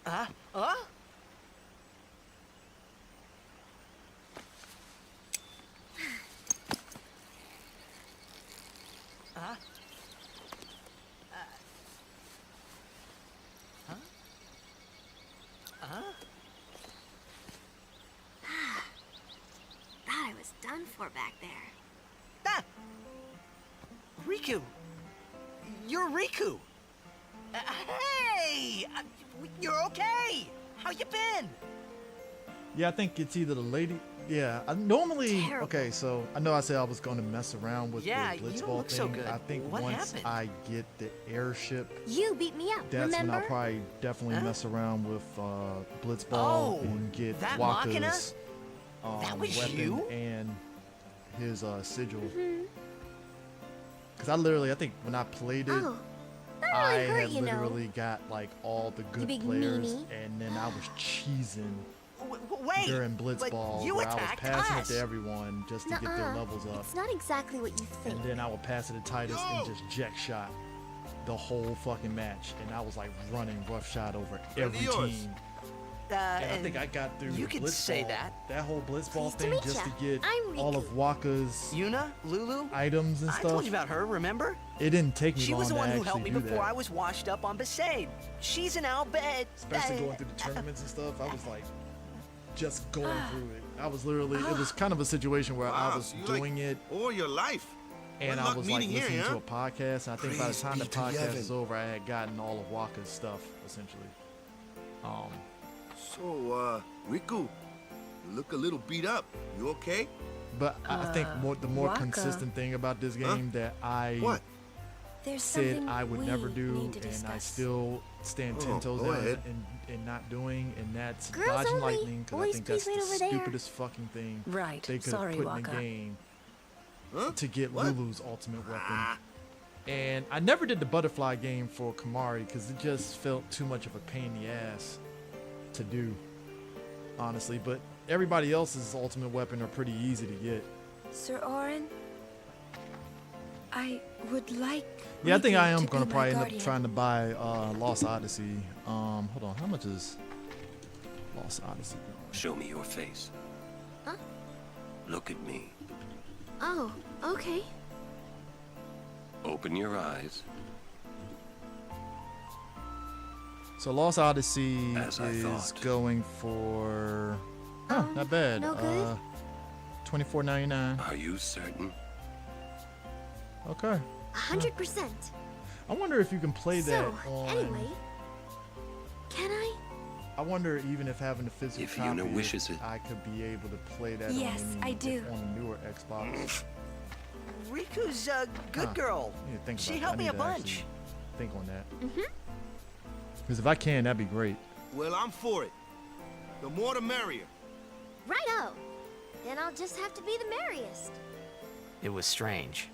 Huh? Thought I was done for back there. Ah! Riku! You're Riku! Hey! You're okay! How you been? Yeah, I think it's either the lady. Yeah, I normally. Terrible. Okay, so I know I said I was going to mess around with the you don't blitzball look thing. so good. I think What once happened? I get the airship, You beat me up, that's remember? when I'll probably definitely Huh? mess around with blitzball Oh, and get that Waka's Machina? That was weapon you? and his sigil. Mhm. Because I think when I played it, Oh, that I really hurt, had you know. literally got like all the good big players, meanie. and then I was cheesing Wait, during but Blitzball, you where I was attacked passing us. it to everyone just to get their levels up. It's not exactly what you think. And then I would pass it to Titus and just jack shot the whole fucking match. And I was like running rough shot over every team. And I think I got through you the could Blitzball, say that. whole Blitzball Pleased to thing meet just ya. to get I'm all of Waka's Yuna, Lulu, items and I stuff. told you about her, remember? It didn't take me She long was the to one who actually helped me do before that. I was washed up on Besaid. She's an Albed. Especially going through the tournaments and stuff, I was like just going through it. I was literally, it was kind of a situation where I was so you doing it all your life. and Good I luck was like meeting here, listening huh? to a podcast. And I think by the Praise time be the to podcast Yevon. was over, I had gotten all of Waka's stuff essentially. So, Riku, you look a little beat up. You okay? But I think the more Waka. consistent thing about this Huh? game that I What? There's said something I would we never do, need to and I discuss. still stand 10 Oh, toes go down ahead. and not doing, and that's Girls dodging only. lightning, because I Boys, think that's please the wait over there. stupidest fucking thing Right. they could Sorry, have put in Waka. the game to get Lulu's ultimate weapon. And I never did the butterfly game for Kamari because it just felt too much of a pain in the ass to do, honestly. But everybody else's ultimate weapon are pretty easy to get. Sir Orin, I would like. Yeah, I think Riku I am to gonna be my probably end up guardian. trying to buy Lost Odyssey. Hold on, how much is Lost Odyssey going? Show me your face. Huh? Look at me. Oh, okay. Open your eyes. So Lost Odyssey As I is thought. going for not bad. no good? $24.99. Are you certain? Okay. 100%. I wonder if you can play that So, on. anyway, can I? I wonder even if having the physical If copy, Yuna wishes it. I could be able to play that Yes, on, I do. on a newer Xbox. Riku's a good Huh. girl. I need to think She about that. helped I me need a to bunch. actually think on that. Mm-hmm. Because if I can, that'd be great. Well, I'm for it. The more the merrier. Righto. Then I'll just have to be the merriest. It was strange.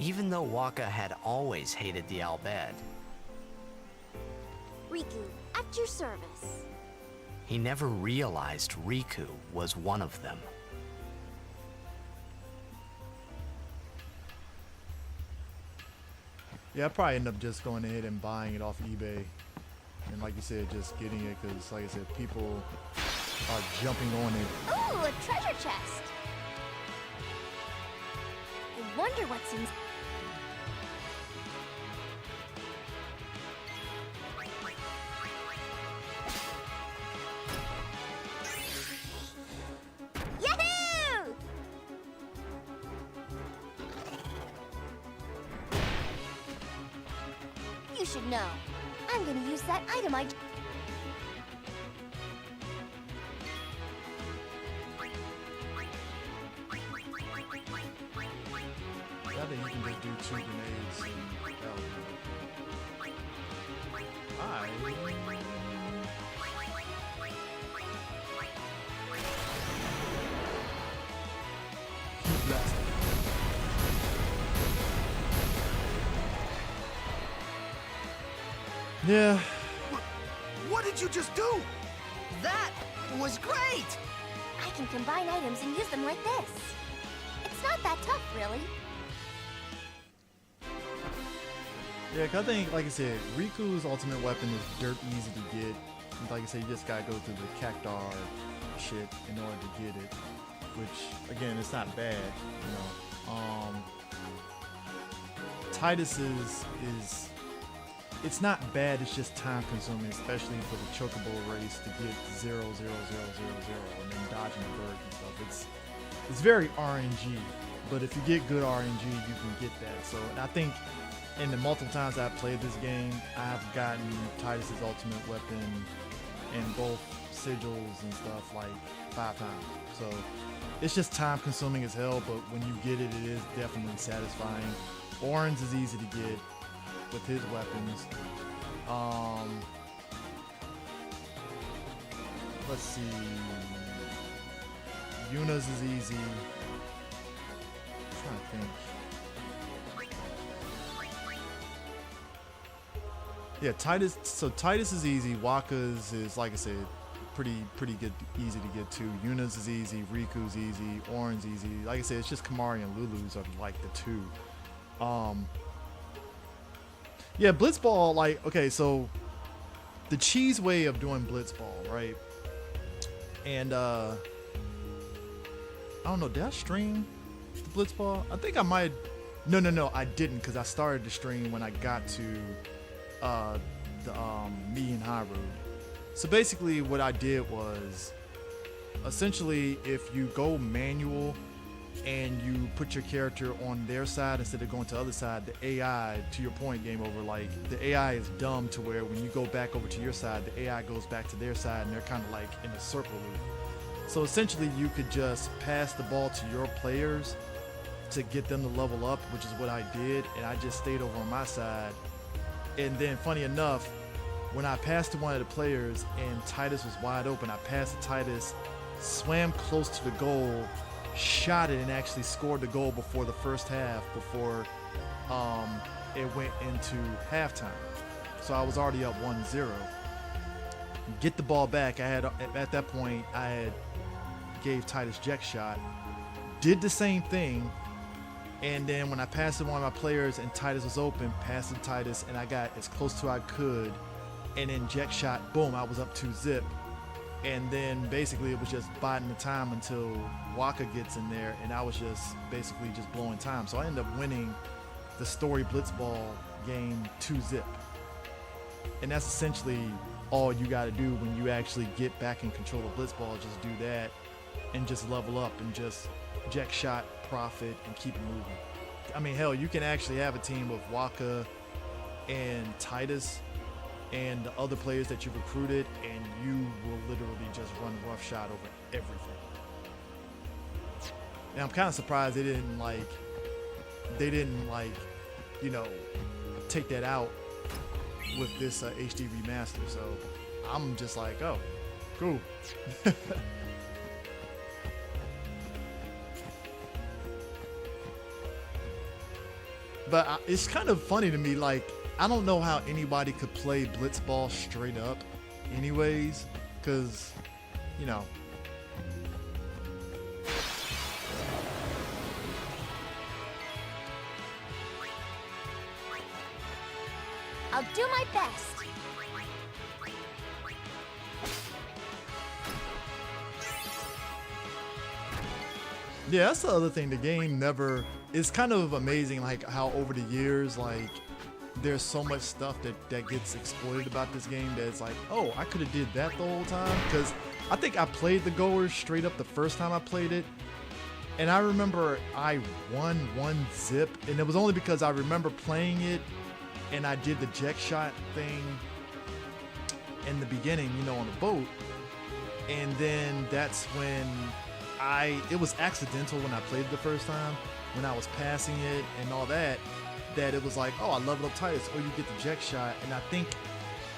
Even though Waka had always hated the Albed, Riku, at your service. he never realized Riku was one of them. Yeah, I'd probably end up just going ahead and buying it off eBay. And like you said, just getting it because, like I said, people are jumping on it. Ooh, a treasure chest. I wonder what's in. Yahoo! You should know. I'm gonna use that item I. I think you can just do 2 grenades and that'll do it. Keep blasting. Yeah. What did you just do? That was great! I can combine items and use them like this. It's not that tough, really. Yeah, 'cause I think, like I said, Riku's ultimate weapon is dirt easy to get. And like I said, you just gotta go through the Cactar shit in order to get it. Which, again, it's not bad, you know. Titus's is... It's not bad, it's just time consuming, especially for the Chocobo race to get 0, 0, 0, 0, 0, and then dodging the bird and stuff. It's very RNG, but if you get good RNG, you can get that. So, and I think in the multiple times I've played this game, I've gotten Titus's ultimate weapon in both sigils and stuff like 5 times. So it's just time consuming as hell, but when you get it, it is definitely satisfying. Orange is easy to get with his weapons. Let's see. Yuna's is easy. I'm trying to think. Yeah, Titus. So Titus is easy. Waka's is, like I said, pretty good, easy to get to. Yuna's is easy, Riku's easy, Auron's easy. Like I said, it's just Kamari and Lulu's are like the two. Yeah, Blitzball, like, okay, so the cheese way of doing Blitzball, right? And I don't know, did I stream the Blitzball? I think I might. No, I didn't, because I started the stream when I got to me and Haru. So basically what I did was, essentially, if you go manual and you put your character on their side instead of going to the other side, the AI, to your point, Game Over, like, the AI is dumb to where when you go back over to your side, the AI goes back to their side and they're kind of like in a circle loop. So essentially you could just pass the ball to your players to get them to level up, which is what I did, and I just stayed over on my side. And then funny enough, when I passed to one of the players and Titus was wide open, I passed to Titus, swam close to the goal, shot it, and actually scored the goal before the first half, before it went into halftime. So I was already up 1-0. Get the ball back. I had, at that point, I had gave Titus Jack shot, did the same thing, and then when I passed to one of my players and Titus was open, passed to Titus, and I got as close to I could, and then Jack shot, boom, I was up 2-0. And then basically it was just biding the time until Waka gets in there, and I was just basically just blowing time. So I ended up winning the story Blitzball game 2-0. And that's essentially all you got to do when you actually get back in control of Blitzball. Just do that and just level up and just Jack shot, profit, and keep it moving. I mean, hell, you can actually have a team of Waka and Titus and the other players that you recruited, and you will literally just run roughshod over everything. And I'm kind of surprised they didn't you know, take that out with this HD remaster. So I'm just like, oh, cool. But it's kind of funny to me, like, I don't know how anybody could play Blitzball straight up anyways, because, you know. I'll do my best. Yeah, that's the other thing. The game never... It's kind of amazing, like, how over the years, like, there's so much stuff that gets exploited about this game that it's like, oh, I could have did that the whole time. Because I think I played the Goers straight up the first time I played it. And I remember I won 1-0. And it was only because I remember playing it and I did the Jack shot thing in the beginning, you know, on the boat. And then that's when it was accidental when I played it the first time, when I was passing it and all that it was like, oh, I leveled up Titus, or you get the Jack shot. And I think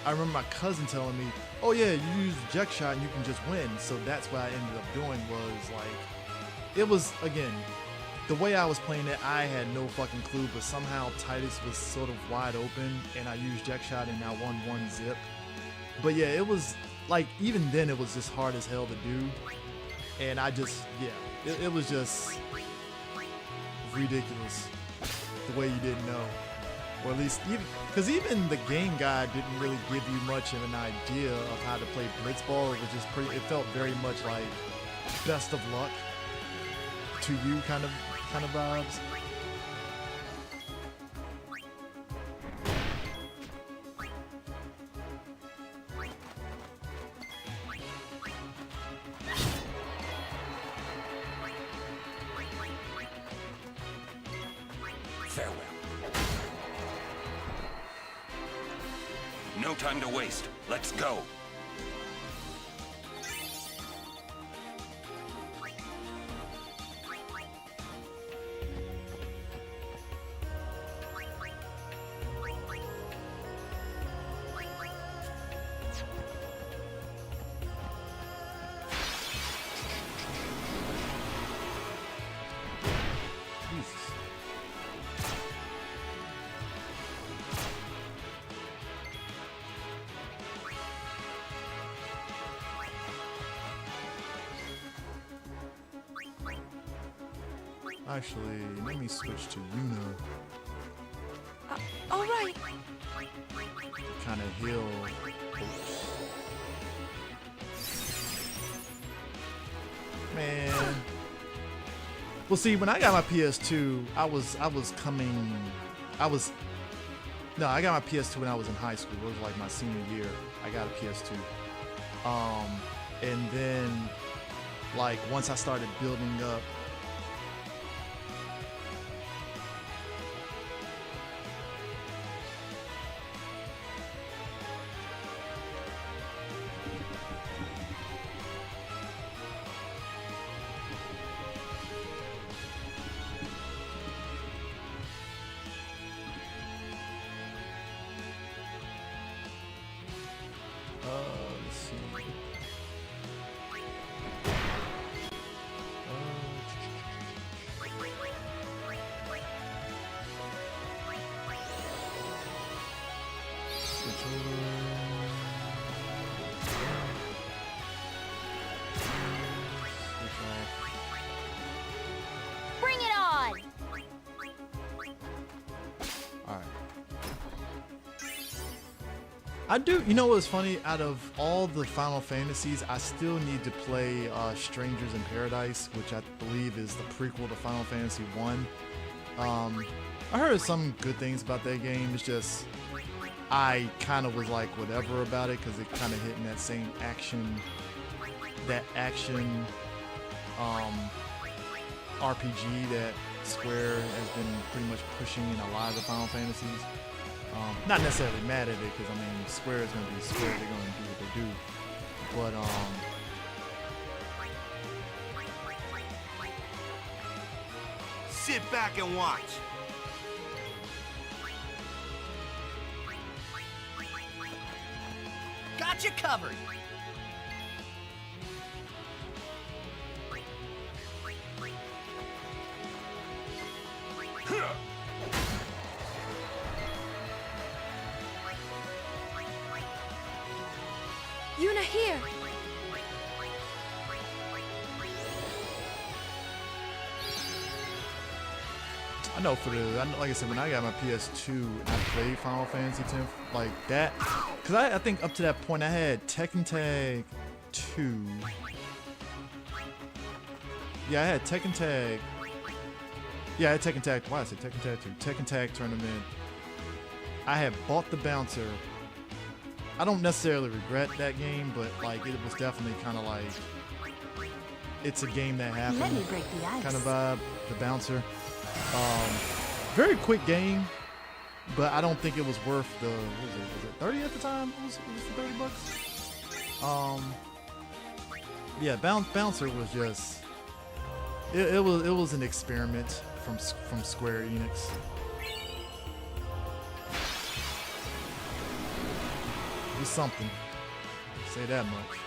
I remember my cousin telling me, oh yeah, you use the Jack shot and you can just win. So that's what I ended up doing. Was like, it was, again, the way I was playing it, I had no fucking clue, but somehow Titus was sort of wide open and I used Jack shot and I won 1-0. But yeah, it was like, even then it was just hard as hell to do. And I just, yeah, it was just ridiculous the way you didn't know. Or at least, because even the game guide didn't really give you much of an idea of how to play Blitzball. It was just pretty, it felt very much like best of luck to you kind of vibes. Farewell. No time to waste. Let's go. Actually, let me switch to Yuna. All right. Kind of heal. Man. Well, see, when I got my PS2, I got my PS2 when I was in high school. It was like my senior year. I got a PS2. And then, like, once I started building up. Let's see. Switch over. Switch off. Bring it on! Alright. I do, you know what's funny? Out of all the Final Fantasies, I still need to play Strangers in Paradise, which I believe is the prequel to Final Fantasy 1. I heard some good things about that game. It's just, I kind of was like whatever about it because it kind of hit in that same action RPG that Square has been pretty much pushing in a lot of the Final Fantasies. Not necessarily mad at it because I mean Square is gonna be Square. They're gonna do what they do. But sit back and watch. Got you covered. Yuna here. I know like I said, when I got my PS2 and I played Final Fantasy X like that, because I think up to that point I had Tekken Tag 2. Yeah, I had Tekken Tag. Yeah, I had Tekken Tag. Why did I say Tekken Tag 2? Tekken Tag Tournament. I had bought the Bouncer. I don't necessarily regret that game, but like it was definitely kind of like it's a game that happened. Let me break the ice. Kind of vibe. The Bouncer. Very quick game, but I don't think it was worth the. What was it 30 at the time? It was for $30. Yeah, Bouncer was just. It was an experiment from Square Enix. It was something. I'll say that much.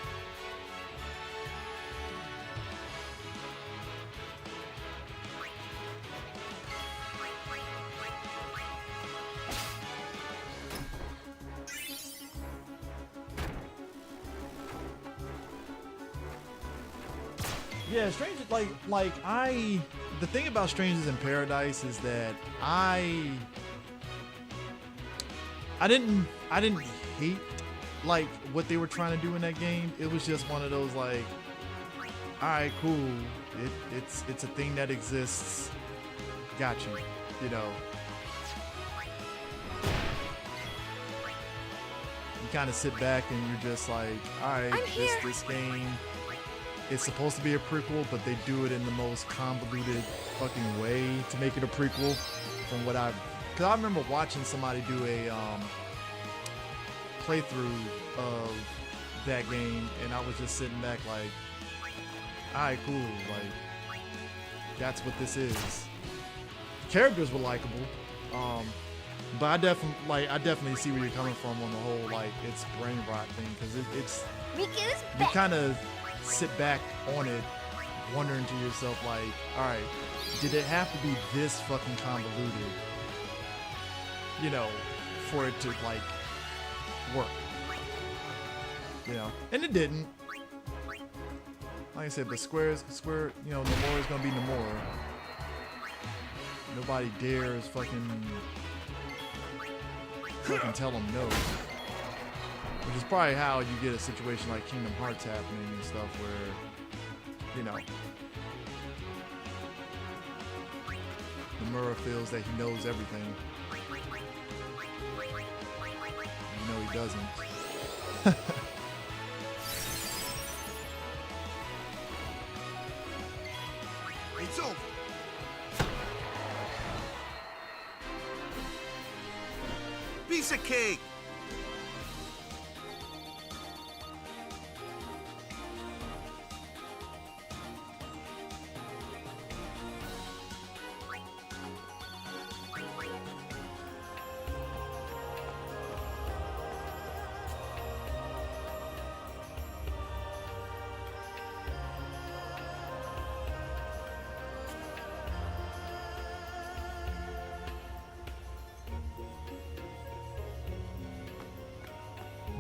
Yeah, Strangers the thing about Strangers in Paradise is that I didn't hate like what they were trying to do in that game. It was just one of those like, all right, cool. It's a thing that exists. Got you, you know. You kind of sit back and you're just like, all right, this game. It's supposed to be a prequel, but they do it in the most convoluted fucking way to make it a prequel. From what because I remember watching somebody do a playthrough of that game, and I was just sitting back like, all right, cool, like that's what this is. Characters were likable, but I definitely see where you're coming from on the whole like it's brain rot thing, because it's you kind of sit back on it wondering to yourself like, all right, did it have to be this fucking convoluted, you know, for it to like work, you know? And it didn't. Like I said, but Square, you know, Nomura is gonna be Nomura. Nobody dares fucking tell them no. Which is probably how you get a situation like Kingdom Hearts happening and stuff where, you know, Nomura feels that he knows everything. Even though he doesn't. It's over. Piece of cake.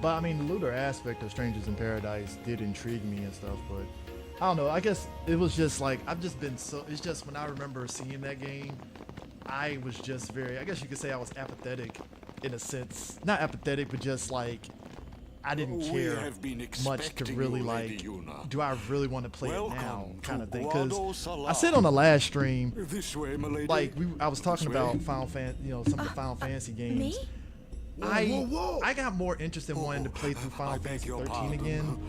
But I mean, the looter aspect of Strangers in Paradise did intrigue me and stuff, but I don't know. I guess it was just like, I've just been so, it's just when I remember seeing that game, I was just very, I guess you could say I was apathetic in a sense. Not apathetic, but just like, I didn't care much to really like, do I really want to play it now kind of thing. Because I said on the last stream, like I was talking about Final Fantasy, you know, some of the Final Fantasy games. Me? I got more interest in wanting to play through Final Fantasy 13 again,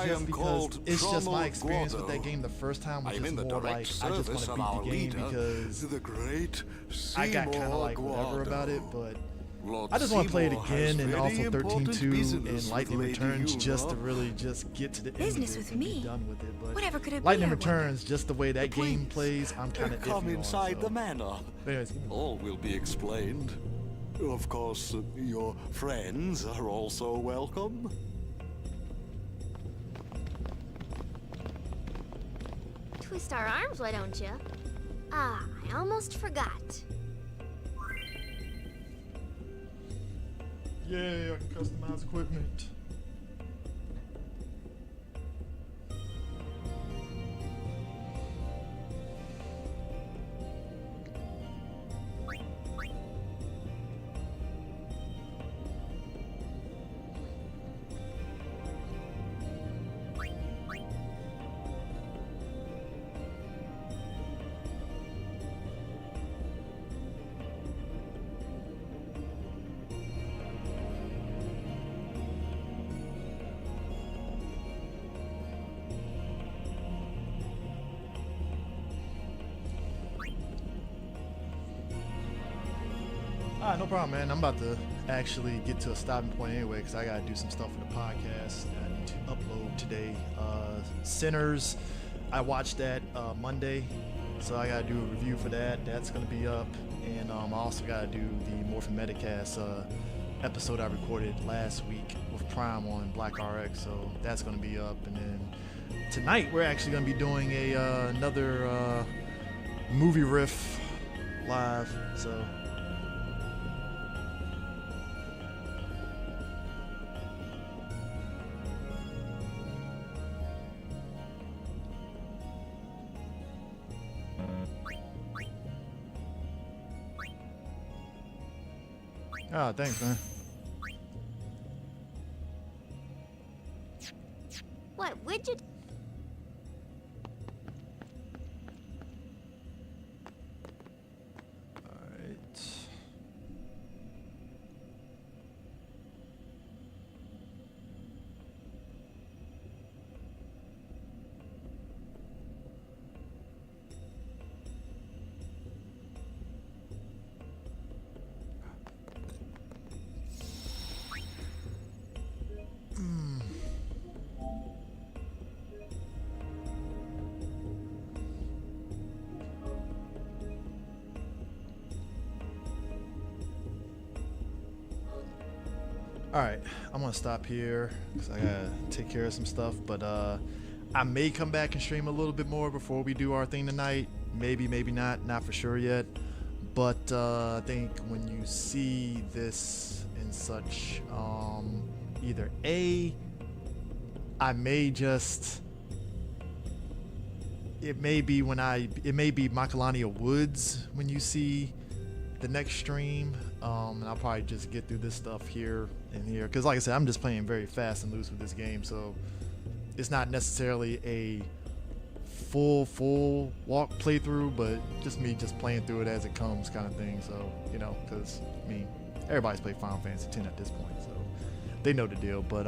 just because it's just my experience with that game the first time was just more like, I just want to beat the game because I got kind of like whatever about it, but I just want to play it again, and also 13-2 and Lightning Returns just to really just get to the end of it and be done with it. But whatever could it Lightning be, Returns, just the way that game plays, I'm kind of Come iffy inside on, the manor. Anyways. All will be explained. Of course, your friends are also welcome. Twist our arms, why don't you? Ah, I almost forgot. Yay, I can customize equipment. No problem, man. I'm about to actually get to a stopping point anyway because I got to do some stuff for the podcast that I need to upload today. Sinners, I watched that Monday, so I got to do a review for that. That's going to be up. And I also got to do the Morphin Metacast episode I recorded last week with Prime on Black RX, so that's going to be up. And then tonight we're actually going to be doing another movie riff live, so... Oh, thanks, man. What would you... Alright, I'm gonna stop here because I gotta take care of some stuff, but I may come back and stream a little bit more before we do our thing tonight. Maybe, maybe not for sure yet. But I think when you see this and such, either A, I may just it may be Macalania Woods when you see the next stream, and I'll probably just get through this stuff here and here, because like I said, I'm just playing very fast and loose with this game, so it's not necessarily a full walk playthrough, but just me just playing through it as it comes kind of thing. So, you know, because I mean, everybody's played Final Fantasy X at this point, so they know the deal. But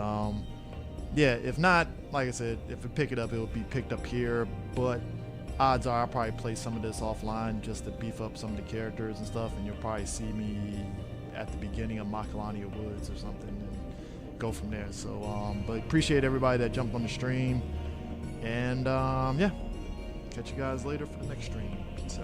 yeah, if not, like I said, if we pick it up, it will be picked up here, but odds are I'll probably play some of this offline just to beef up some of the characters and stuff, and you'll probably see me at the beginning of Macalania Woods or something and go from there. So but appreciate everybody that jumped on the stream, and yeah, catch you guys later for the next stream. Peace out.